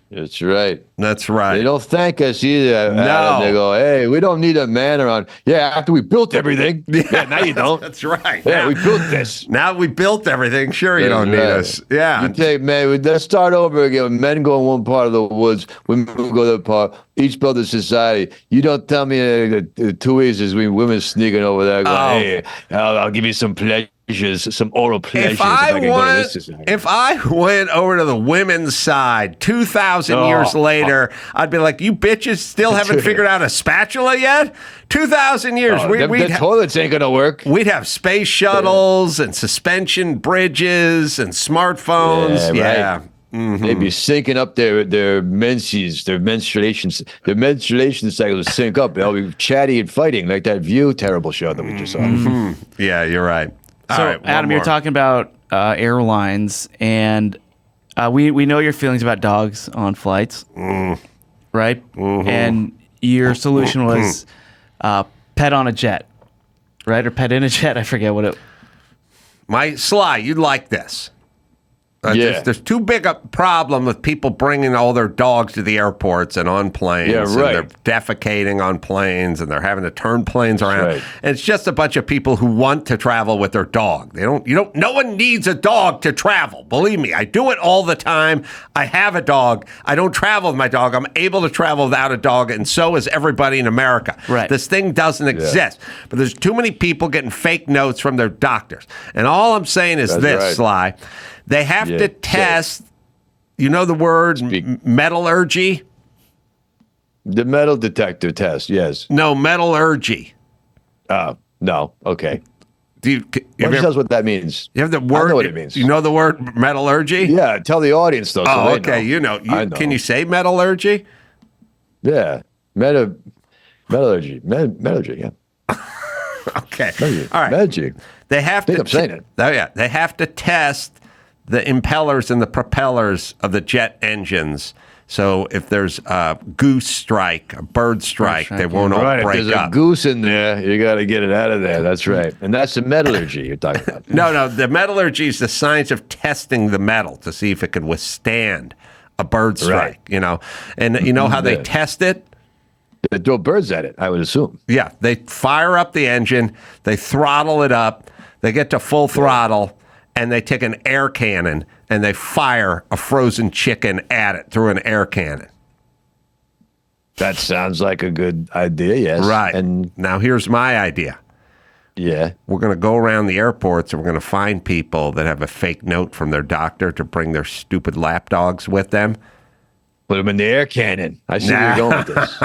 That's right. That's right. They don't thank us either. No. They go, hey, we don't need a man around. Yeah, after we built everything. Yeah, now you don't. That's right. Yeah, we built this. Now we built everything. Sure, you don't need us. Yeah. You say, man, let's start over again. Men go in one part of the woods. Women go to the other part. Each build a society. You don't tell me the 2 ways is women sneaking over there going, hey, I'll give you some pleasures, some oral pleasures. If I went over to the women's side 2,000 years later, I'd be like, you bitches still haven't figured out a spatula yet? 2,000 years. The toilets ain't going to work. We'd have space shuttles and suspension bridges and smartphones. Yeah. Right. They'd be syncing up their menses, their menstruation cycles sync up. They'll be chatty and fighting like that View terrible show that we just saw. Yeah, you're right. So, all right, Adam, you're talking about airlines, and we know your feelings about dogs on flights, right? And your solution was pet on a jet, right? Or pet in a jet. I forget what it. Sly, you'd like this. There's too big a problem with people bringing all their dogs to the airports and on planes. Yeah, right. And they're defecating on planes and they're having to turn planes around. Right. And it's just a bunch of people who want to travel with their dog. No one needs a dog to travel. Believe me, I do it all the time. I have a dog. I don't travel with my dog. I'm able to travel without a dog, and so is everybody in America. Right. This thing doesn't exist. But there's too many people getting fake notes from their doctors. And all I'm saying is Sly. They have to test, you know the word metallurgy? The metal detector test, yes. No, metallurgy. No, okay. Tell us what that means. You have the word. I know what it means. You know the word metallurgy? Yeah, tell the audience, though. So okay, you know. Can you say metallurgy? Yeah, metallurgy, yeah. Okay, metallurgy. All right. Metallurgy. They have I'm saying it. Oh, yeah, they have to test the impellers and the propellers of the jet engines. So if there's a goose strike, a bird strike, they won't all break up. If there's a goose in there, you got to get it out of there. That's right. And that's the metallurgy you're talking about. No, the metallurgy is the science of testing the metal to see if it can withstand a bird strike, you know. And you know how they test it? They throw birds at it, I would assume. Yeah, they fire up the engine, they throttle it up, they get to full throttle, and they take an air cannon and they fire a frozen chicken at it through an air cannon. That sounds like a good idea, yes. Right. And now here's my idea. Yeah. We're going to go around the airports and we're going to find people that have a fake note from their doctor to bring their stupid lap dogs with them. Put them in the air cannon. I see where you're going with this.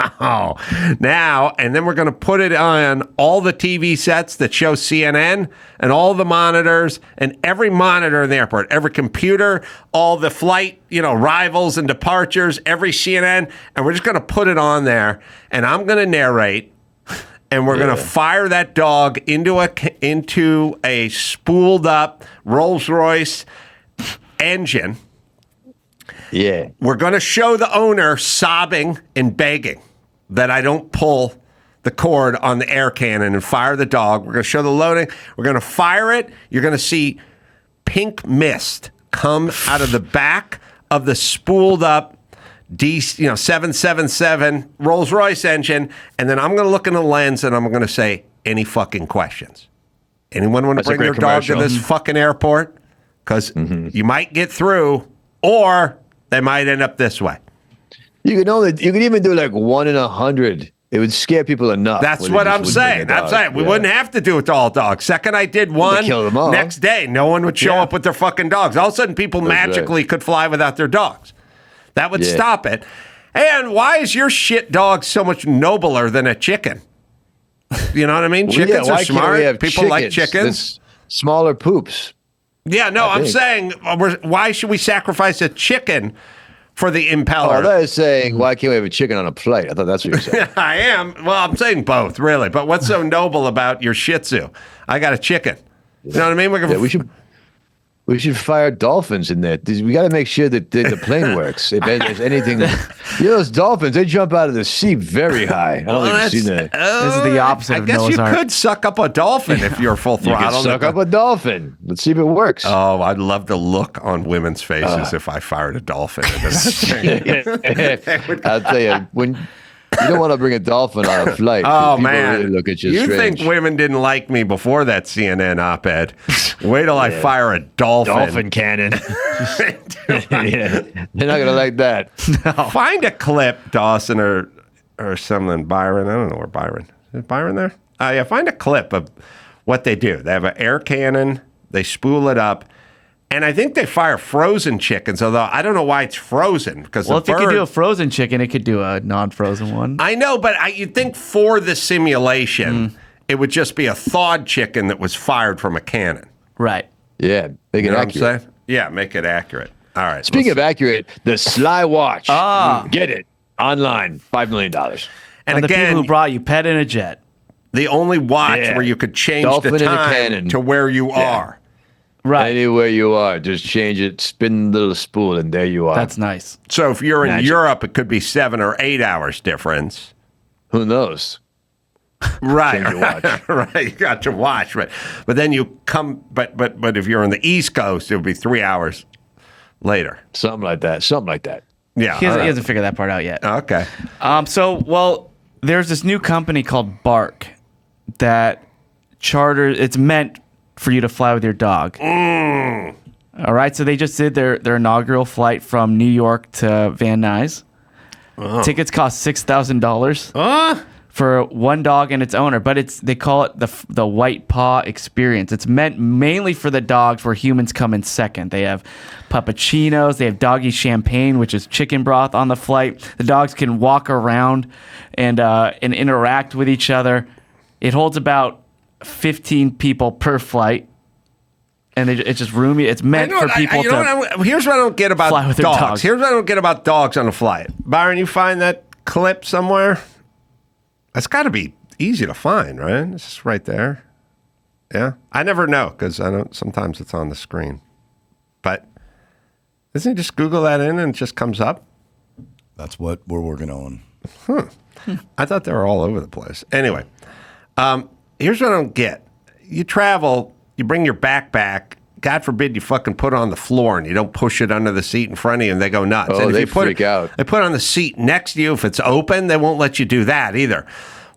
Now, and then we're going to put it on all the TV sets that show CNN and all the monitors and every monitor in the airport, every computer, all the flight, arrivals and departures, every CNN, and we're just going to put it on there, and I'm going to narrate, and we're going to fire that dog into a spooled up Rolls-Royce engine. Yeah. We're going to show the owner sobbing and begging that I don't pull the cord on the air cannon and fire the dog. We're going to show the loading. We're going to fire it. You're going to see pink mist come out of the back of the spooled up 777 Rolls-Royce engine. And then I'm going to look in the lens and I'm going to say, any fucking questions? Anyone want to bring their dog to this fucking airport? Because you might get through, or they might end up this way. You can even do like 1 in 100. It would scare people enough. That's what I'm saying. We wouldn't have to do it to all dogs. Second I did one, kill them all. Next day, no one would show up with their fucking dogs. All of a sudden, people magically could fly without their dogs. That would stop it. And why is your shit dog so much nobler than a chicken? You know what I mean? Chickens are smart. People like chickens. Smaller poops. Yeah, no, I'm saying, why should we sacrifice a chicken for the impeller? I thought you were saying, why can't we have a chicken on a plate? I thought that's what you said. I am. Well, I'm saying both, really. But what's so noble about your Shih Tzu? I got a chicken. You know what I mean? We should fire dolphins in there. We got to make sure that the plane works. If anything, those dolphins, they jump out of the sea very high. I don't think you've seen that. This is the opposite of Noah's Ark. I guess you Ark. could suck up a dolphin if you're full throttle. You could suck up a dolphin. Let's see if it works. Oh, I'd love the look on women's faces if I fired a dolphin into that thing. I'll tell you, when you don't want to bring a dolphin on a flight. Oh, People man. really look at you You strange. think women didn't like me before that CNN op-ed. Wait till I fire a dolphin. Dolphin cannon. They're not going to like that. Find a clip, Dawson or something. Byron. I don't know where Byron. Is Byron there? Yeah, find a clip of what they do. They have an air cannon. They spool it up. And I think they fire frozen chickens, although I don't know why it's frozen. Because Well, if you could do a frozen chicken, it could do a non-frozen one. I know, but you'd think for the simulation, it would just be a thawed chicken that was fired from a cannon. Right. Yeah, make it You know what I'm accurate. saying? Yeah, make it accurate. All right. Speaking of accurate, the Sly Watch. Get it online, $5 million. And the again, people who brought you pet in a jet. the only watch where you could change Dolphin the in a time cannon. to where you are. Right. Anywhere you are, just change it, spin the little spool, and there you are. That's nice. So if you're in Magic. Europe, it could be 7 or 8 hours difference. Who knows? Right. Change your watch. Right. You got your watch, right? But then you come. But if you're on the East Coast, it would be 3 hours later. Something like that. Yeah. He all right. hasn't figured that part out yet. Okay. There's this new company called Bark that charters. It's meant for you to fly with your dog. All right, so they just did their inaugural flight from New York to Van Nuys. Tickets cost $6,000 for one dog and its owner, but they call it the White Paw Experience. It's meant mainly for the dogs, where humans come in second. They have puppuccinos, they have doggy champagne, which is chicken broth on the flight. The dogs can walk around and interact with each other. It holds about 15 people per flight, and it's just roomy. It's meant for people Here's what I don't get about fly with their dogs. dogs. Here's what I don't get about dogs on a flight. Byron, you find that clip somewhere? That's got to be easy to find, right? It's just right there. Yeah, I never know because I don't. Sometimes it's on the screen, but doesn't he just Google that in and it just comes up? That's what we're working on. I thought they were all over the place. Anyway. Here's what I don't get. You travel, you bring your backpack. God forbid you fucking put it on the floor and you don't push it under the seat in front of you and they go nuts. Oh, and if they you put freak out. They put it on the seat next to you. If it's open, they won't let you do that either.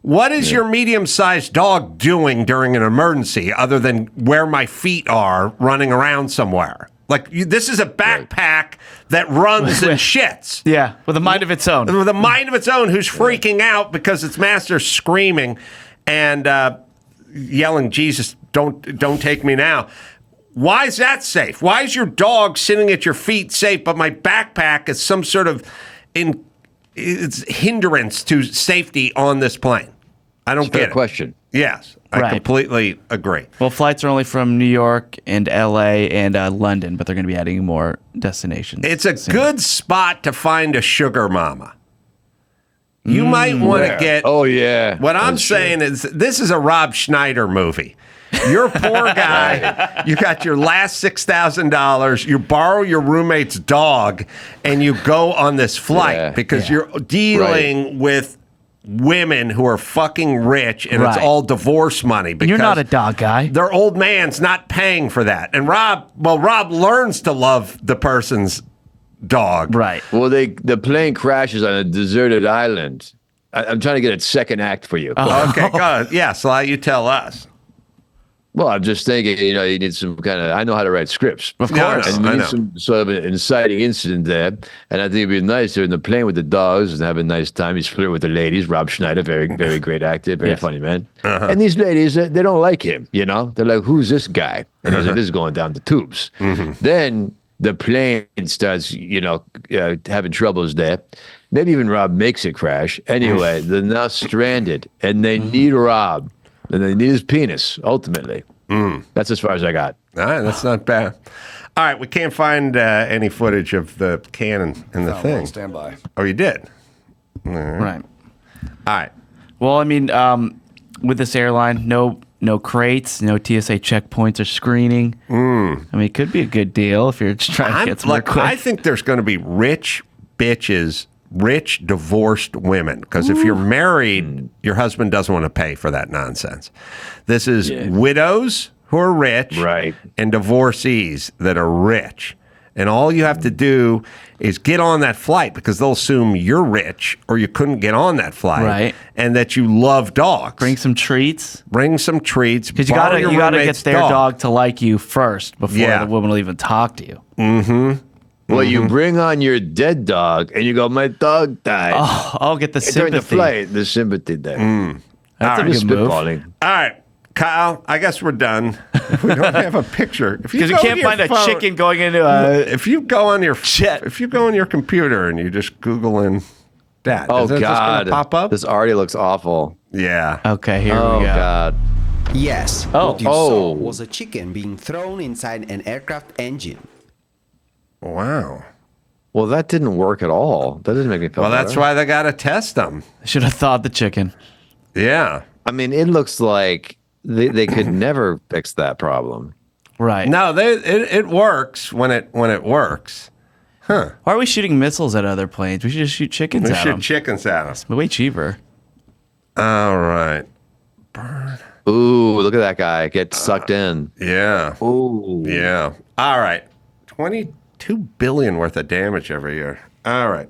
What is your medium-sized dog doing during an emergency other than where my feet are running around somewhere? This is a backpack that runs and shits. Yeah, with a mind of its own. With a mind of its own, who's freaking out because its master's screaming and yelling, "Jesus, don't take me now." Why is that safe? Why is your dog sitting at your feet safe, but my backpack is some sort of it's hindrance to safety on this plane? I don't get it. Question. Yes, I completely agree. Well, flights are only from New York and LA and London, but they're going to be adding more destinations. It's a good spot to find a sugar mama. You might want to get. Oh, yeah. What I'm saying is this is a Rob Schneider movie. You're a poor guy. You got your last $6,000. You borrow your roommate's dog, and you go on this flight because you're dealing with women who are fucking rich, and it's all divorce money. Because you're not a dog guy. Their old man's not paying for that. And Rob learns to love the person's dog. Right. Well, the plane crashes on a deserted island. I'm trying to get a second act for you. Okay, go ahead. Yes, you tell us. Well, I'm just thinking, you need some kind of. I know how to write scripts, of course. And you need some sort of an inciting incident there. And I think it'd be nice they're in the plane with the dogs and have a nice time. He's flirting with the ladies. Rob Schneider, very, very great actor, very funny man. And these ladies, they don't like him. They're like, "Who's this guy?" And he's like, "This is going down the tubes." Then the plane starts, having troubles there. Maybe even Rob makes it crash. Anyway, they're now stranded, and they need Rob. And they need his penis, ultimately. That's as far as I got. All right, that's not bad. All right, we can't find any footage of the cannon in the thing. Stand by. Oh, you did? Right. All right. Well, I mean, with this airline, no crates, no TSA checkpoints or screening. I mean, it could be a good deal if you're just trying to get somewhere quick. I think there's going to be rich divorced women, because if you're married, your husband doesn't want to pay for that nonsense. This is widows who are rich, and divorcees that are rich. And all you have to do is get on that flight, because they'll assume you're rich or you couldn't get on that flight, and that you love dogs. Bring some treats. Because you gotta get their dog to like you first before the woman will even talk to you. Well, you bring on your dead dog, and you go, "My dog died." Oh, I'll get the sympathy. During the flight, the sympathy there. That's a good move. All right, Kyle, I guess we're done. We don't have a picture. Because you can't find a chicken going into If you go on your computer and you just Google in that, Oh, is it just God. gonna pop up? This already looks awful. Yeah. Okay, here we go. Oh, God. Yes. Oh. What you saw was a chicken being thrown inside an aircraft engine. Wow. Well, that didn't work at all. That didn't make me feel Well, better. that's why they got to test them. Should have thawed the chicken. Yeah. I mean, it looks like they could never fix that problem. Right. No, it works when it works. Huh. Why are we shooting missiles at other planes? We should just shoot chickens We at shoot them. chickens at them. It's way cheaper. All right. Ooh, look at that guy get sucked in. Yeah. Ooh. Yeah. All right. 22 billion worth of damage every year. All right.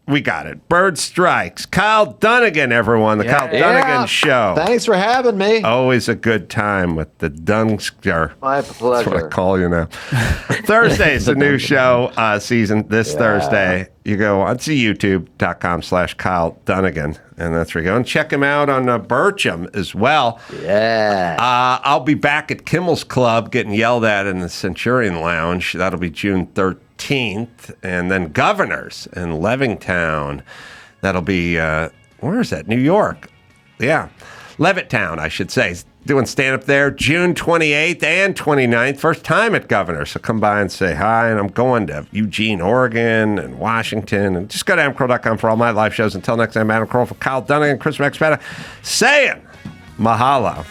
We got it. Bird strikes. Kyle Dunnigan, everyone. The Kyle Dunnigan Show. Thanks for having me. Always a good time with the Dunster. My pleasure. That's what I call you now. Thursday's the new show season this Thursday. You go onto youtube.com/Kyle Dunnigan, and that's where you go. And check him out on Bircham as well. Yeah. I'll be back at Kimmel's Club getting yelled at in the Centurion Lounge. That'll be June 13th. And then Governors in Levittown. That'll be, where is that? New York. Yeah. Levittown, I should say. Doing stand-up there June 28th and 29th. First time at Governors. So come by and say hi. And I'm going to Eugene, Oregon and Washington. And just go to AdamCarolla.com for all my live shows. Until next time, Adam Carolla for Kyle Dunnigan and Chris Maxpata saying mahalo.